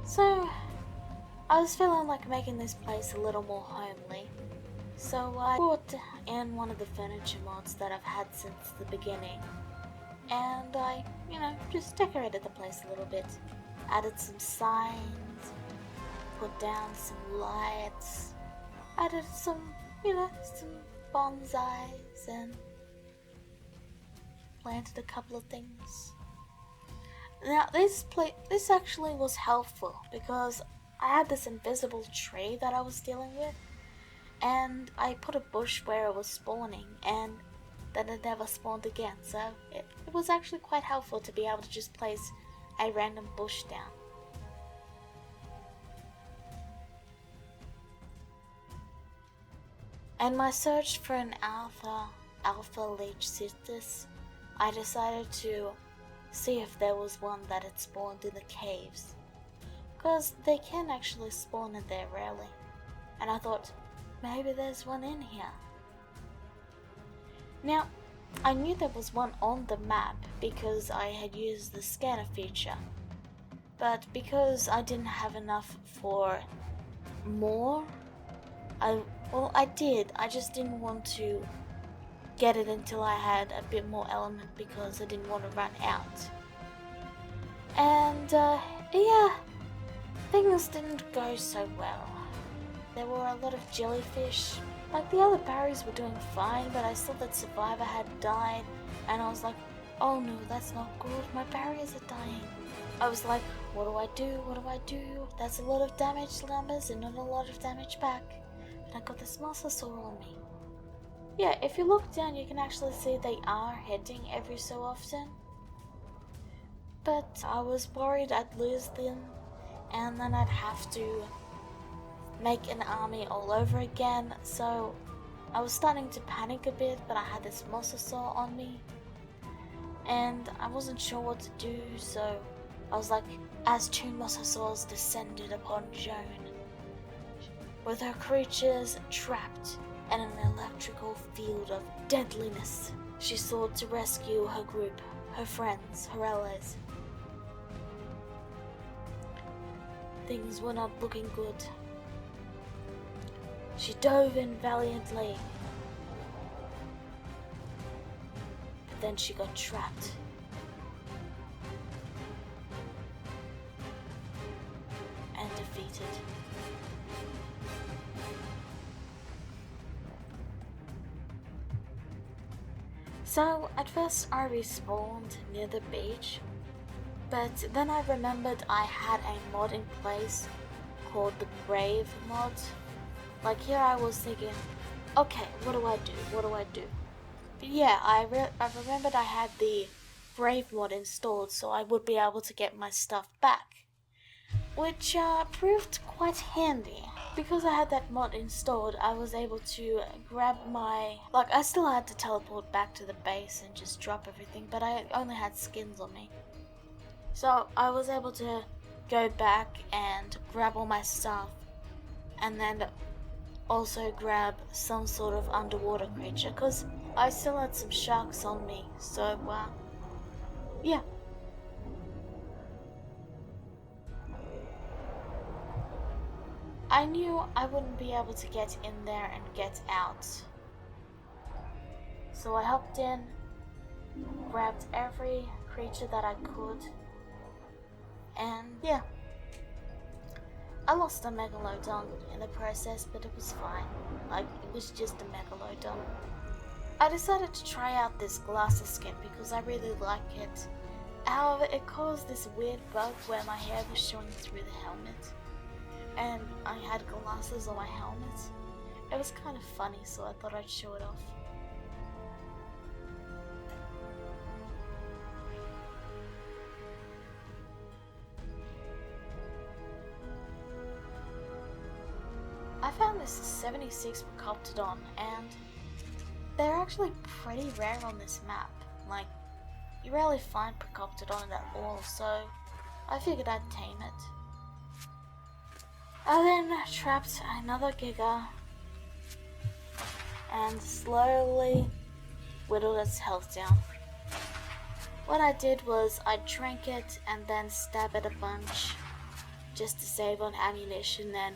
So, I was feeling like making this place a little more homely, so I brought in one of the furniture mods that I've had since the beginning, and I, just decorated the place a little bit. Added some signs, put down some lights, added some bonsais, and planted a couple of things. Now this actually was helpful because I had this invisible tree that I was dealing with, and I put a bush where it was spawning, and then it never spawned again, so it was actually quite helpful to be able to just place a random bush down. In my search for an alpha leech Yutis, I decided to see if there was one that had spawned in the caves, because they can actually spawn in there rarely, and I thought maybe there's one in here. Now, I knew there was one on the map because I had used the scanner feature, but because I didn't have enough for more, I did, I just didn't want to get it until I had a bit more element because I didn't want to run out. And yeah, things didn't go so well. There were a lot of jellyfish. Like, the other berries were doing fine, but I saw that Survivor had died, and I was like, oh no, that's not good, my barriers are dying. I was like, what do I do? That's a lot of damage numbers and not a lot of damage back. And I got this mosasaur on me. Yeah, if you look down, you can actually see they are heading every so often. But I was worried I'd lose them, and then I'd have to make an army all over again, so I was starting to panic a bit, but I had this mosasaur on me, and I wasn't sure what to do, so I was like, as two mosasaurs descended upon Joan, with her creatures trapped in an electrical field of deadliness, she sought to rescue her group, her friends, her allies. Things were not looking good. She dove in valiantly, but then she got trapped. And defeated. So, at first I respawned near the beach, but then I remembered I had a mod in place called the Grave mod. Like, here I was thinking, okay, what do I do? But yeah, I remembered I had the Grave mod installed, so I would be able to get my stuff back, which proved quite handy. Because I had that mod installed, I was able to grab my... Like, I still had to teleport back to the base and just drop everything, but I only had skins on me. So I was able to go back and grab all my stuff, and then also grab some sort of underwater creature, because I still had some sharks on me, so yeah. I knew I wouldn't be able to get in there and get out, so I hopped in, grabbed every creature that I could, and yeah. I lost a Megalodon in the process, but it was fine. Like, it was just a Megalodon. I decided to try out this glasses skin because I really like it. However, it caused this weird bug where my hair was showing through the helmet, and I had glasses on my helmet. It was kind of funny, so I thought I'd show it off. I found this 76 Picoptodon, and they're actually pretty rare on this map. Like, you rarely find Picoptodon at all, so I figured I'd tame it. I then trapped another Giga and slowly whittled its health down. What I did was I drank it and then stabbed it a bunch just to save on ammunition, and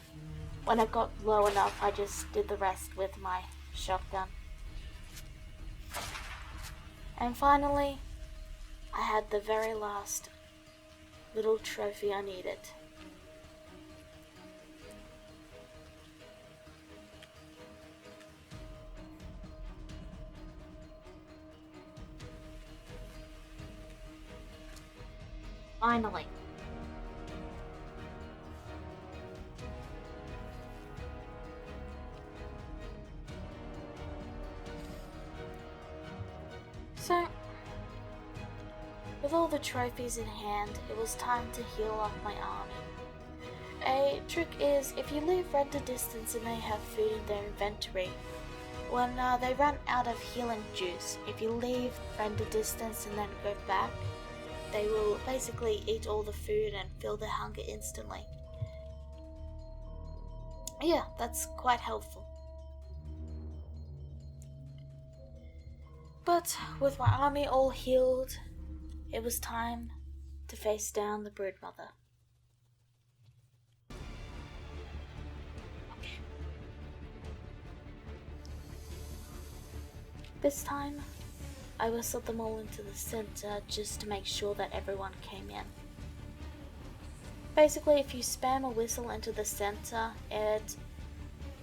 when it got low enough I just did the rest with my shotgun. And finally I had the very last little trophy I needed. Finally. So, with all the trophies in hand, it was time to heal up my army. A trick is, if you leave render distance and they have food in their inventory, when they run out of healing juice, if you leave render distance and then go back, they will basically eat all the food and fill their hunger instantly. Yeah, that's quite helpful. But with my army all healed, it was time to face down the broodmother. This time, I whistled them all into the center just to make sure that everyone came in. Basically, if you spam a whistle into the center, it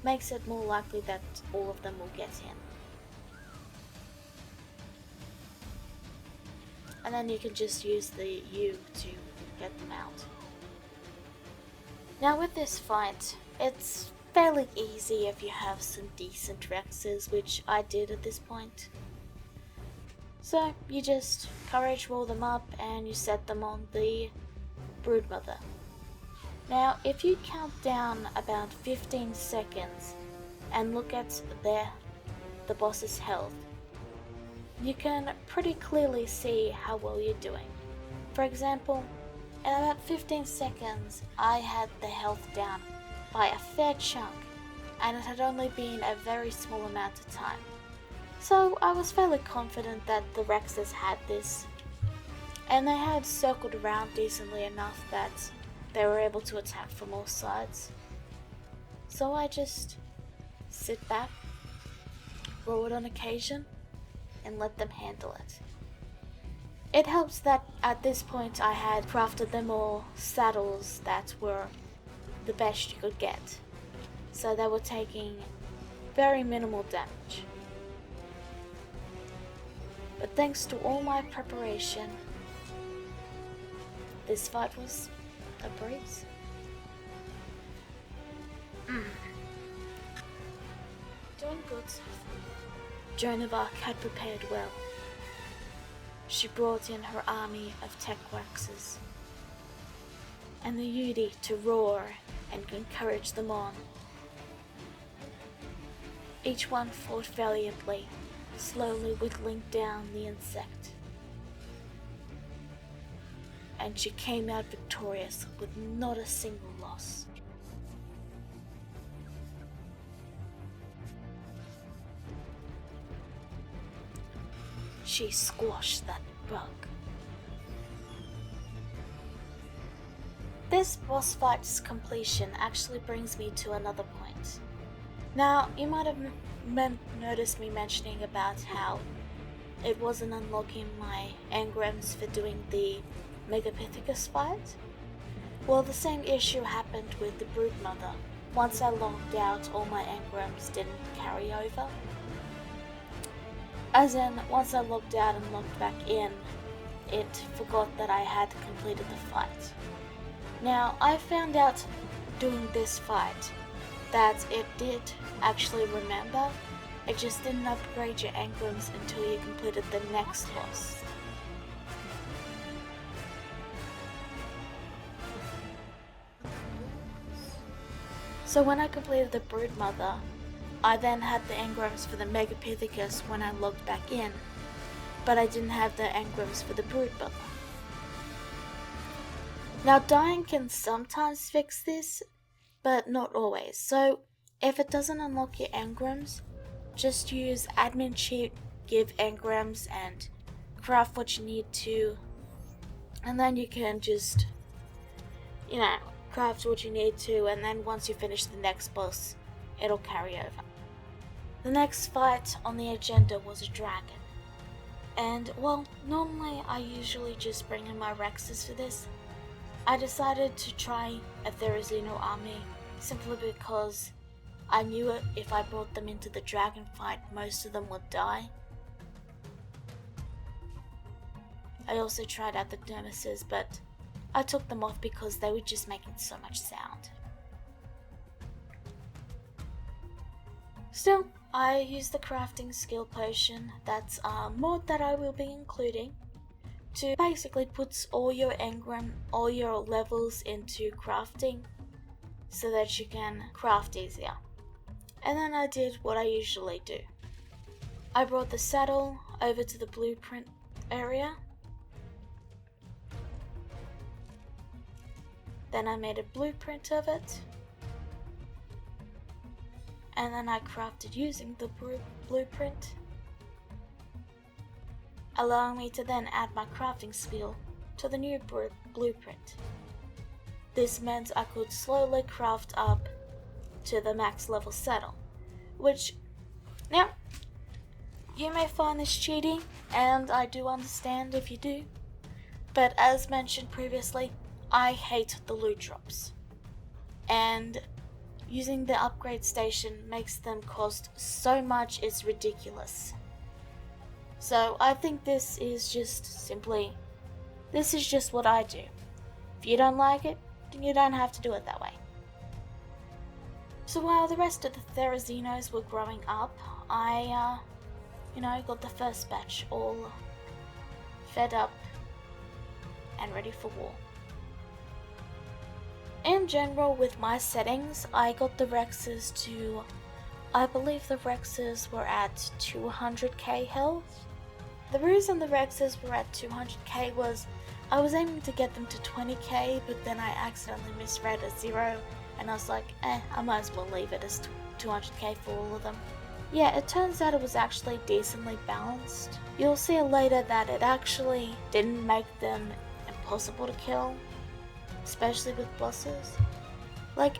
makes it more likely that all of them will get in. And then you can just use the U to get them out. Now with this fight, it's fairly easy if you have some decent Rexes, which I did at this point. So you just courage roll them up and you set them on the broodmother. Now if you count down about 15 seconds and look at the boss's health, you can pretty clearly see how well you're doing. For example, in about 15 seconds I had the health down by a fair chunk, and it had only been a very small amount of time. So I was fairly confident that the Rexes had this, and they had circled around decently enough that they were able to attack from all sides. So I just sit back, roll it on occasion, and let them handle it. It helps that at this point I had crafted them all saddles that were the best you could get, so they were taking very minimal damage. But thanks to all my preparation, this fight was a breeze. Doing good so far. Joan of Arky had prepared well. She brought in her army of Tek Quexals and the Yuty to roar and encourage them on. Each one fought valiantly, slowly whittling down the insect. And she came out victorious with not a single loss. She squashed that bug. This boss fight's completion actually brings me to another point. Now, you might have noticed me mentioning about how it wasn't unlocking my engrams for doing the Megapithecus fight. Well, the same issue happened with the broodmother. Once I logged out, all my engrams didn't carry over. As in, once I logged out and logged back in, it forgot that I had completed the fight. Now, I found out doing this fight that it did actually remember, it just didn't upgrade your engrams until you completed the next boss. So when I completed the broodmother, I then had the engrams for the Megapithecus when I logged back in, but I didn't have the engrams for the broodmother. Now dying can sometimes fix this, but not always. So if it doesn't unlock your engrams, just use admin cheat, give engrams, and craft what you need to, and then you can just, craft what you need to, and then once you finish the next boss, it'll carry over. The next fight on the agenda was a dragon. And, well, normally I usually just bring in my Rexes for this. I decided to try a Therizino army simply because I knew if I brought them into the dragon fight, most of them would die. I also tried out the Dermises, but I took them off because they were just making so much sound. Still, I used the crafting skill potion, that's a mod that I will be including, to basically put all your levels into crafting so that you can craft easier. And then I did what I usually do. I brought the saddle over to the blueprint area. Then I made a blueprint of it. And then I crafted using the blueprint, allowing me to then add my crafting skill to the new blueprint. This meant I could slowly craft up to the max level saddle, which, now, you may find this cheating, and I do understand if you do, but as mentioned previously, I hate the loot drops, and using the upgrade station makes them cost so much it's ridiculous. So I think this is just what I do. If you don't like it, then you don't have to do it that way. So while the rest of the Therizinos were growing up, I, got the first batch all fed up and ready for war. In general, with my settings, I got the Rexes to, I believe the Rexes were at 200k health. The reason the Rexes were at 200k was I was aiming to get them to 20k, but then I accidentally misread a 0, and I was like, I might as well leave it as 200k for all of them. Yeah, it turns out it was actually decently balanced. You'll see later that it actually didn't make them impossible to kill, especially with bosses. Like,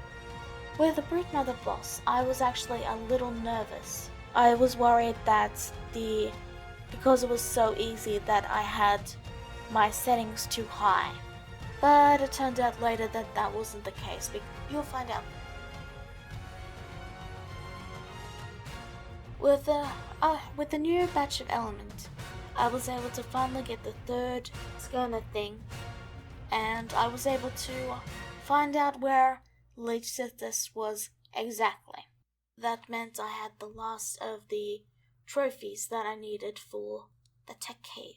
with the Brute Mother boss, I was actually a little nervous. I was worried that because it was so easy that I had my settings too high. But it turned out later that that wasn't the case. You'll find out. With the new batch of element, I was able to finally get the third skirner thing, and I was able to find out where Letusbirduptheoverseer was exactly. That meant I had the last of the trophies that I needed for the Tek Cave.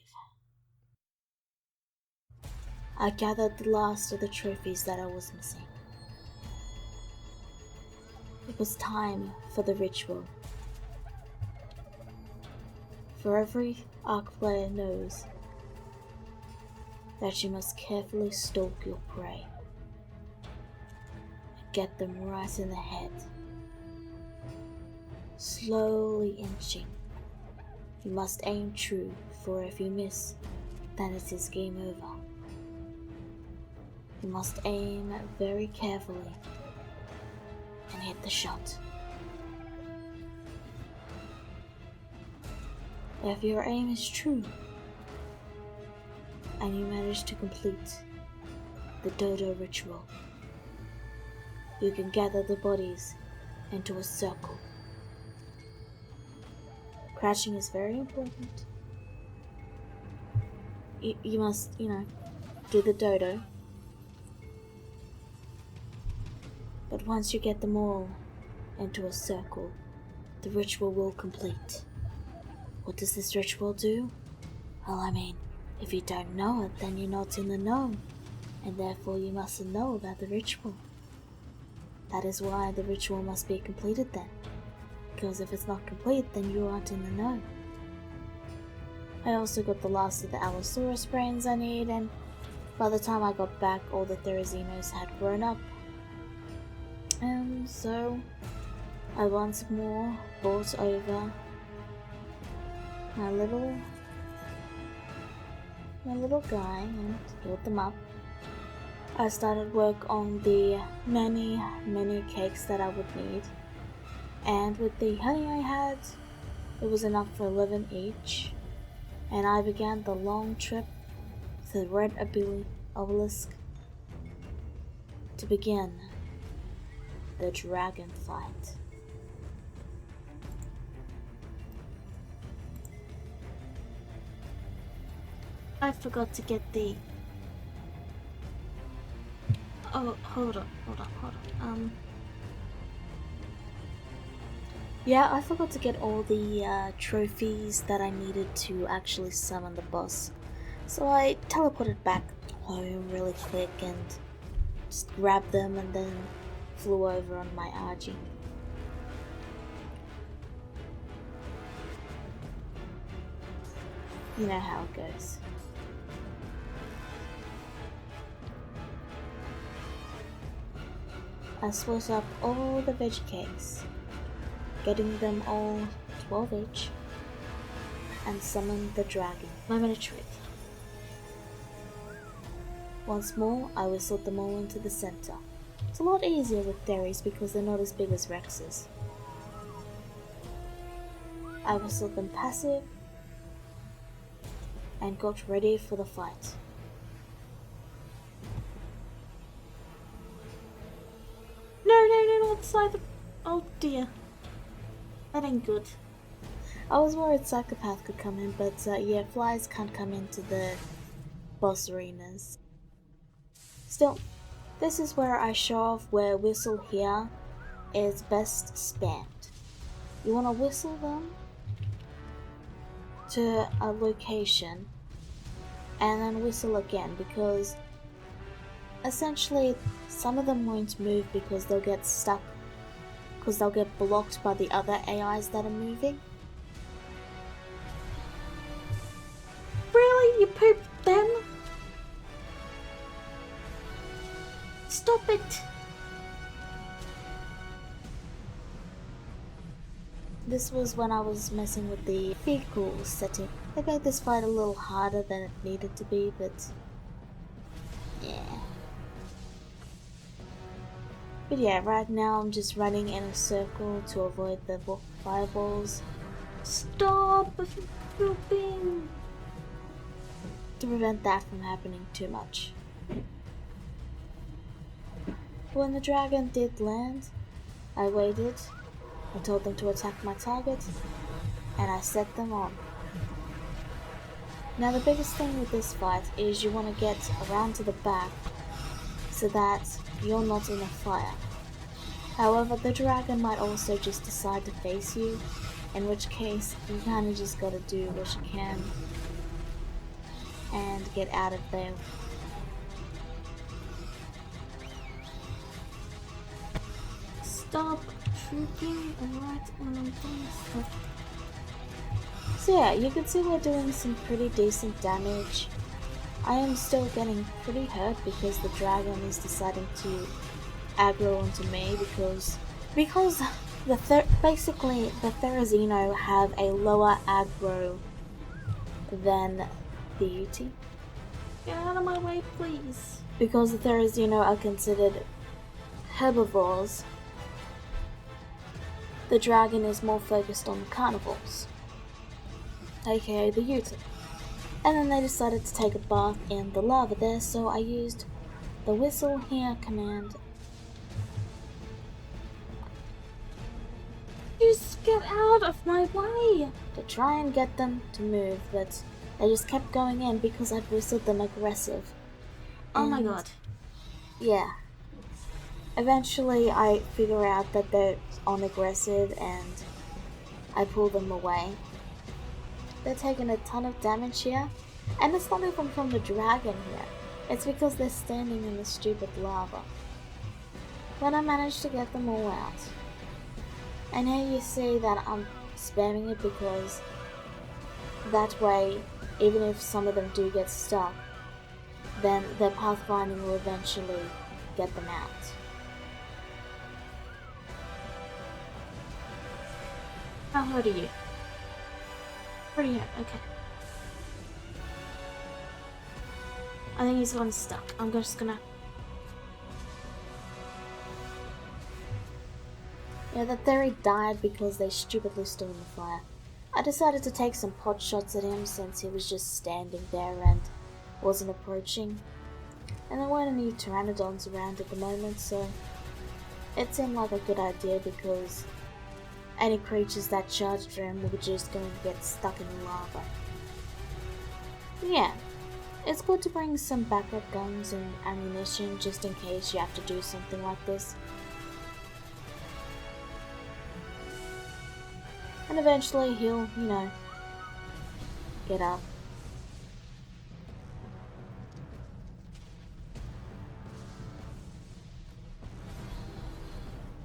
I gathered the last of the trophies that I was missing. It was time for the ritual. For every Ark player knows that you must carefully stalk your prey and get them right in the head, slowly inching. You must aim true, for if you miss, then it is game over. You must aim very carefully and hit the shot. If your aim is true, and you manage to complete the dodo ritual, you can gather the bodies into a circle. Crouching is very important. You must, do the dodo. But once you get them all into a circle, the ritual will complete. What does this ritual do? Well, if you don't know it, then you're not in the know, and therefore you mustn't know about the ritual. That is why the ritual must be completed then, because if it's not complete, then you aren't in the know. I also got the last of the Allosaurus brains I need, and by the time I got back, all the Therizinos had grown up. And so I once more brought over my little guy and healed them up. I started work on the many cakes that I would need, and with the honey I had, it was enough for 11 each, and I began the long trip to the Red Obelisk to begin the dragon fight. I forgot to get the... Oh, hold on. Yeah, I forgot to get all the trophies that I needed to actually summon the boss. So I teleported back home really quick and just grabbed them and then flew over on my Arge. You know how it goes. I split up all the veggie cakes, getting them all 12 each, and summoned the dragon. Moment of truth. Once more, I whistled them all into the center. It's a lot easier with fairies because they're not as big as Rexes. I whistled them passive and got ready for the fight. No, not Psychopath. Oh dear. That ain't good. I was worried Psychopath could come in, but yeah, flies can't come into the boss arenas. Still, this is where I show off where whistle here is best spammed. You want to whistle them to a location and then whistle again, because essentially some of them won't move because they'll get stuck, because they'll get blocked by the other AIs that are moving. Really? You pooped them? Stop it! This was when I was messing with the vehicle setting. It made this fight a little harder than it needed to be, but yeah. But yeah, right now I'm just running in a circle to avoid the fireballs. Stop pooping! To prevent that from happening too much. When the dragon did land, I waited, I told them to attack my target, and I set them on. Now the biggest thing with this fight is you want to get around to the back so that you're not in a fire. However, the dragon might also just decide to face you, in which case you kinda just gotta do what you can and get out of there. Stop shooting right when I'm doing stuff. So yeah, you can see we're doing some pretty decent damage. I am still getting pretty hurt because the dragon is deciding to aggro onto me because basically the Therizino have a lower aggro than the Yuti. Get out of my way, please. Because the Therizino are considered herbivores, the dragon is more focused on carnivores, aka the Yuti. And then they decided to take a bath in the lava there, so I used the whistle here command. Just get out of my way! To try and get them to move, but they just kept going in because I'd whistled them aggressive. Oh my god. Yeah. Eventually I figure out that they're on aggressive and I pull them away. They're taking a ton of damage here, and it's not even from the dragon here. It's because they're standing in the stupid lava. But I managed to get them all out. And here you see that I'm spamming it because that way, even if some of them do get stuck, then their pathfinding will eventually get them out. How hurt are you? Pretty hurt, okay. I think he's gotten stuck. I'm just gonna... Yeah, the theory died because they stupidly stood in the fire. I decided to take some pot shots at him since he was just standing there and wasn't approaching. And there weren't any pteranodons around at the moment, so it seemed like a good idea because any creatures that charged him were just going to get stuck in the lava. Yeah, it's good to bring some backup guns and ammunition just in case you have to do something like this. And eventually he'll, you know, get up.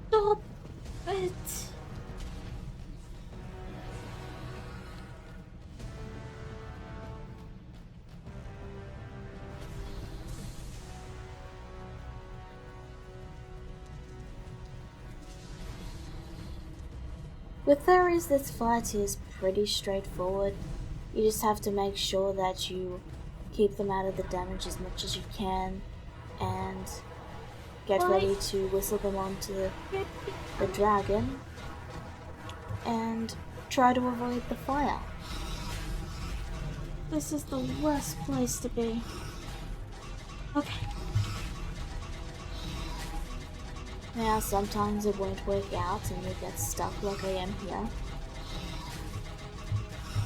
Stop it! With theories, this fight is pretty straightforward. You just have to make sure that you keep them out of the damage as much as you can and get ready to whistle them onto the dragon and try to avoid the fire. This is the worst place to be. Okay. Now, sometimes it won't work out and you'll get stuck like I am here.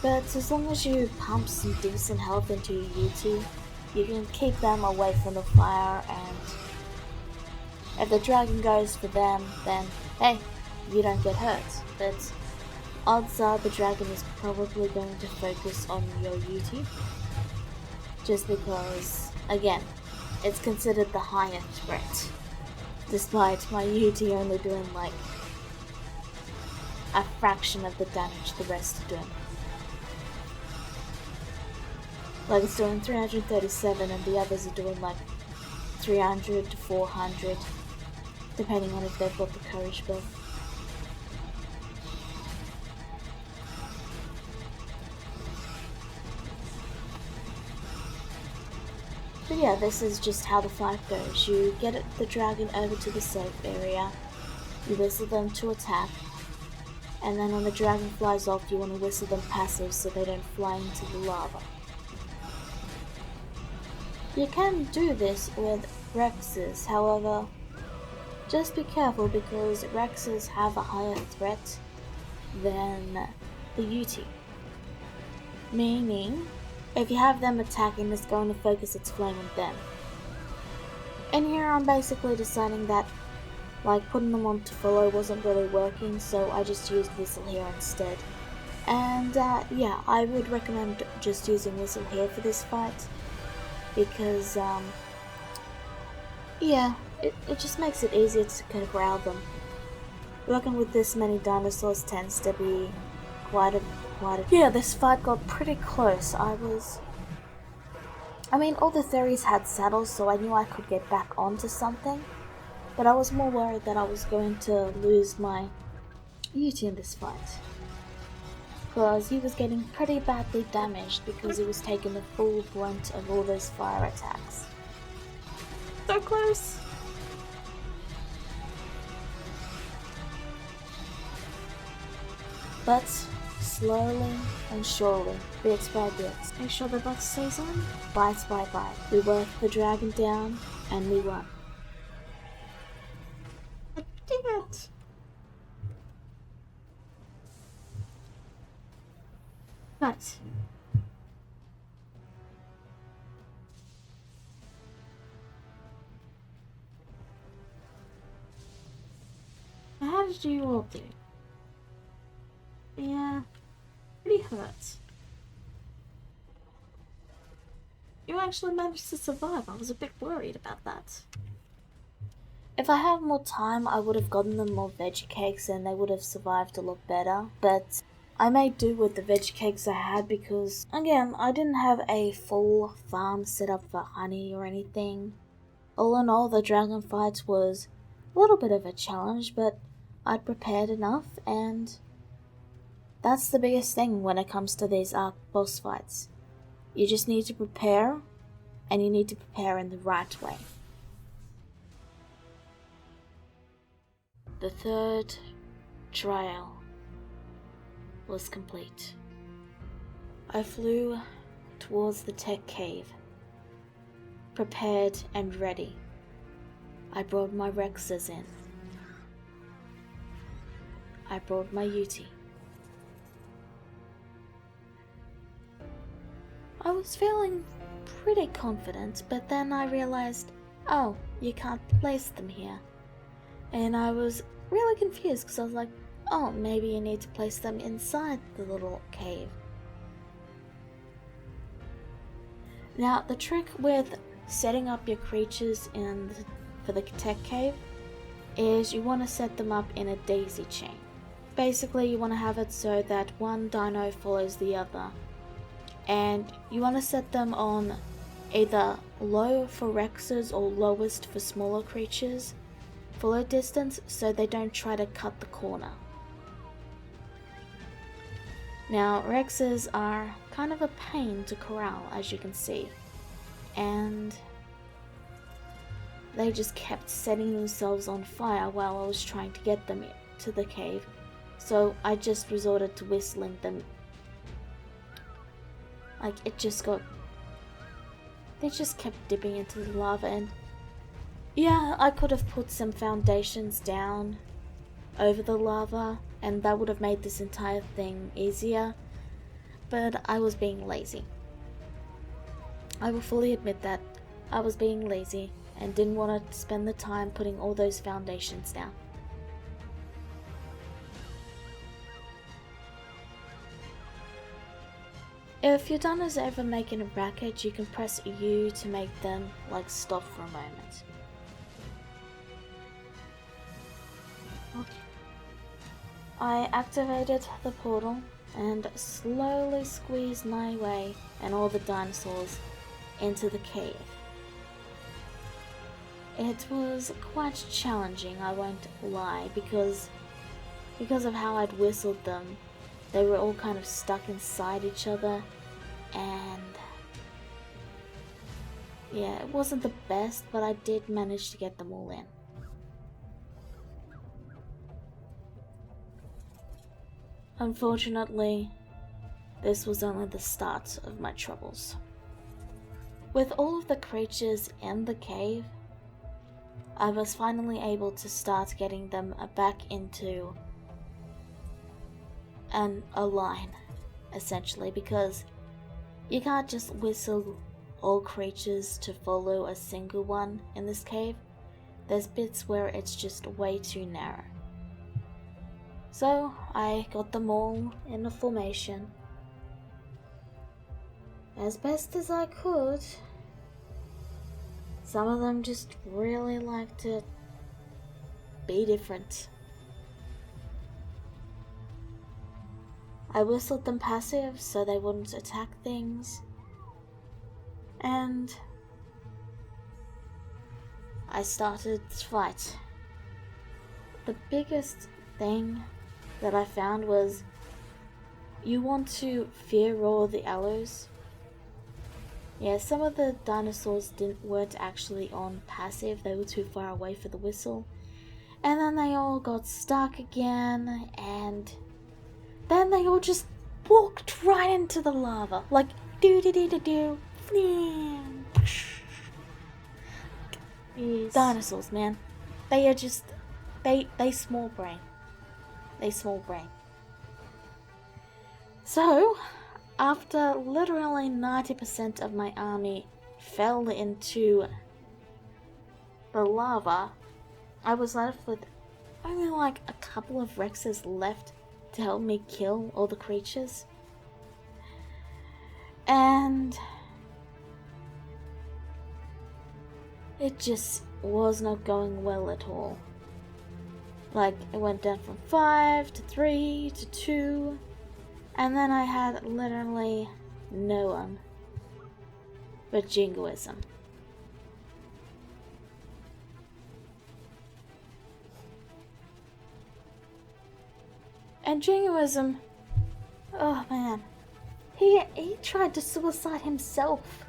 But as long as you pump some decent health into your Yuti, you can keep them away from the fire, and if the dragon goes for them, then hey, you don't get hurt. But odds are the dragon is probably going to focus on your Yuti, just because, again, it's considered the higher threat. Despite my Yuti only doing like a fraction of the damage the rest are doing. Like it's doing 337 and the others are doing like 300 to 400, depending on if they've got the courage buff. But yeah, this is just how the fight goes. You get the dragon over to the safe area, you whistle them to attack, and then when the dragon flies off you want to whistle them passive so they don't fly into the lava. You can do this with Rexes, however, just be careful because Rexes have a higher threat than the Yuti. Meaning, if you have them attacking, it's going to focus its flame on them. And here I'm basically deciding that, like, putting them on to follow wasn't really working, so I just used Whistle here instead. And yeah, I would recommend just using Whistle here for this fight, because yeah, it just makes it easier to corral them. Working with this many dinosaurs tends to be quite a yeah, this fight got pretty close. I mean, all the theories had saddles, so I knew I could get back onto something, but I was more worried that I was going to lose my Yuti in this fight, because he was getting pretty badly damaged because he was taking the full brunt of all those fire attacks. So close! But slowly and surely, bit by bit, Make sure the buff stays on. bite by bite, we worked the dragon down and we won. I did it! But how did you all do? Yeah, pretty hurt. You actually managed to survive. I was a bit worried about that. If I had more time, I would have gotten them more veggie cakes and they would have survived a lot better, but I made do with the veggie cakes I had because, again, I didn't have a full farm set up for honey or anything. All in all, the dragon fight was a little bit of a challenge, but I'd prepared enough and That's the biggest thing when it comes to these boss fights. You just need to prepare, and you need to prepare in the right way. The third trial was complete. I flew towards the Tek Cave, prepared and ready. I brought my Rexes in. I brought my Yuty. I was feeling pretty confident, but then I realized, oh, you can't place them here. And I was really confused because I was like, oh, maybe you need to place them inside the little cave. Now, the trick with setting up your creatures for the Tek Cave is you want to set them up in a daisy chain. Basically, you want to have it so that one dino follows the other. And you want to set them on either low for Rexes or lowest for smaller creatures. Follow distance so they don't try to cut the corner. Now, Rexes are kind of a pain to corral, as you can see. And they just kept setting themselves on fire while I was trying to get them to the cave. So I just resorted to whistling them. Like, they just kept dipping into the lava, and yeah, I could have put some foundations down over the lava, and that would have made this entire thing easier, but I was being lazy. I will fully admit that I was being lazy and didn't want to spend the time putting all those foundations down. If your dinos ever making a racket, you can press U to make them stop for a moment. I activated the portal and slowly squeezed my way and all the dinosaurs into the cave. It was quite challenging, I won't lie, because of how I'd whistled them. They were all kind of stuck inside each other, and yeah, it wasn't the best, but I did manage to get them all in. Unfortunately, this was only the start of my troubles. With all of the creatures in the cave, I was finally able to start getting them back into a line, essentially, because you can't just whistle all creatures to follow a single one in this cave. There's bits where it's just way too narrow. So I got them all in a formation as best as I could. Some of them just really like to be different. I whistled them passive so they wouldn't attack things, and I started to fight. The biggest thing that I found was you want to fear roar the aloes. Yeah, some of the dinosaurs weren't actually on passive, they were too far away for the whistle. And then they all got stuck again, and then they all just walked right into the lava. Like, do-do-do-do-do, flim. Dinosaurs, man. They are just, they small brain. They small brain. So, after literally 90% of my army fell into the lava, I was left with only a couple of Rexes left to help me kill all the creatures. And it just was not going well at all. It went down from 5 to 3 to 2, and then I had literally no one but jingoism. And jingoism Oh man. He tried to suicide himself.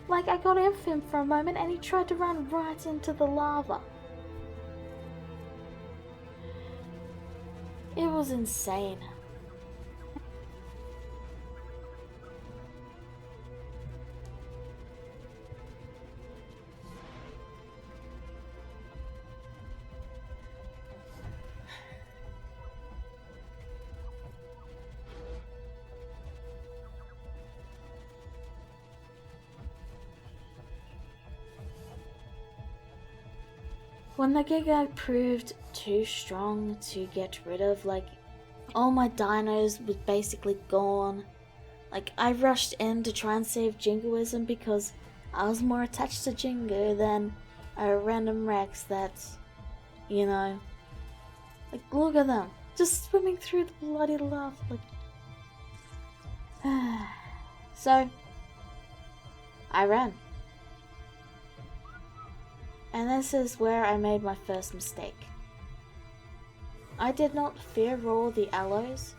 Like, I got off him for a moment and he tried to run right into the lava. It was insane. When the Giga proved too strong to get rid of, like, all my dinos was basically gone. Like, I rushed in to try and save Jingoism because I was more attached to Jingo than a random Rex that, you know, like, look at them, just swimming through the bloody lava, like. So, I ran. And this is where I made my first mistake. I did not fear roll the aloes,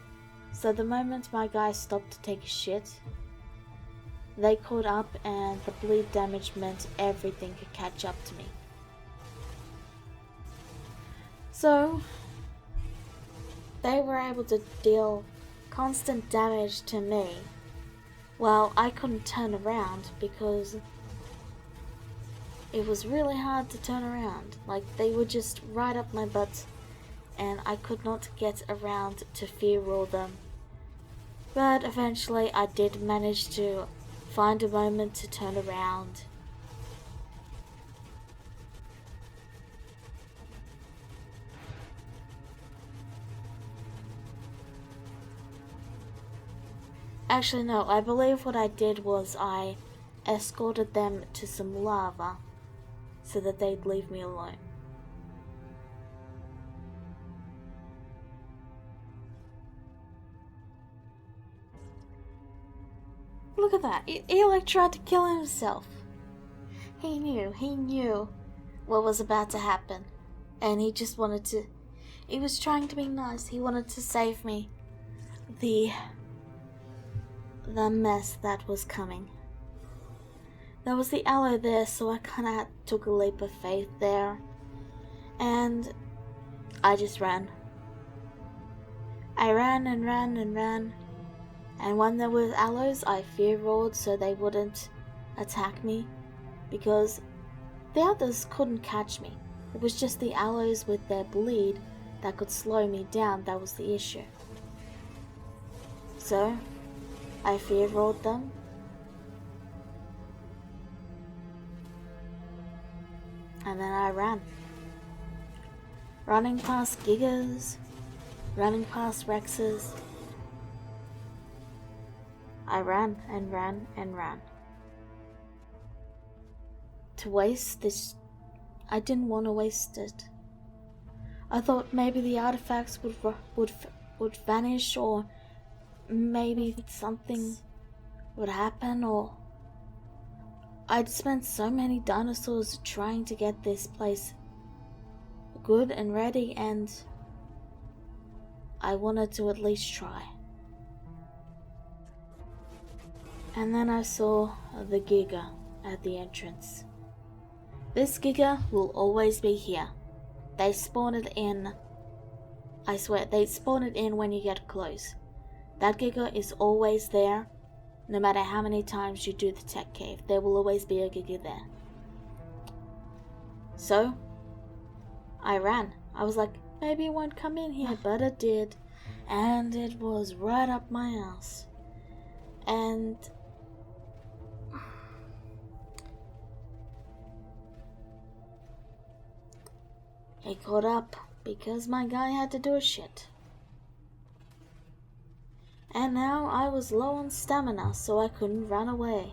so the moment my guys stopped to take a shit, they caught up and the bleed damage meant everything could catch up to me. So, they were able to deal constant damage to me, while I couldn't turn around because it was really hard to turn around. Like, they were just right up my butt and I could not get around to fear roll them. But eventually I did manage to find a moment to turn around. Actually no, I believe what I did was I escorted them to some lava so that they'd leave me alone. Look at that, he like tried to kill himself. He knew what was about to happen. And he just wanted to, he was trying to be nice, he wanted to save me the mess that was coming. There was the aloe there, so I kinda took a leap of faith there. And I just ran. I ran and ran and ran. And when there were aloes, I fear rolled so they wouldn't attack me. Because the others couldn't catch me. It was just the aloes with their bleed that could slow me down, that was the issue. So, I fear rolled them. And then I ran. Running past Gigas, running past Rexes. I ran and ran and ran. To waste this, I didn't want to waste it. I thought maybe the artifacts would vanish, or maybe something would happen, or I'd spent so many dinosaurs trying to get this place good and ready, and I wanted to at least try. And then I saw the Giga at the entrance. This Giga will always be here. They spawn it in. I swear, they spawn it in when you get close. That Giga is always there. No matter how many times you do the Tek Cave, there will always be a Giga there. So, I ran. I was like, maybe it won't come in here, but it did. And it was right up my ass. And he caught up because my guy had to do a shit. And now I was low on stamina, so I couldn't run away.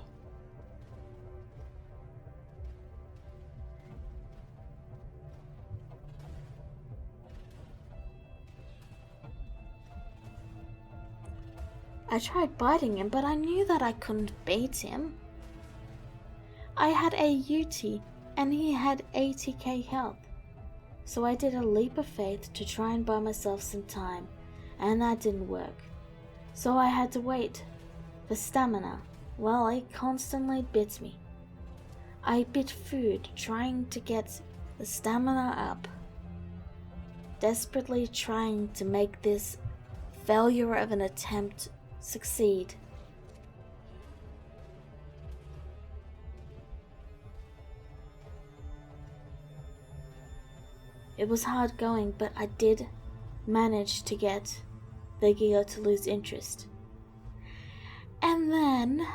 I tried biting him, but I knew that I couldn't beat him. I had a Yuti, and he had 80k health. So I did a leap of faith to try and buy myself some time, and that didn't work. So I had to wait for stamina while it constantly bit me. I bit food trying to get the stamina up, desperately trying to make this failure of an attempt succeed. It was hard going, but I did manage to get the Giga to lose interest. And then,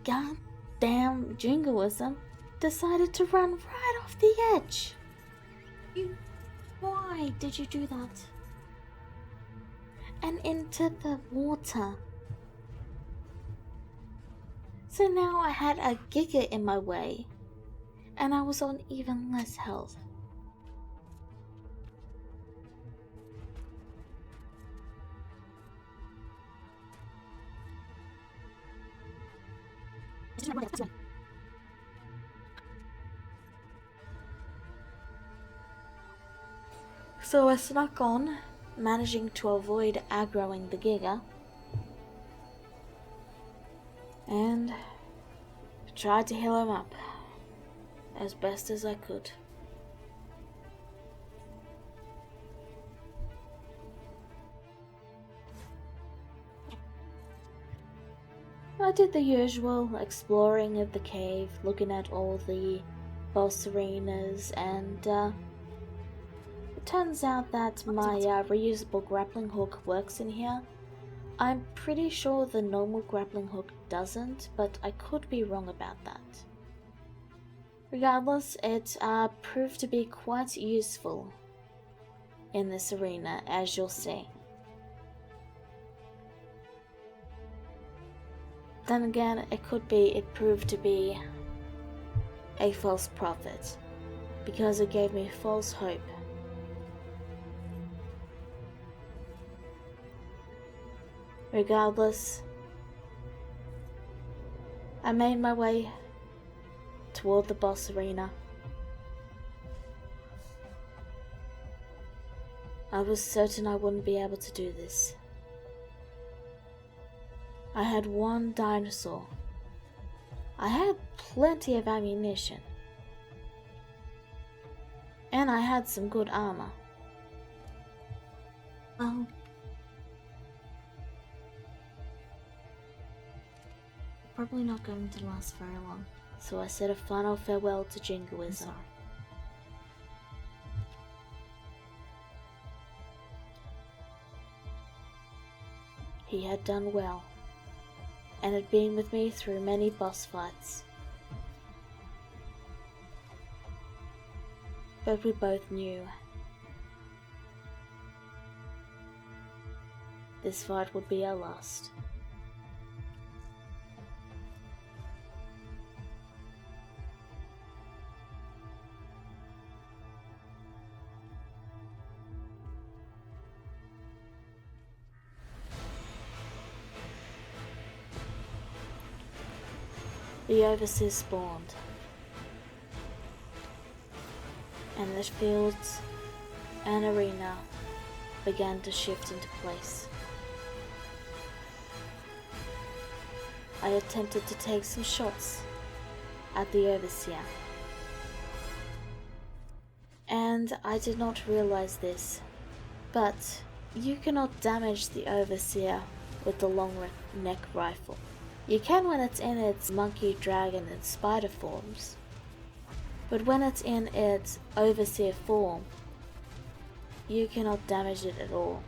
goddamn jingoism decided to run right off the edge. Why did you do that? And into the water. So now I had a Giga in my way, and I was on even less health. So I snuck on, managing to avoid aggroing the Giga, and tried to heal him up as best as I could. I did the usual exploring of the cave, looking at all the boss arenas, and it turns out that my reusable grappling hook works in here. I'm pretty sure the normal grappling hook doesn't, but I could be wrong about that. Regardless, it proved to be quite useful in this arena, as you'll see. Then again, it proved to be a false prophet, because it gave me false hope. Regardless, I made my way toward the boss arena. I was certain I wouldn't be able to do this. I had one dinosaur. I had plenty of ammunition. And I had some good armor. Well, probably not going to last very long. So I said a final farewell to jingoism. He had done well, and had been with me through many boss fights. But we both knew this fight would be our last. The Overseer spawned, and the fields and arena began to shift into place. I attempted to take some shots at the Overseer, and I did not realize this, but you cannot damage the Overseer with the long neck rifle. You can when it's in its monkey, dragon, and spider forms, but when it's in its Overseer form, you cannot damage it at all.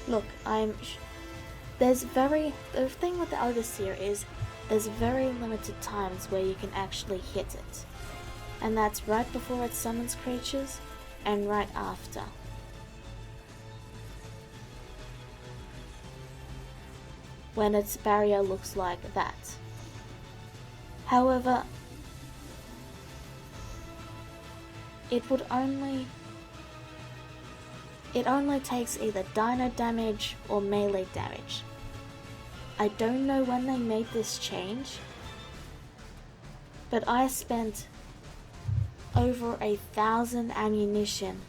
Look, the thing with the Overseer is there's very limited times where you can actually hit it, and that's right before it summons creatures and right after. When its barrier looks like that. However, it only takes either dino damage or melee damage. I don't know when they made this change, but I spent over 1,000 ammunition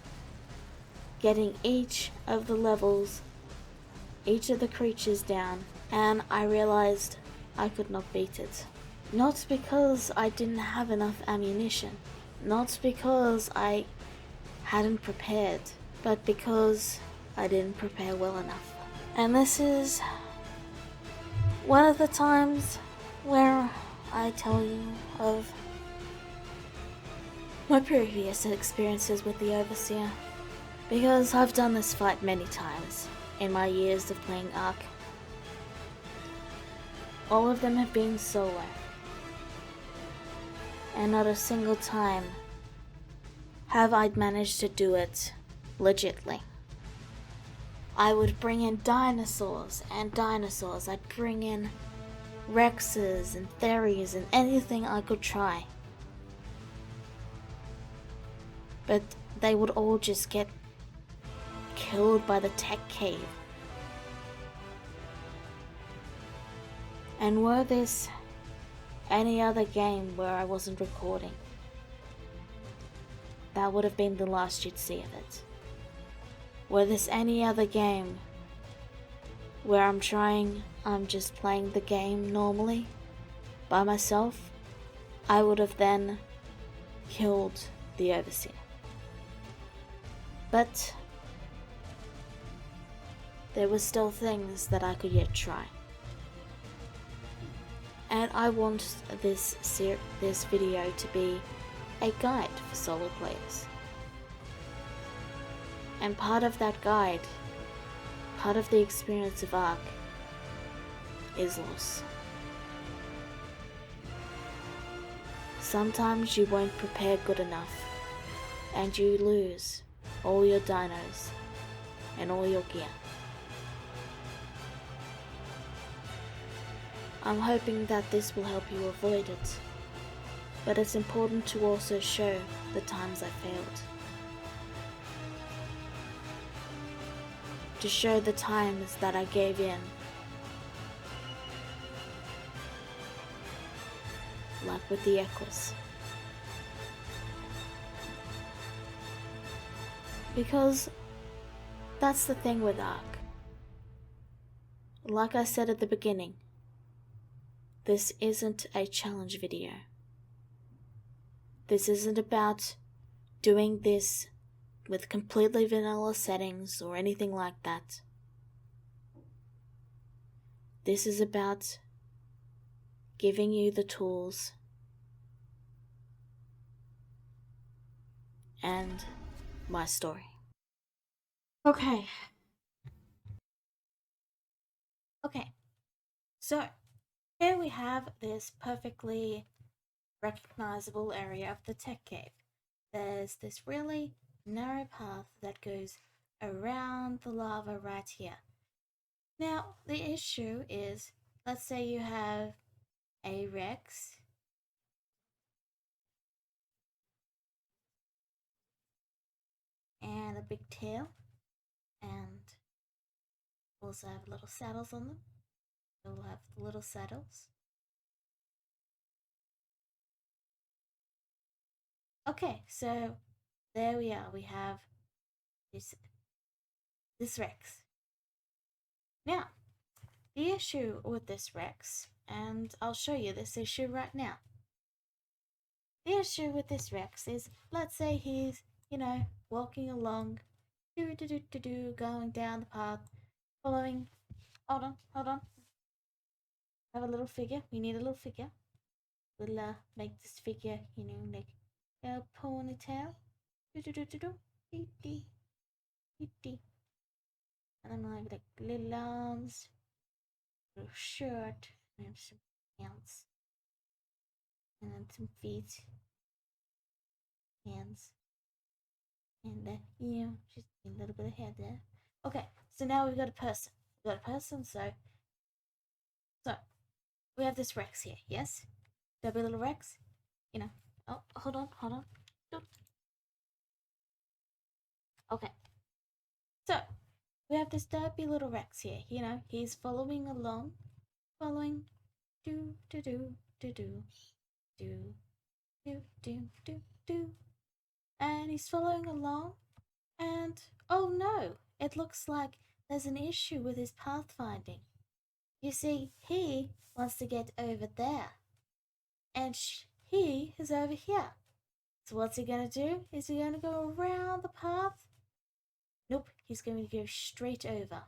getting each of the levels, each of the creatures down, and I realized I could not beat it. Not because I didn't have enough ammunition, not because I hadn't prepared, but because I didn't prepare well enough. And this is one of the times where I tell you of my previous experiences with the Overseer, because I've done this fight many times in my years of playing Ark. All of them have been solo, and not a single time have I managed to do it legitly. I would bring in dinosaurs and dinosaurs, I'd bring in Rexes and Theries and anything I could try. But they would all just get killed by the Tek Cave. And were this any other game where I wasn't recording, that would have been the last you'd see of it. Were this any other game where I'm just playing the game normally by myself, I would have then killed the Overseer. But there were still things that I could yet try. And I want this video to be a guide for solo players. And part of that guide, part of the experience of Ark, is loss. Sometimes you won't prepare good enough, and you lose all your dinos and all your gear. I'm hoping that this will help you avoid it, but it's important to also show the times I failed. To show the times that I gave in. Like with the Equus. Because that's the thing with Ark. Like I said at the beginning, this isn't a challenge video. This isn't about doing this with completely vanilla settings or anything like that. This is about giving you the tools and my story. Okay, so here we have this perfectly recognizable area of the Tek Cave. There's this really narrow path that goes around the lava right here. Now, the issue is, let's say you have a Rex and a big tail, and also have little saddles on them. They'll have little saddles. Okay, so there we are. We have this Rex. Now, the issue with this Rex, and I'll show you this issue right now. The issue with this Rex is, let's say he's, walking along, going down the path, following. Hold on. I have a little figure. We need a little figure. We'll make this figure, like a ponytail. And then I have like little arms, little shirt, and some pants, and then some feet, hands, and just a little bit of hair there. Okay, so now we've got a person. So we have this Rex here, yes? Derpy little Rex, Oh, hold on. Okay, so we have this derpy little Rex here. He's following along, do, and he's following along, and Oh no, it looks like there's an issue with his pathfinding. You see, he wants to get over there, and he is over here. So what's he gonna do? Is he gonna go around the path? Nope, he's going to go straight over.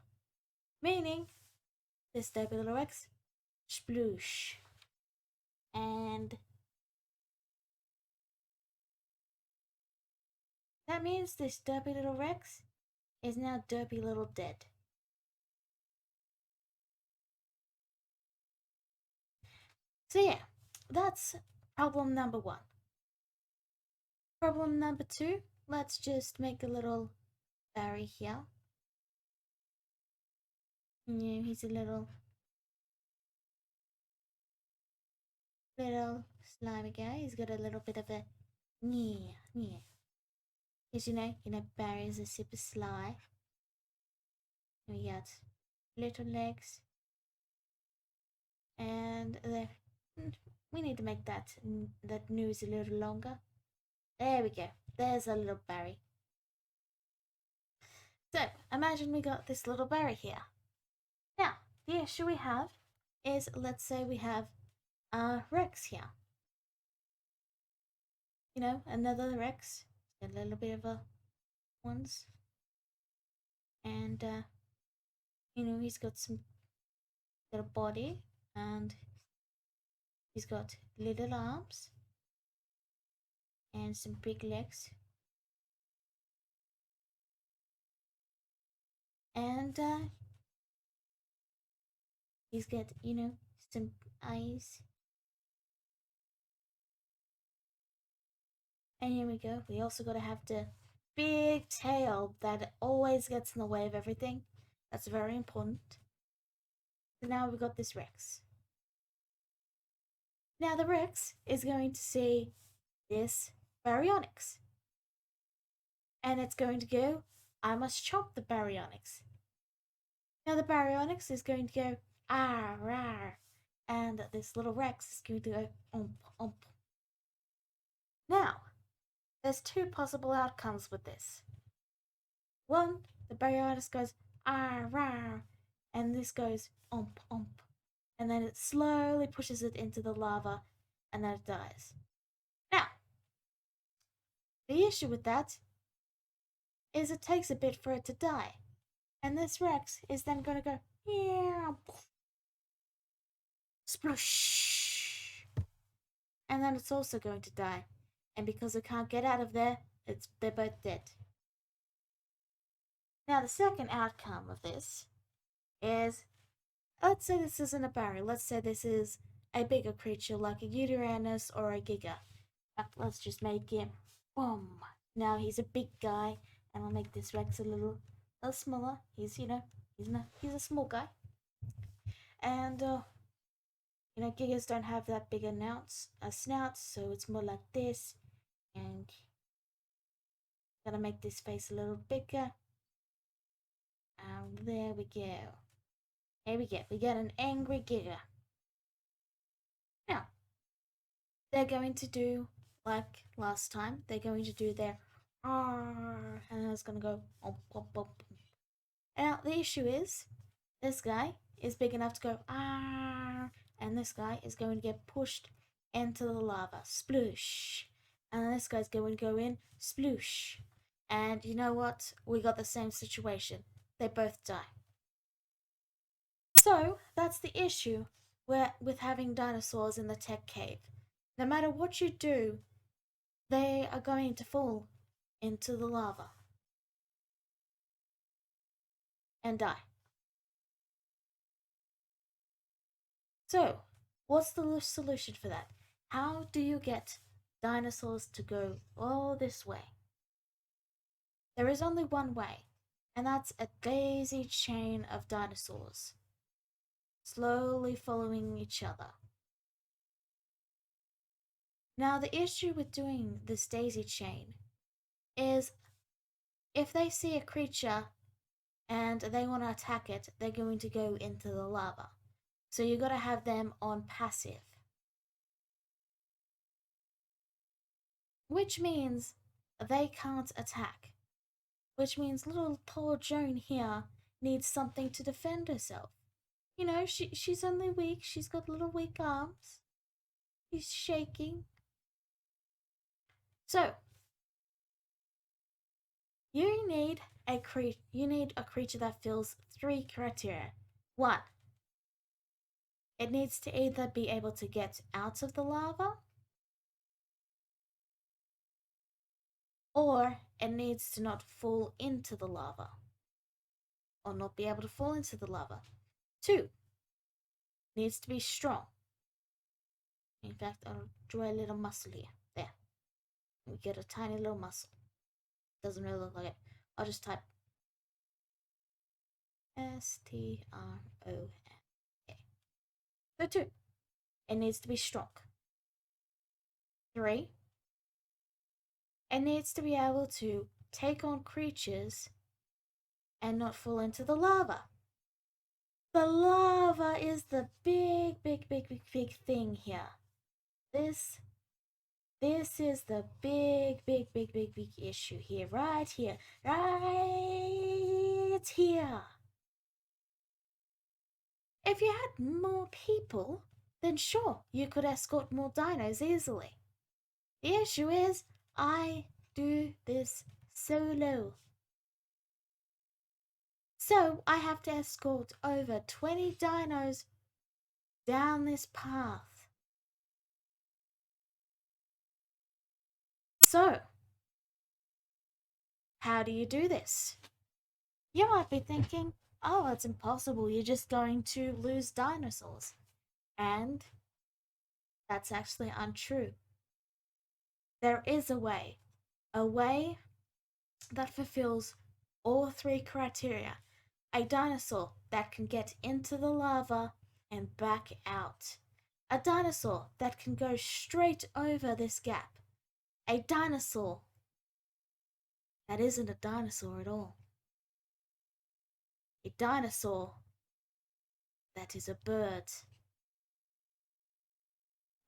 Meaning, this derpy little Rex, sploosh. And that means this derpy little Rex is now derpy little dead. So yeah, that's problem number 1. Problem number 2, let's just make a little Barry here. Yeah, he's a little slimy guy. He's got a little bit of a yeah. Because you know, Barry's are super sly. We got little legs, and we need to make that nose a little longer. There we go. There's a little Barry. So imagine we got this little Barry here. Now the issue we have is, let's say we have a Rex here. You know, another Rex, a little bit of a ones, and you know, he's got some little body, and he's got little arms and some big legs, and he's got, you know, some eyes. And here we go. We also gotta have the big tail that always gets in the way of everything. That's very important. So now we've got this Rex. Now the Rex is going to see this baryonyx. And it's going to go, I must chop the baryonyx. Now the baryonyx is going to go, ah, rar. And this little Rex is going to go, ump. Now, there's 2 possible outcomes with this. 1, the baryonyx goes, ah, rar, and this goes, ump. And then it slowly pushes it into the lava, and then it dies. Now, the issue with that is it takes a bit for it to die. And this Rex is then going to go, yeah, splush. And then it's also going to die. And because it can't get out of there, they're both dead. Now the second outcome of this is, let's say this isn't a Barry, let's say this is a bigger creature like a Uranus or a Giga. Let's just make him, boom. Now he's a big guy, and I'll make this Rex a little smaller. He's, you know, he's a small guy. And, you know, Gigas don't have that big a snout, so it's more like this. And gonna make this face a little bigger. And there we go. Here we go. We got an angry Giga. Now, they're going to do like last time. They're going to do their and then it's gonna go Now the issue is, this guy is big enough to go and this guy is going to get pushed into the lava, sploosh. And this guy's going to go in, sploosh. And you know what? We got the same situation. They both die. So that's the issue with having dinosaurs in the Tek Cave. No matter what you do, they are going to fall into the lava and die. So, what's the solution for that? How do you get dinosaurs to go all this way? There is only one way, and that's a daisy chain of dinosaurs, slowly following each other. Now, the issue with doing this daisy chain is if they see a creature and they want to attack it, they're going to go into the lava. So you got to have them on passive. Which means they can't attack. which means little poor Joan here needs something to defend herself. You know, she's only weak. She's got little weak arms. She's shaking. So, you need a creature that fills 3 criteria. 1. It needs to either be able to get out of the lava, or it needs to not fall into the lava, or not be able to fall into the lava. 2. Needs to be strong. In fact, I'll draw a little muscle here. There. We get a tiny little muscle. Doesn't really look like it. I'll just type STRONG. So 2. It needs to be strong. 3. It needs to be able to take on creatures and not fall into the lava. The lava is the big thing here. This is the big issue here. Right here. Right here. If you had more people, then sure, you could escort more dinos easily. The issue is, I do this solo. So I have to escort over 20 dinos down this path. So, how do you do this? You might be thinking, oh, it's impossible, you're just going to lose dinosaurs. And that's actually untrue. There is a way that fulfills all 3 criteria. A dinosaur that can get into the lava and back out. A dinosaur that can go straight over this gap. A dinosaur that isn't a dinosaur at all. A dinosaur that is a bird.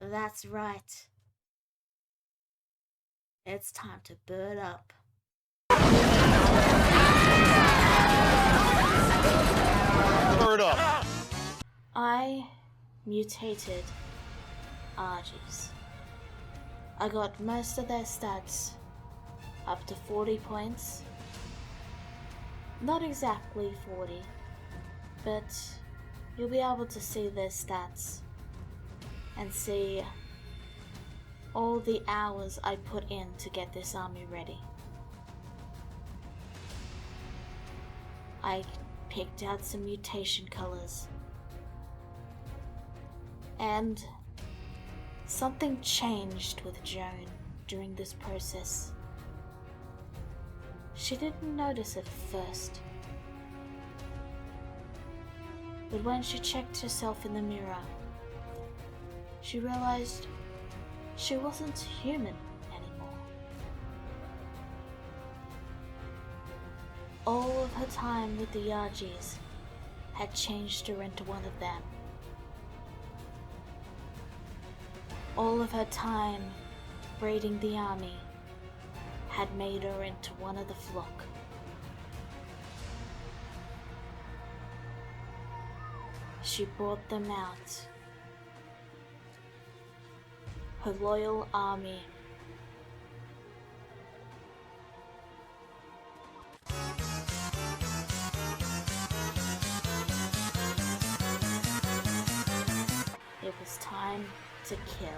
That's right. It's time to bird up. Bird up! I mutated Argies. I got most of their stats up to 40 points. Not exactly 40, but you'll be able to see their stats and see all the hours I put in to get this army ready. I picked out some mutation colors, and something changed with Joan during this process. She didn't notice it first, but when she checked herself in the mirror, she realized she wasn't human anymore. All of her time with the Argies had changed her into one of them. All of her time raiding the army had made her into one of the flock. She brought them out. Her loyal army. It was time to kill.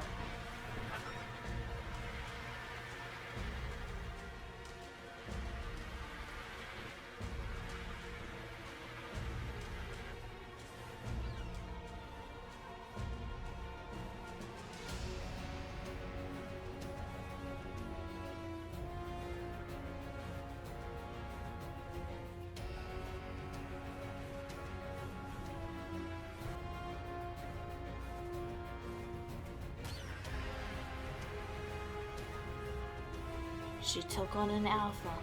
She took on an alpha,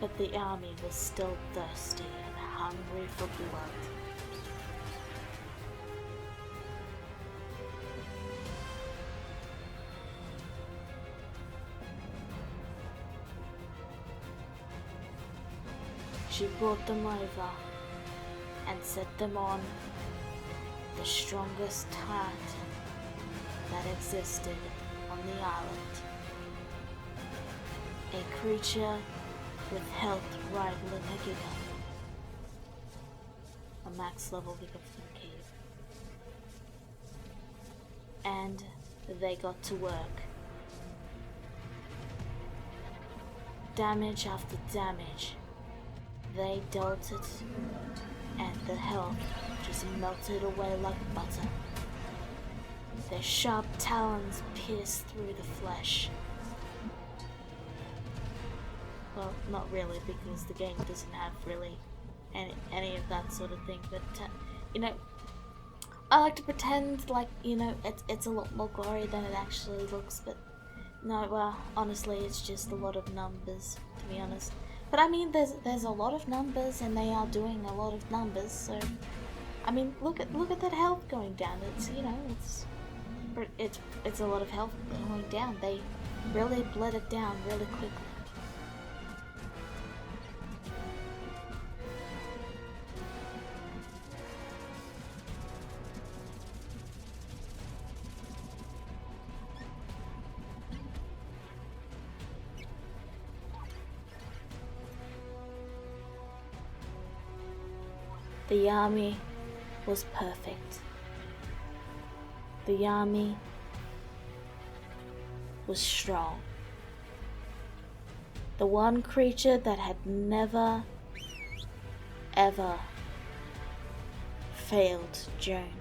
but the army was still thirsty and hungry for blood. she brought them over and set them on the strongest titan that existed on the island. A creature with health rivaling a giga. A max level giga from the cave. And they got to work. Damage after damage. They dealt it, and the health just melted away like butter. Their sharp talons pierced through the flesh. Well, not really, because the game doesn't have really any of that sort of thing, but, you know, I like to pretend like, you know, it's a lot more gory than it actually looks, but no, well, honestly, it's just a lot of numbers, to be honest. But I mean, there's a lot of numbers, and they are doing a lot of numbers, so, I mean, look at that health going down. It's, you know, it's a lot of health going down. They really bled it down really quickly. The army was perfect. The army was strong. The one creature that had never, ever failed Joan.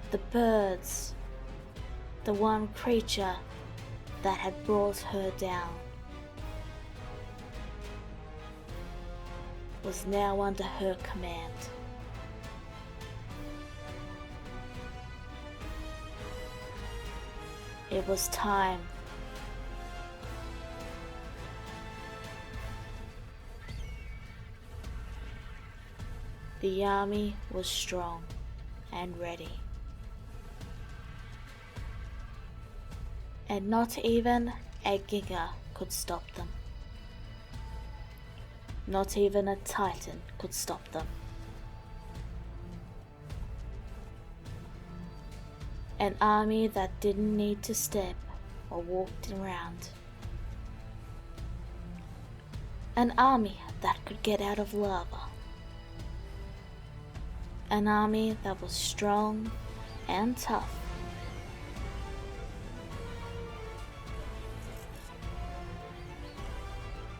The birds, the one creature that had brought her down, was now under her command. It was time. The army was strong and ready. And not even a giga could stop them. Not even a titan could stop them. An army that didn't need to step or walk around. An army that could get out of lava. An army that was strong and tough.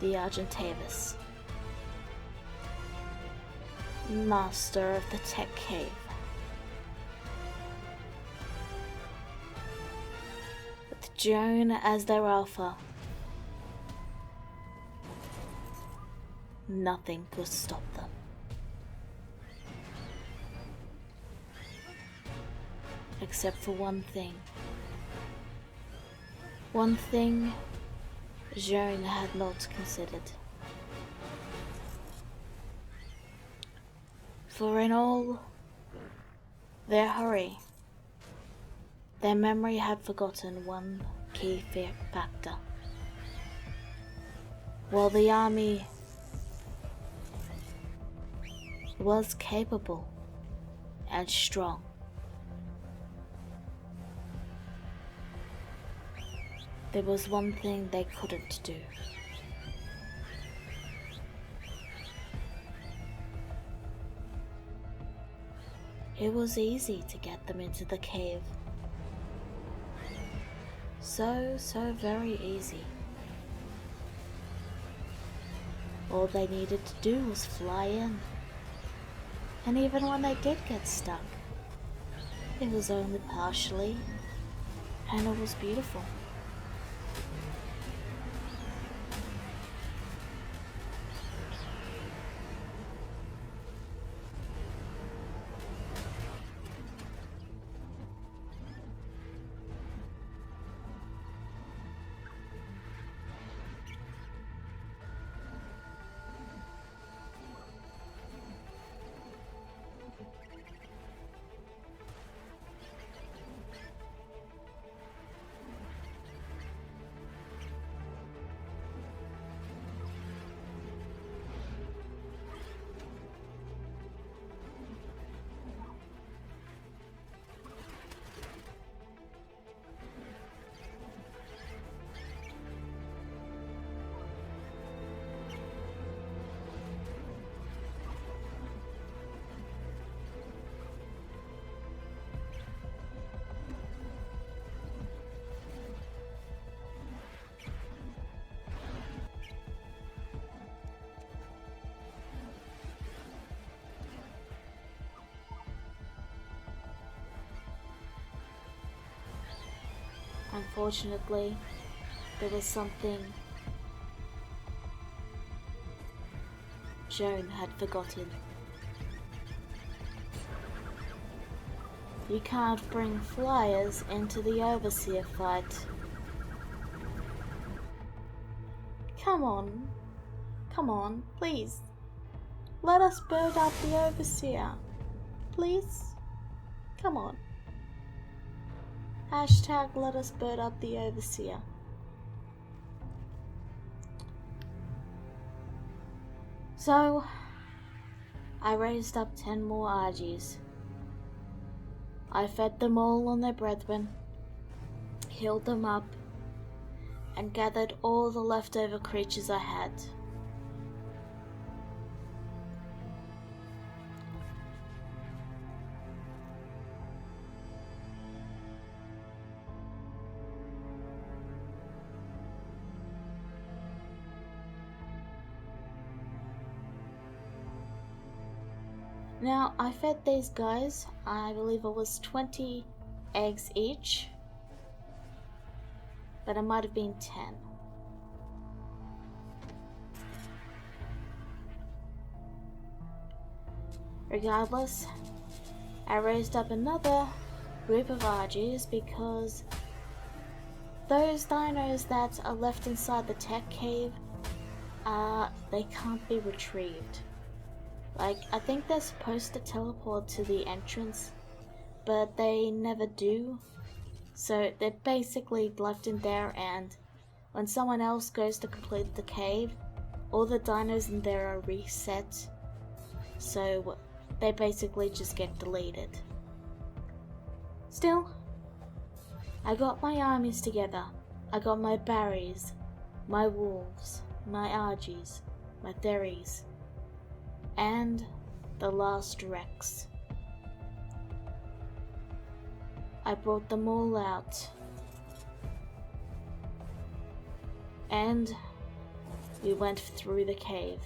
The Argentavis, master of the Tek Cave. With Joan as their alpha, nothing could stop them. Except for one thing. One thing Joan had not considered. For in all their hurry, their memory had forgotten one key factor. While the army was capable and strong, there was one thing they couldn't do. It was easy to get them into the cave. So very easy. All they needed to do was fly in. And even when they did get stuck, it was only partially, and it was beautiful. Unfortunately, there was something Joan had forgotten. You can't bring flyers into the Overseer fight. Come on, please. Let us bird up the Overseer. Please? Come on. Hashtag let us bird up the Overseer. So, I raised up 10 more Argies. I fed them all on their brethren, healed them up, and gathered all the leftover creatures I had. Now, I fed these guys, I believe it was 20 eggs each, but it might have been 10. Regardless, I raised up another group of Argies because those dinos that are left inside the Tek Cave, they can't be retrieved. Like, I think they're supposed to teleport to the entrance, but they never do. So they're basically left in there, and when someone else goes to complete the cave, all the dinos in there are reset. So they basically just get deleted. Still, I got my armies together. I got my Barries, my Wolves, my Argies, my Theries, and the last Rex. I brought them all out, and we went through the cave.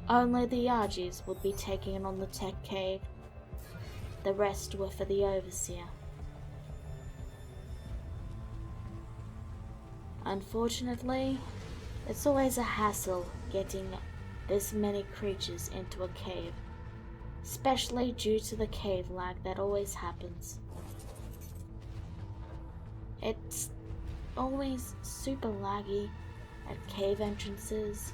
Only the Argies would be taking on the Tek Cave. The rest were for the Overseer. Unfortunately, it's always a hassle getting this many creatures into a cave, especially due to the cave lag that always happens. It's always super laggy at cave entrances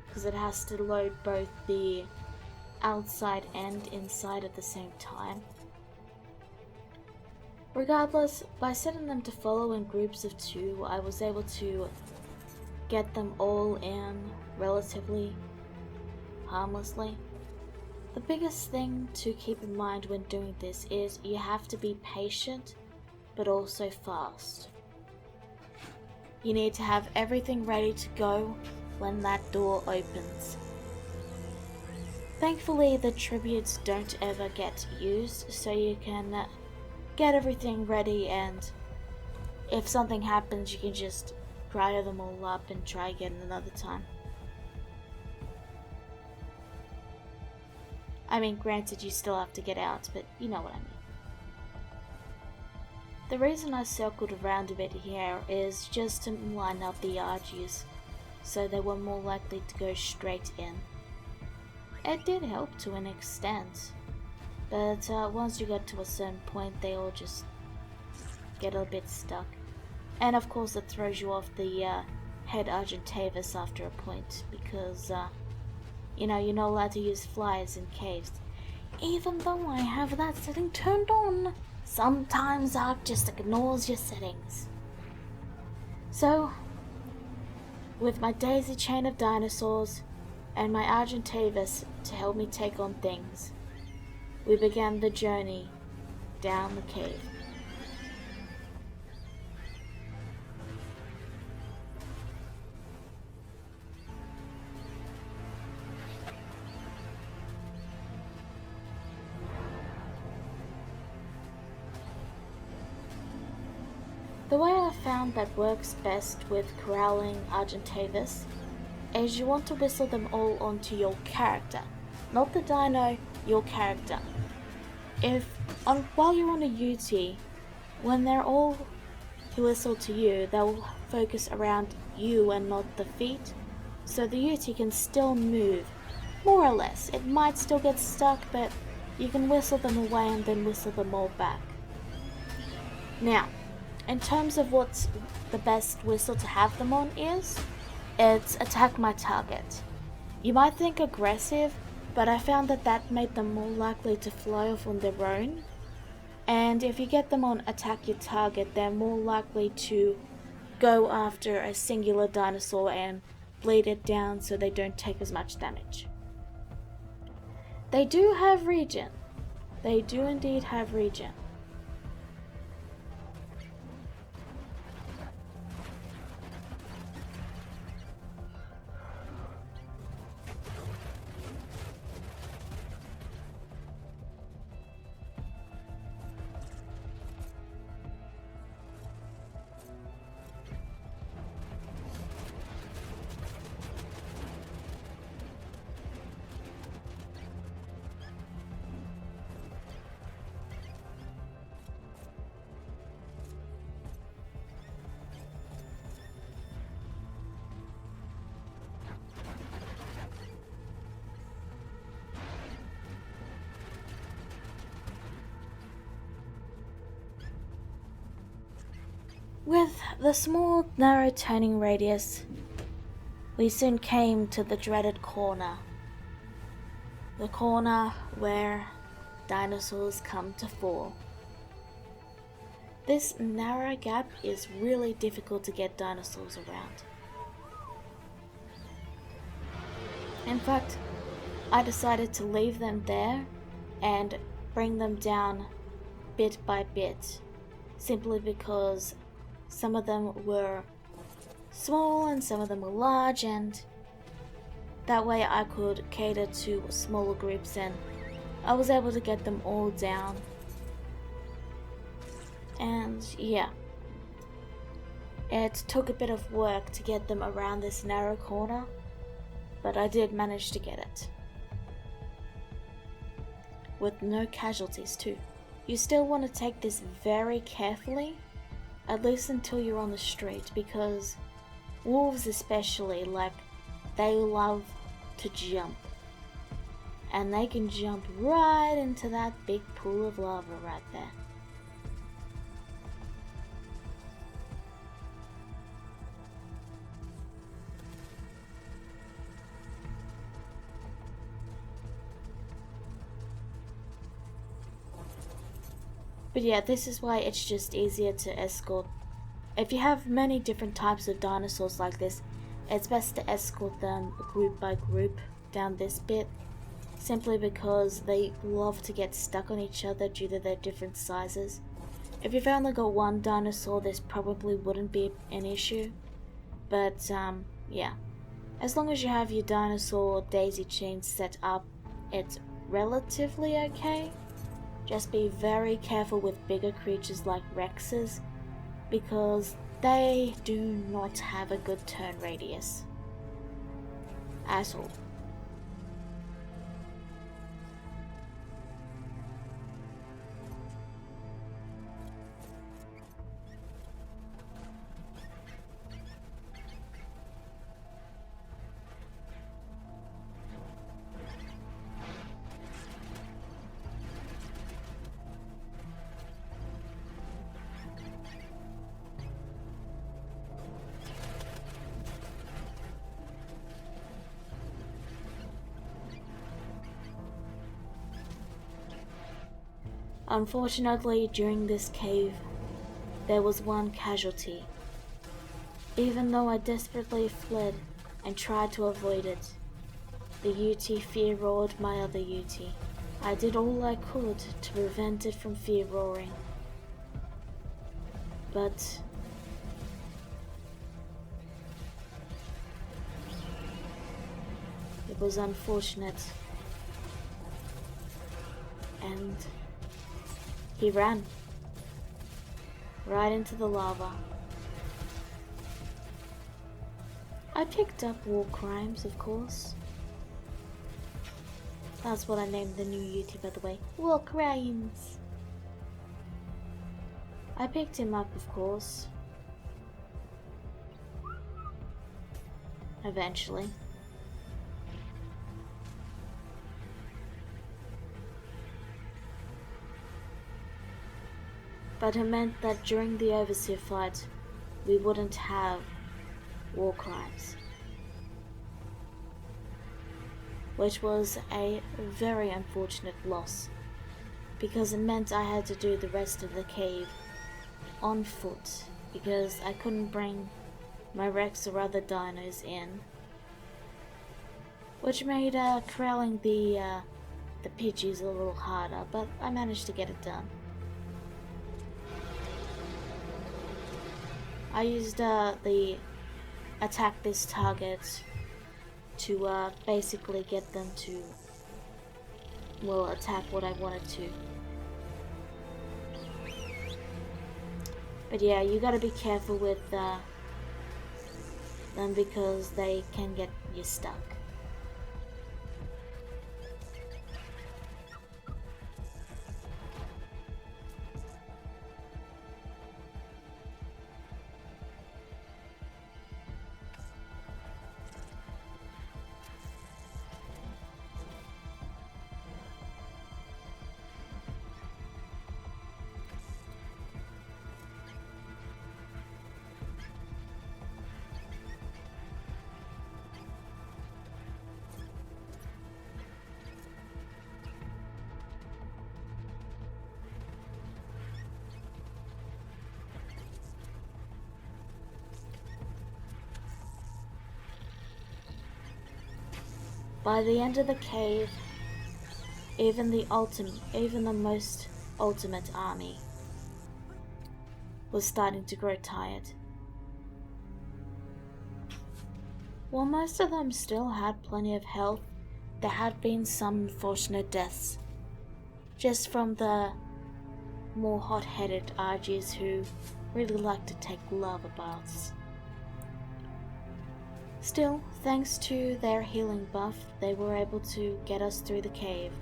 because it has to load both the outside and inside at the same time. Regardless, by setting them to follow in groups of 2, I was able to get them all in relatively harmlessly. The biggest thing to keep in mind when doing this is you have to be patient, but also fast. You need to have everything ready to go when that door opens. Thankfully, the tributes don't ever get used, so you can get everything ready, and if something happens, you can just dry them all up and try again another time. I mean, granted, you still have to get out, but you know what I mean. The reason I circled around a bit here is just to line up the Argies, so they were more likely to go straight in. It did help to an extent, but once you get to a certain point, they all just get a bit stuck. And of course it throws you off the head Argentavis after a point, because you know, you're not allowed to use flyers in caves. Even though I have that setting turned on, sometimes Arge just ignores your settings. So, with my daisy chain of dinosaurs and my Argentavis to help me take on things, we began the journey down the cave. The way I found that works best with corralling Argentavis is you want to whistle them all onto your character. Not the dino, your character. While you're on a Yuti, when they're all whistled to you, they'll focus around you and not the feet, so the Yuti can still move, more or less. It might still get stuck, but you can whistle them away and then whistle them all back. Now, in terms of what's the best whistle to have them on is, it's attack my target. You might think aggressive, but I found that that made them more likely to fly off on their own. And if you get them on attack your target, they're more likely to go after a singular dinosaur and bleed it down so they don't take as much damage. They do have regen. They do indeed have regen. With the small, narrow turning radius, we soon came to the dreaded corner. The corner where dinosaurs come to fall. This narrow gap is really difficult to get dinosaurs around. In fact, I decided to leave them there and bring them down bit by bit, simply because some of them were small and some of them were large, and that way I could cater to smaller groups and I was able to get them all down. And yeah, it took a bit of work to get them around this narrow corner, but I did manage to get it. With no casualties too. You still want to take this very carefully, at least until you're on the street, because wolves especially, like, they love to jump. And they can jump right into that big pool of lava right there. But yeah, this is why it's just easier to escort. If you have many different types of dinosaurs like this, it's best to escort them group by group down this bit, simply because they love to get stuck on each other due to their different sizes. If you've only got one dinosaur, this probably wouldn't be an issue, but yeah, as long as you have your dinosaur daisy chain set up, it's relatively okay. Just be very careful with bigger creatures like Rexes, because they do not have a good turn radius at all. Unfortunately, during this cave, there was one casualty. Even though I desperately fled and tried to avoid it, the Yuti fear-roared my other Yuti. I did all I could to prevent it from fear-roaring. But it was unfortunate. And he ran right into the lava. I picked up war crimes, of course. That's what I named the new Yuti, by the way. War crimes. I picked him up, of course. Eventually. But it meant that during the Overseer fight, we wouldn't have war crimes. Which was a very unfortunate loss, because it meant I had to do the rest of the cave on foot, because I couldn't bring my Rex or other dinos in, which made corralling the Pidgeys a little harder, but I managed to get it done. I used the attack this target to basically get them to, well, attack what I wanted to. But yeah, you gotta be careful with them because they can get you stuck. By the end of the cave, even the most ultimate army was starting to grow tired. While most of them still had plenty of health, there had been some unfortunate deaths, just from the more hot-headed Argies who really like to take lava baths. Still, thanks to their healing buff, they were able to get us through the cave,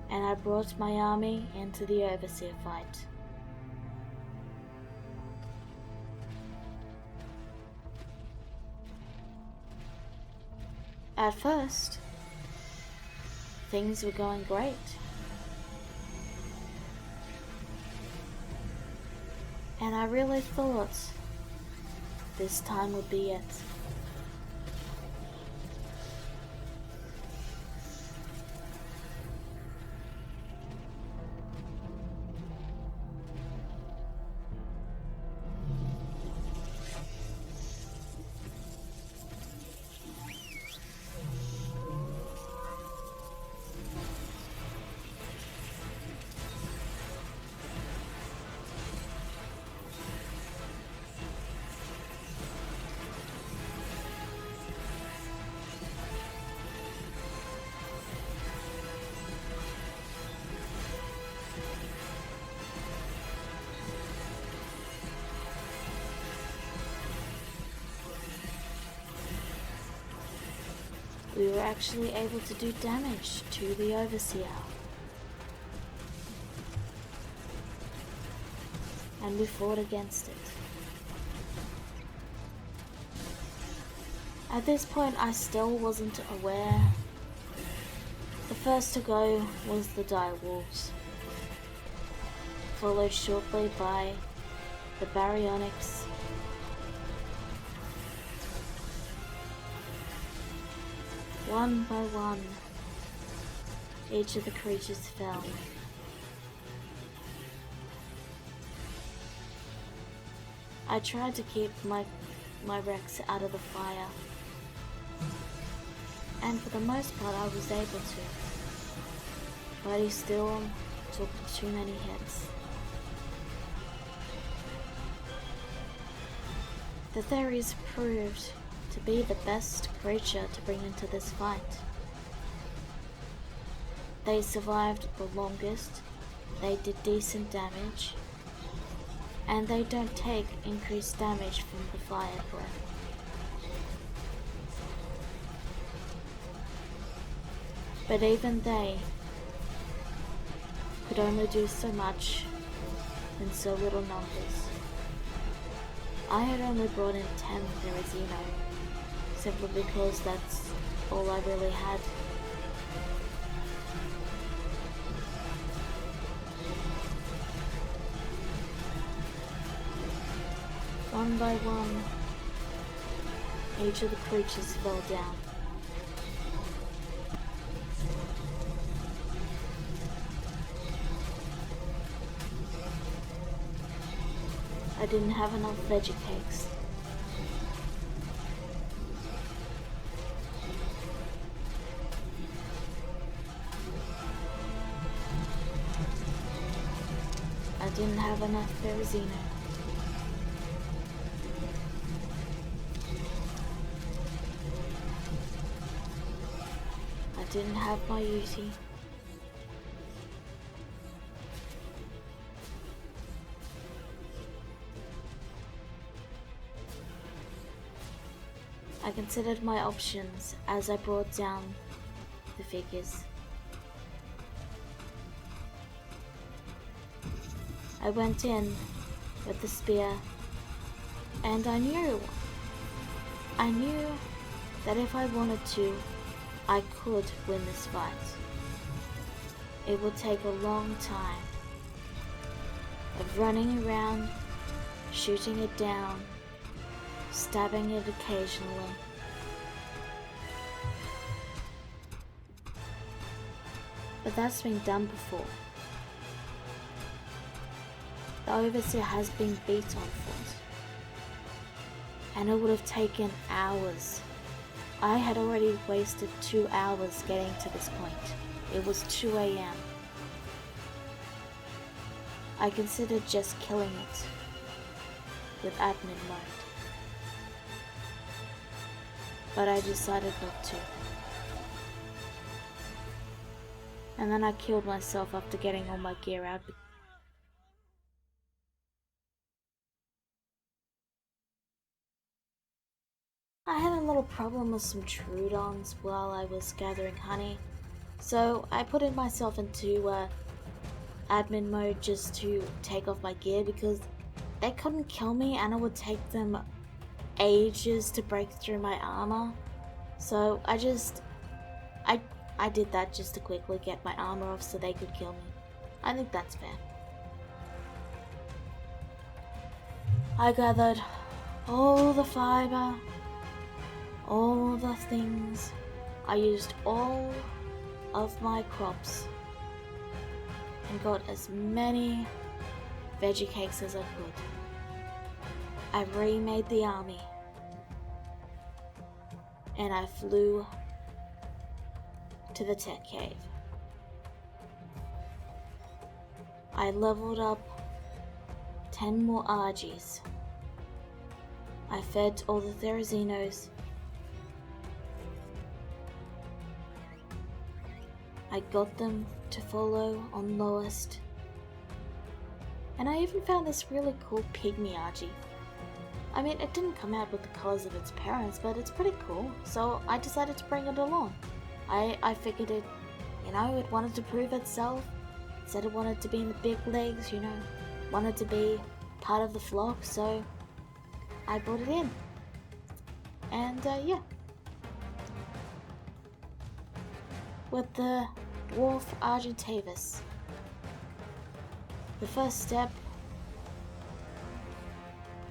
and I brought my army into the Overseer fight. At first, things were going great. And I really thought this time would be it. We were actually able to do damage to the Overseer. And we fought against it. At this point, I still wasn't aware. The first to go was the direwolves, followed shortly by the baryonyx, one by one, each of the creatures fell. I tried to keep my Rex out of the fire, and for the most part I was able to, but he still took too many hits. The theories proved to be the best creature to bring into this fight. They survived the longest, they did decent damage, and they don't take increased damage from the fire breath. But even they could only do so much in so little numbers. I had only brought in 10 Therizino, simply because that's all I really had. One by one, each of the creatures fell down. I didn't have enough veggie cakes. I didn't have enough Therizino. I didn't have my Yuti. I considered my options as I brought down the figures. I went in with the spear, and I knew that if I wanted to, I could win this fight. It would take a long time of running around, shooting it down, stabbing it occasionally. But that's been done before. The Overseer has been beat on foot, and it would have taken hours. I had already wasted 2 hours getting to this point. It was 2 AM. I considered just killing it with admin mode, but I decided not to. And then I killed myself after getting all my gear out. I had a little problem with some Troodons while I was gathering honey, so I put in myself into admin mode just to take off my gear because they couldn't kill me and it would take them ages to break through my armor. So I did that just to quickly get my armor off so they could kill me. I think that's fair. I gathered all the fiber, all the things. I used all of my crops and got as many veggie cakes as I could. I remade the army and I flew to the Tek Cave. I leveled up 10 more Argies. I fed all the Therizinos. I got them to follow on lowest. And I even found this really cool pygmy Argie. I mean, it didn't come out with the colors of its parents, but it's pretty cool, so I decided to bring it along. I figured it, it wanted to prove itself. It said it wanted to be in the big leagues, wanted to be part of the flock, so I brought it in. And yeah. With the dwarf Argentavis, the first step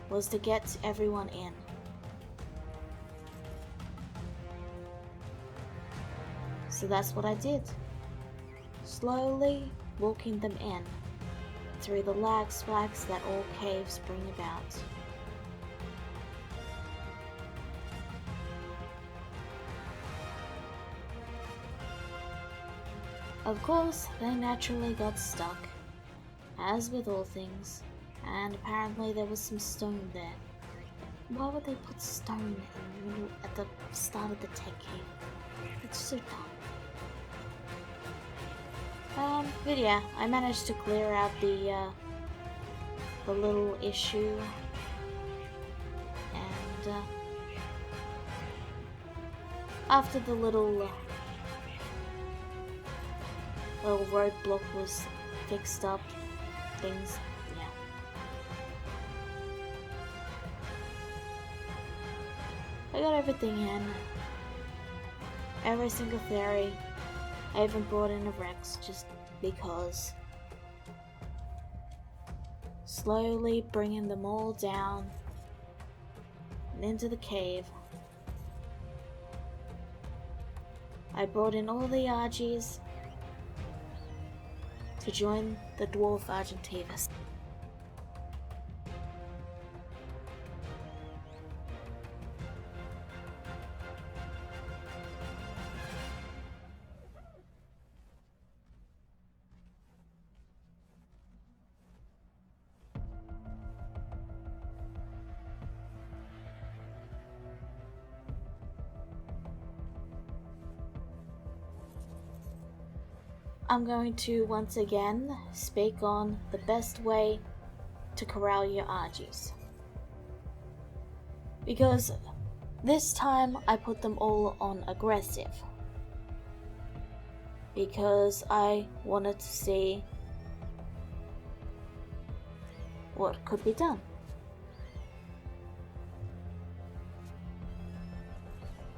was to get everyone in. So that's what I did. Slowly walking them in through the lag spikes that all caves bring about. Of course, they naturally got stuck, as with all things, and apparently there was some stone there. Why would they put stone in the middle at the start of the Tek Cave? It's so dumb. But yeah, I managed to clear out the little issue, and after the little roadblock was fixed up, things, yeah. got everything in. Every single theory. I even brought in a Rex just because. Slowly bringing them all down and into the cave. I brought in all the Argies to join the dwarf Argentavis. I'm going to once again speak on the best way to corral your Argies. Because this time I put them all on aggressive. Because I wanted to see what could be done.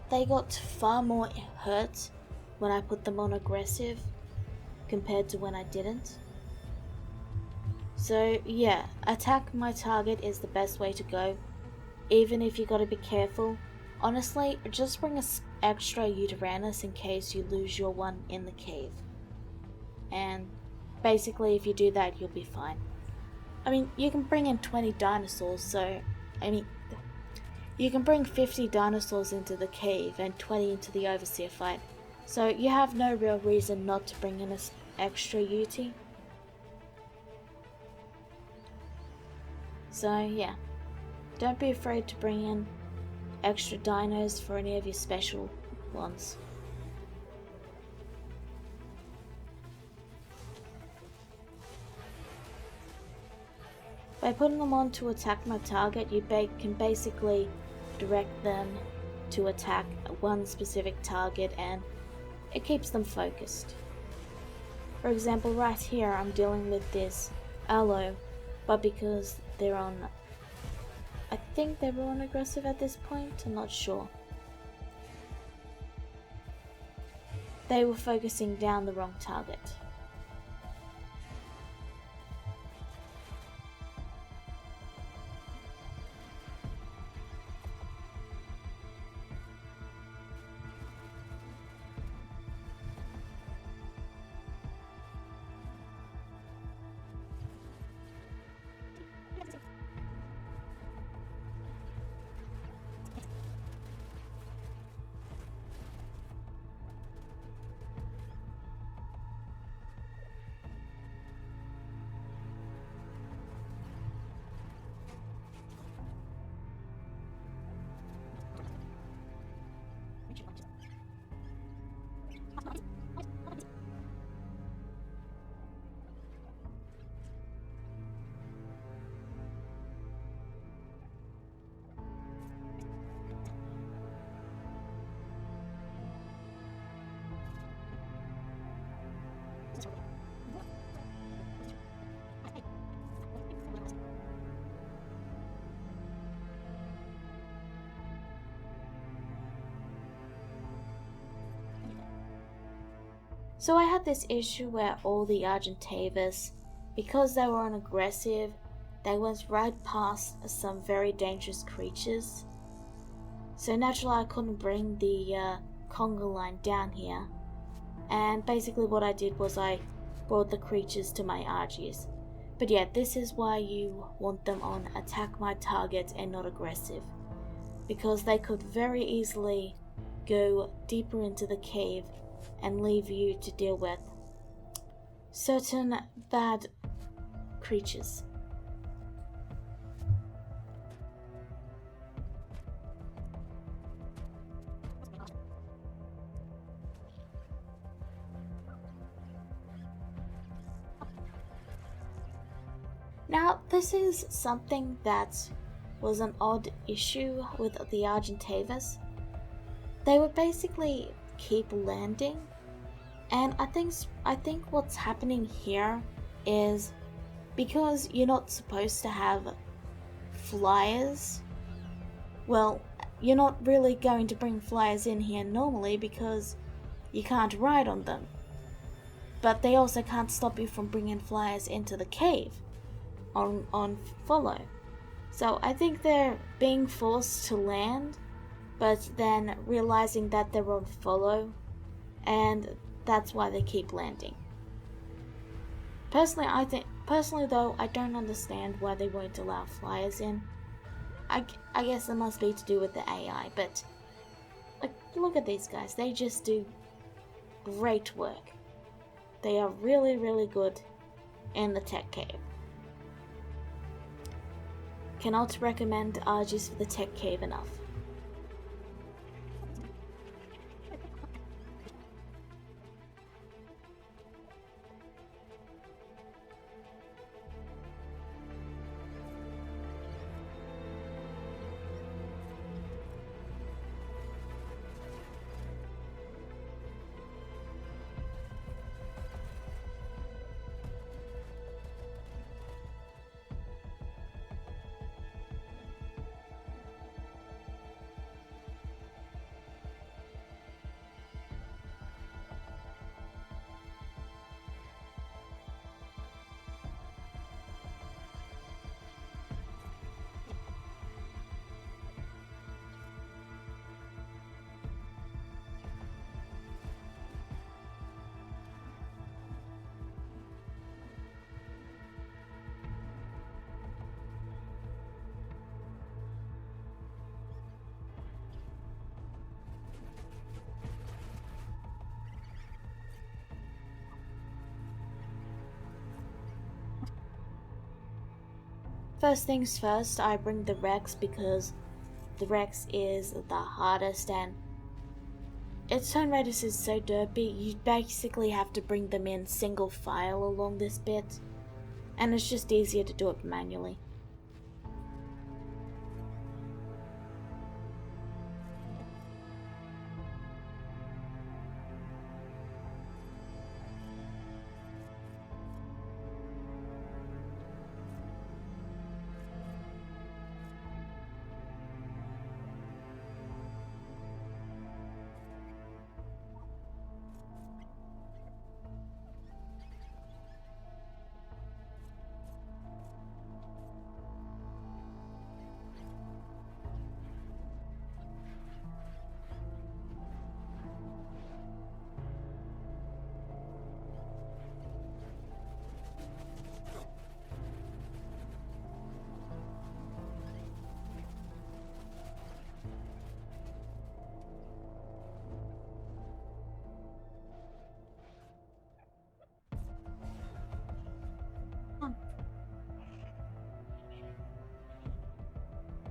They got far more hurt when I put them on aggressive compared to when I didn't. So yeah, attack my target is the best way to go, even if you gotta be careful. Honestly, just bring an extra Uranus in case you lose your one in the cave. And basically if you do that, you'll be fine. I mean, you can bring in 20 dinosaurs, so I mean, you can bring 50 dinosaurs into the cave and 20 into the Overseer fight. So you have no real reason not to bring in an extra Yuti. So yeah, don't be afraid to bring in extra dinos for any of your special ones. By putting them on to attack my target, you can basically direct them to attack one specific target and it keeps them focused. For example, right here I'm dealing with this aloe, but because they're on, I think they were on aggressive at this point, I'm not sure. They were focusing down the wrong target. So I had this issue where all the Argentavis, because they were on aggressive, they went right past some very dangerous creatures. So naturally I couldn't bring the conga line down here. And basically what I did was I brought the creatures to my Argies. But yeah, this is why you want them on attack my target and not aggressive. Because they could very easily go deeper into the cave and leave you to deal with certain bad creatures. Now, this is something that was an odd issue with the Argentavis. They would basically keep landing, and I think what's happening here is because you're not supposed to have flyers. Well, you're not really going to bring flyers in here normally because you can't ride on them. But they also can't stop you from bringing flyers into the cave on follow. So I think they're being forced to land, but then realizing that they're on follow, and that's why they keep landing. Personally though, I don't understand why they won't allow flyers in. I guess it must be to do with the AI, but like, look at these guys. They just do great work. They are really, really good in the Tek Cave. Cannot recommend Argies for the Tek Cave enough. First things first, I bring the Rex because the Rex is the hardest, and its turn radius is so derpy, you basically have to bring them in single file along this bit, and it's just easier to do it manually.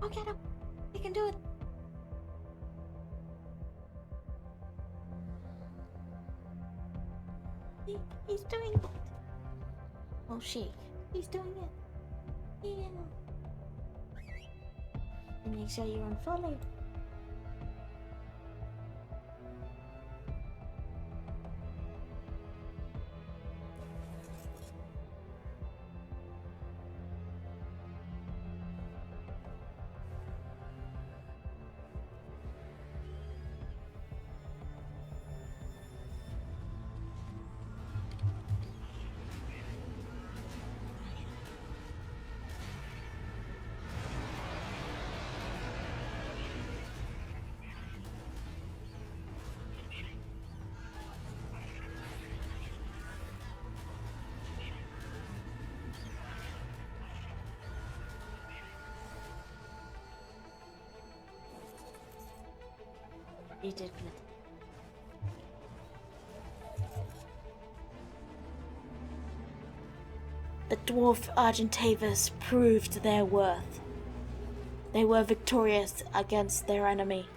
Oh, get him! He can do it! He's doing it! Oh, he's doing it! Yeah! And make sure you're unfollowed. You did good. The dwarf Argentavus proved their worth. They were victorious against their enemy.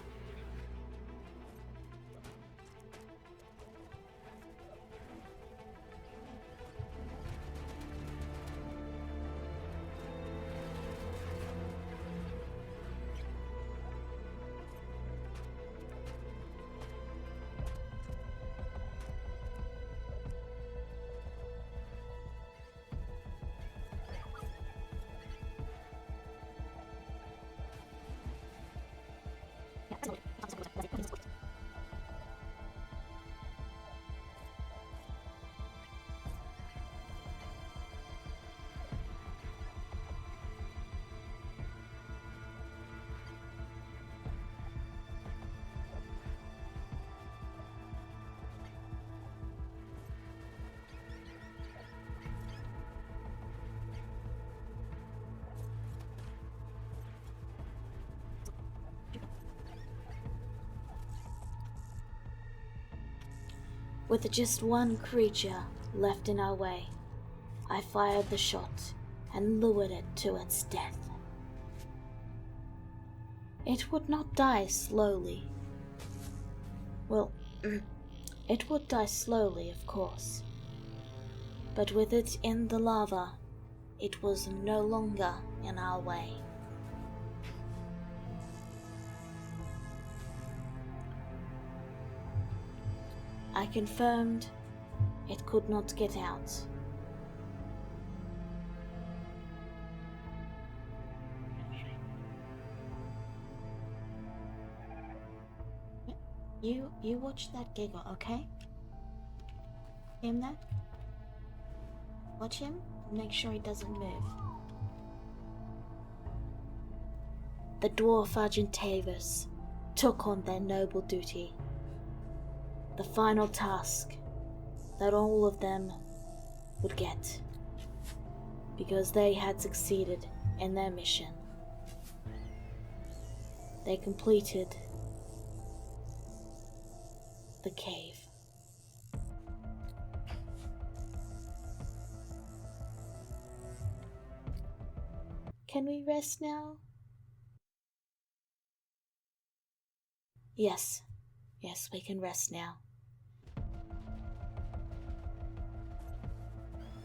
With just one creature left in our way, I fired the shot and lured it to its death. It would not die slowly. Well, it would die slowly, of course. But with it in the lava, it was no longer in our way. I confirmed it could not get out. You watch that giggle, okay? Him there? Watch him, make sure he doesn't move. The dwarf Argentavis took on their noble duty. The final task that all of them would get, because they had succeeded in their mission. They completed the cave. Can we rest now? Yes, we can rest now.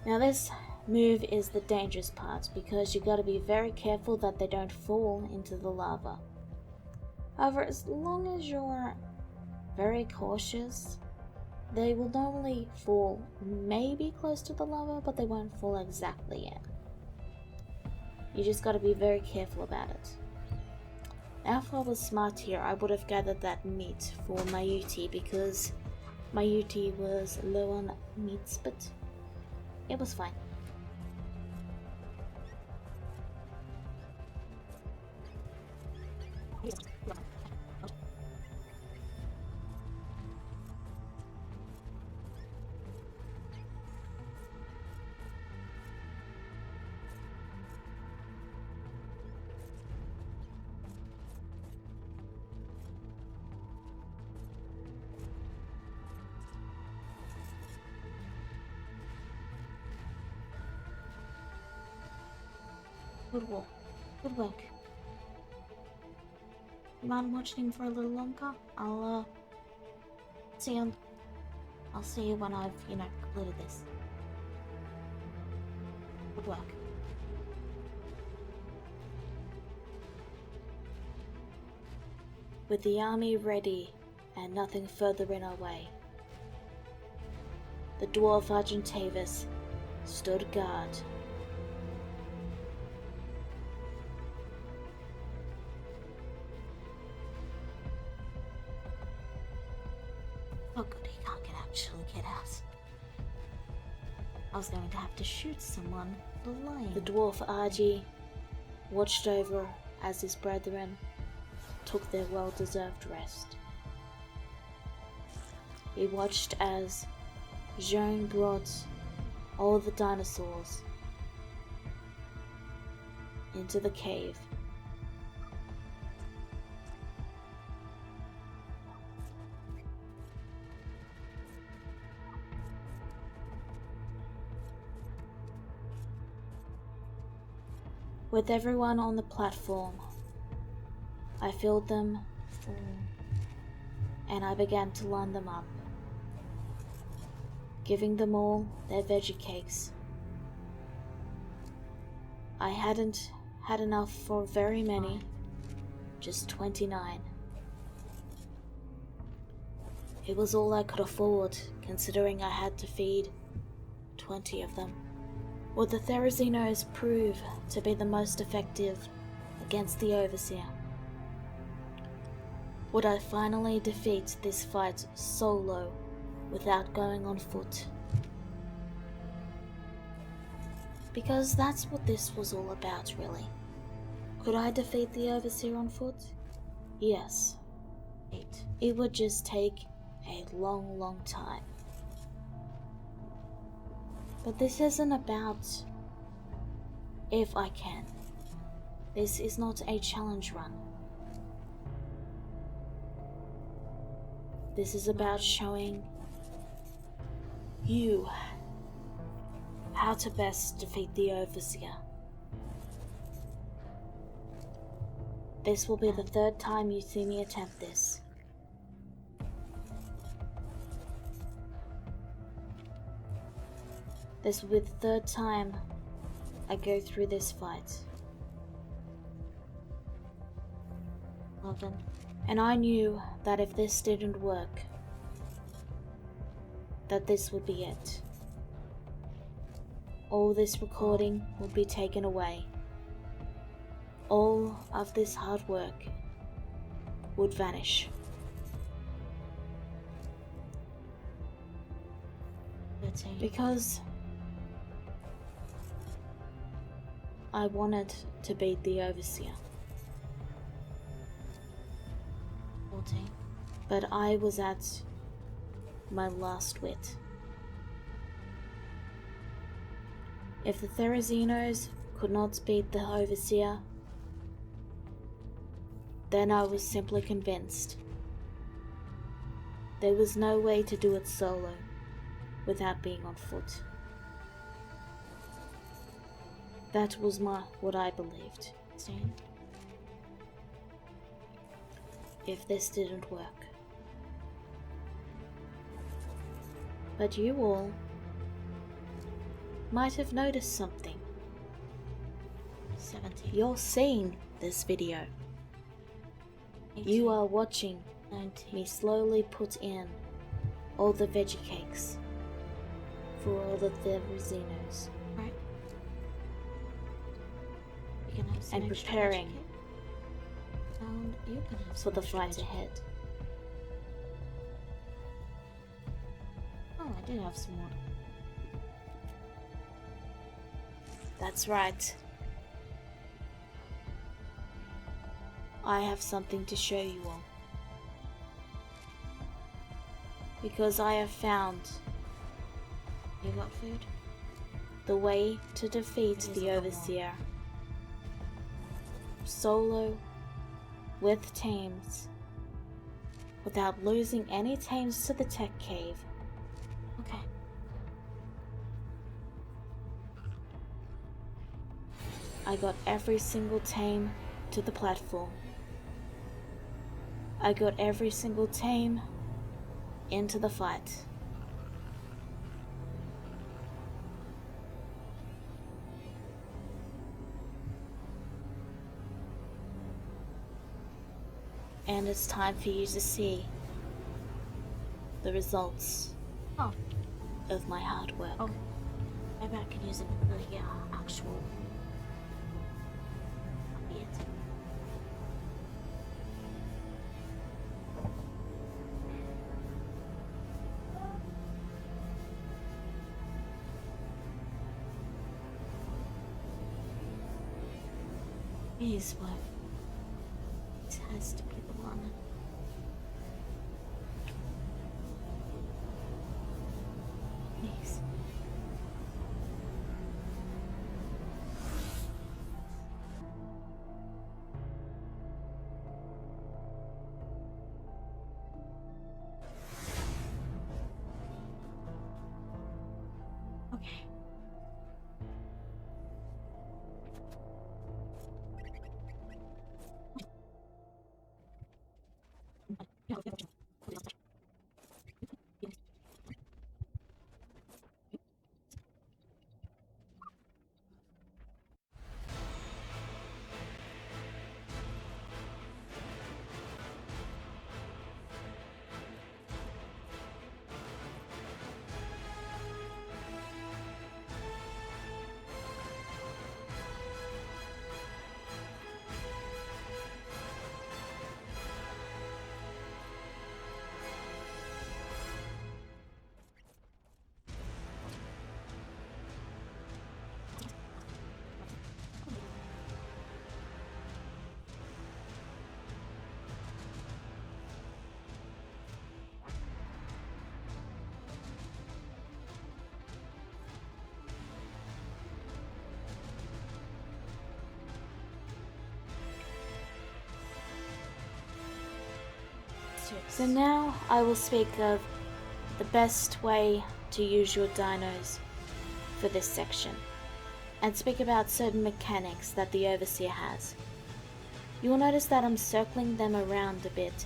Now this move is the dangerous part, because you gotta be very careful that they don't fall into the lava. However, as long as you're very cautious, they will normally fall maybe close to the lava, but they won't fall exactly in. You just gotta be very careful about it. Now if I was smart here, I would have gathered that meat for my Yuty, because my Yuty was low on meats, but it was fine. Good work. You mind watching him for a little longer? I'll see you when I've, completed this. Good work. With the army ready and nothing further in our way, the dwarf Argentavis stood guard. Oh good, he can't actually get out. I was going to have to shoot someone blind. The dwarf Arge watched over as his brethren took their well-deserved rest. He watched as Joan brought all the dinosaurs into the cave. With everyone on the platform, I filled them full, and I began to line them up, giving them all their veggie cakes. I hadn't had enough for very many, just 29. It was all I could afford, considering I had to feed 20 of them. Would the Therazinos prove to be the most effective against the Overseer? Would I finally defeat this fight solo without going on foot? Because that's what this was all about, really. Could I defeat the Overseer on foot? Yes. It would just take a long, long time. But this isn't about if I can. This is not a challenge run. This is about showing you how to best defeat the Overseer. This will be the third time you see me attempt this. This will be the third time I go through this fight. Well then. And I knew that if this didn't work, that this would be it. All this recording would be taken away. All of this hard work would vanish. Because I wanted to beat the Overseer. But I was at my last wit. If the Therazinos could not beat the Overseer, then I was simply convinced there was no way to do it solo without being on foot. That was what I believed. If this didn't work. But you all might have noticed something. 17. You're seeing this video. 18. You are watching 19. me slowly put in all the veggie cakes for all the Therazinos. Right. You can have some And extra preparing magic. And you can have for some the extra fight magic. ahead. Oh, I did have some more. That's right. I have something to show you all. Because I have found You got food? the way to defeat It is the a Overseer. Solo, with tames, without losing any tames to the Tek Cave. Okay. I got every single tame to the platform. I got every single tame into the fight. And it's time for you to see the results Oh. of my hard work. Oh. Maybe I can use it for the actual bit. Here's what it has to be the one. Please. Okay. So now I will speak of the best way to use your dinos for this section and speak about certain mechanics that the Overseer has. You will notice that I'm circling them around a bit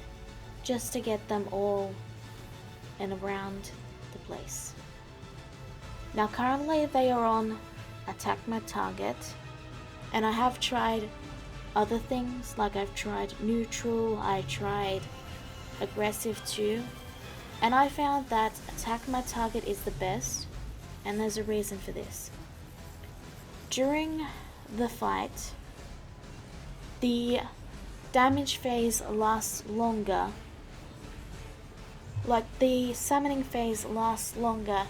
just to get them all and around the place. Now currently they are on attack my target, and I have tried other things, like I've tried neutral, I tried aggressive too, and I found that attack my target is the best, and there's a reason for this. During the fight, the damage phase lasts longer, like the summoning phase lasts longer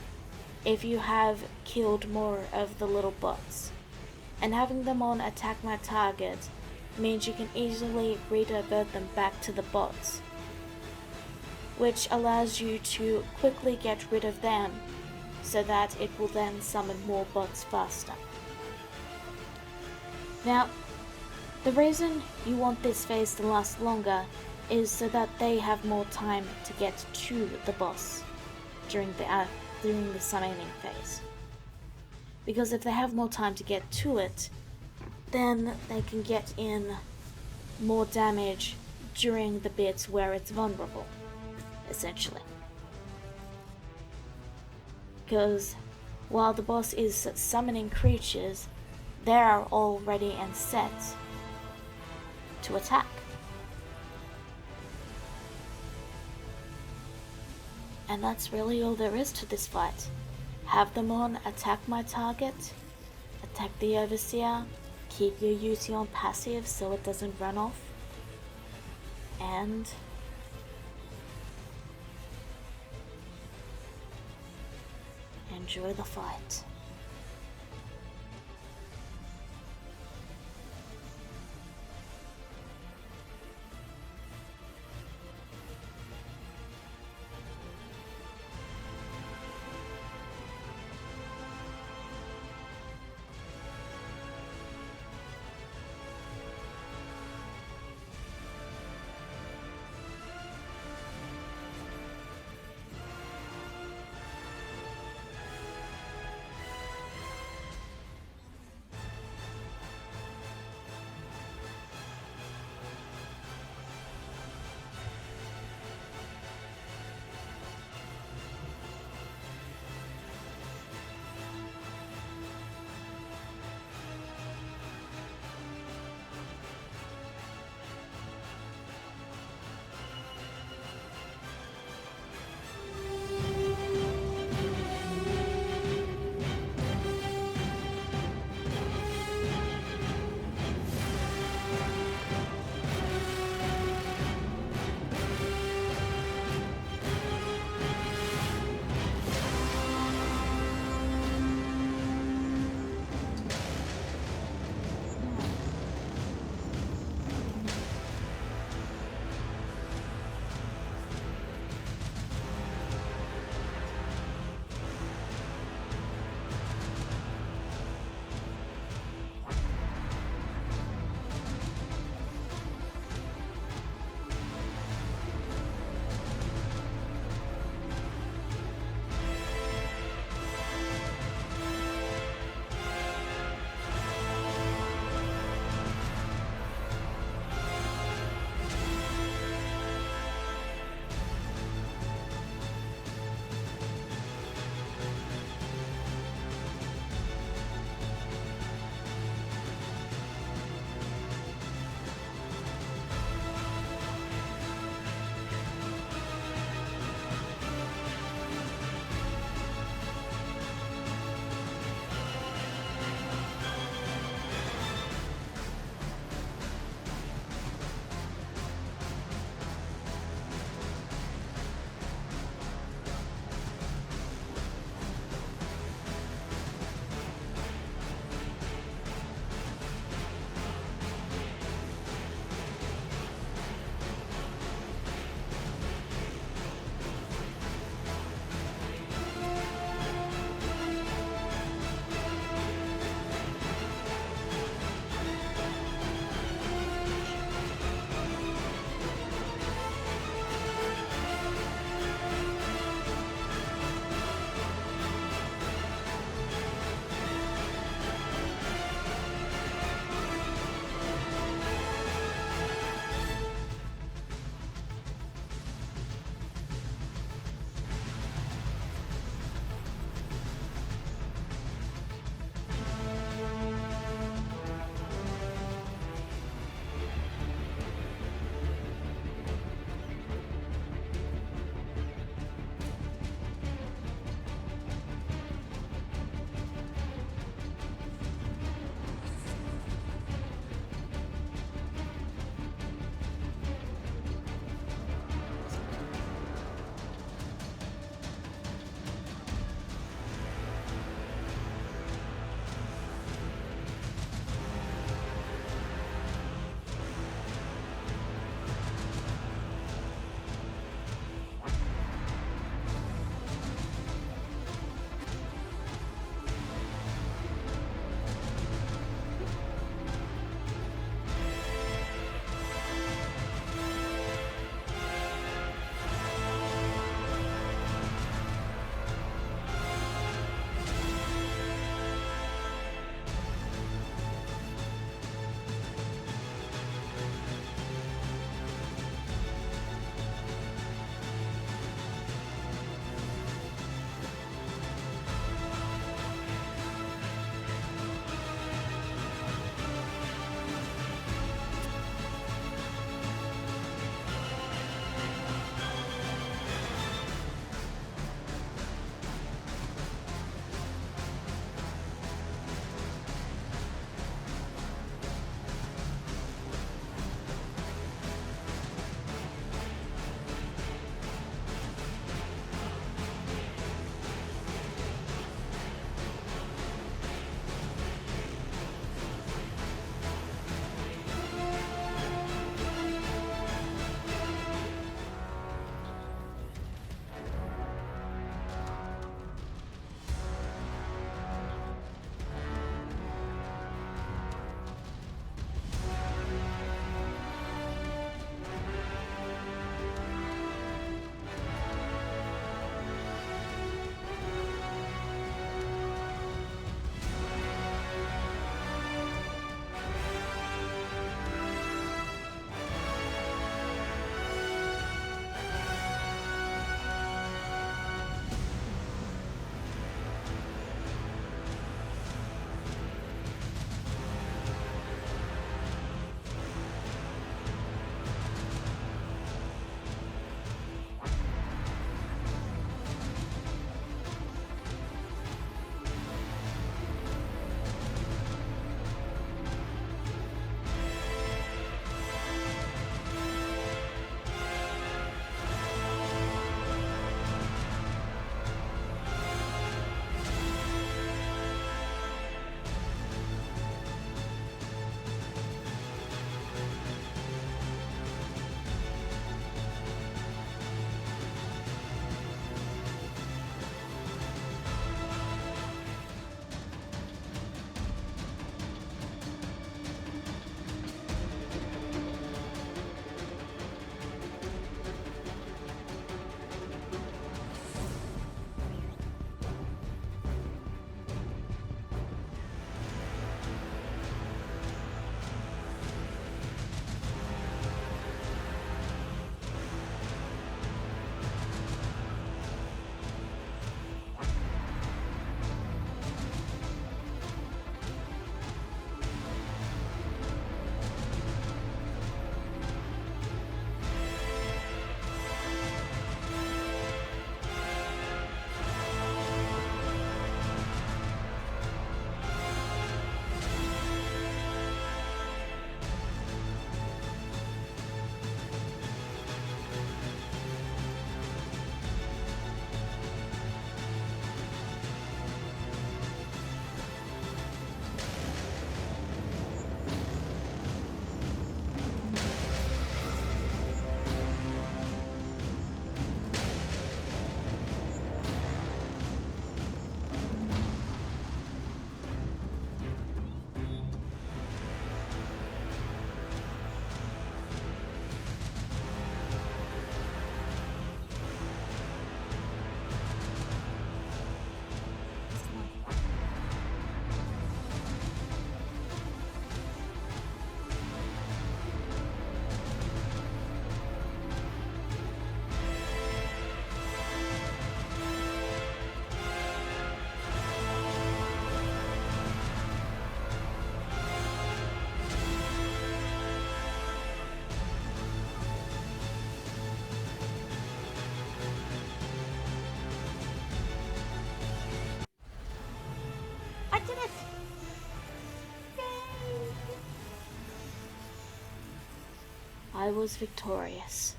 if you have killed more of the little bots, and having them on attack my target means you can easily redivert them back to the bots, which allows you to quickly get rid of them so that it will then summon more bots faster. Now, the reason you want this phase to last longer is so that they have more time to get to the boss during the summoning phase. Because if they have more time to get to it, then they can get in more damage during the bits where it's vulnerable, essentially. Because while the boss is summoning creatures, they are all ready and set to attack. And that's really all there is to this fight. Have them on attack my target, attack the Overseer, keep your Yuty on passive so it doesn't run off, and enjoy the fight. I was victorious.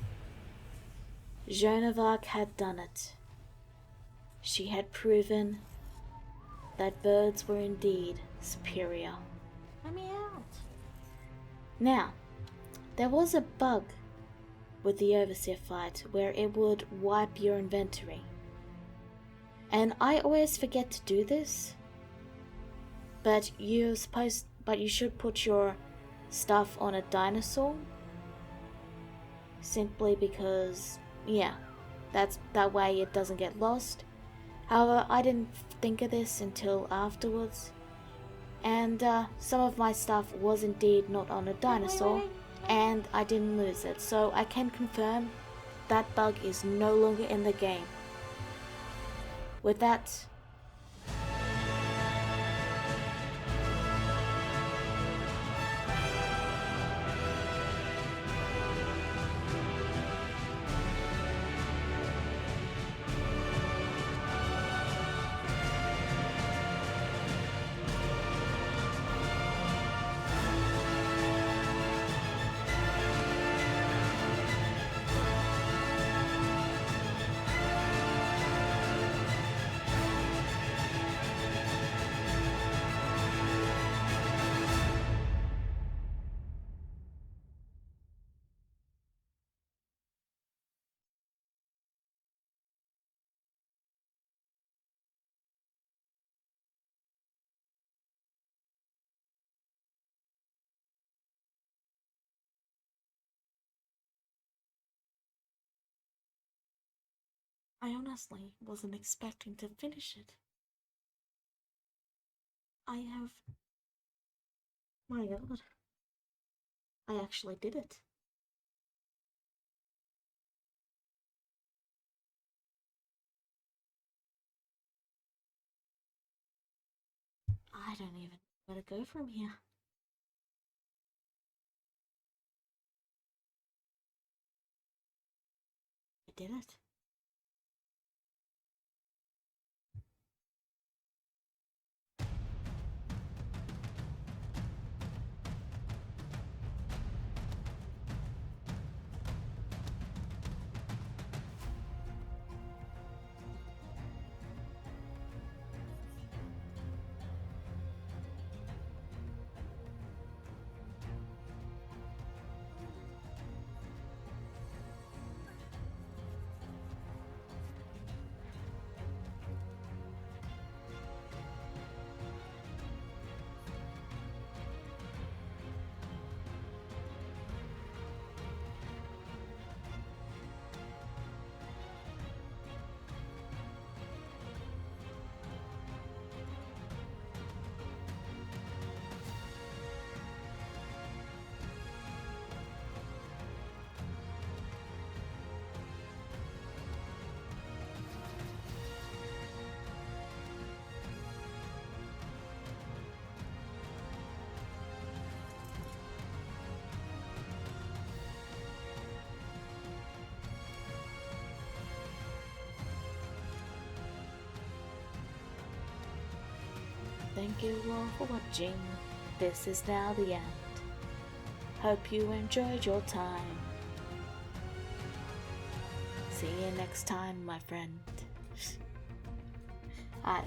Joan of Arc had done it. She had proven that birds were indeed superior. Let me out. Now, there was a bug with the Overseer fight where it would wipe your inventory. And I always forget to do this. But you should put your stuff on a dinosaur. Simply because, yeah, that way it doesn't get lost. However, I didn't think of this until afterwards. And some of my stuff was indeed not on a dinosaur, and I didn't lose it. So I can confirm that bug is no longer in the game. With that, I honestly wasn't expecting to finish it. My god. I actually did it. I don't even know where to go from here. I did it. Thank you all for watching. This is now the end. Hope you enjoyed your time. See you next time, my friend. I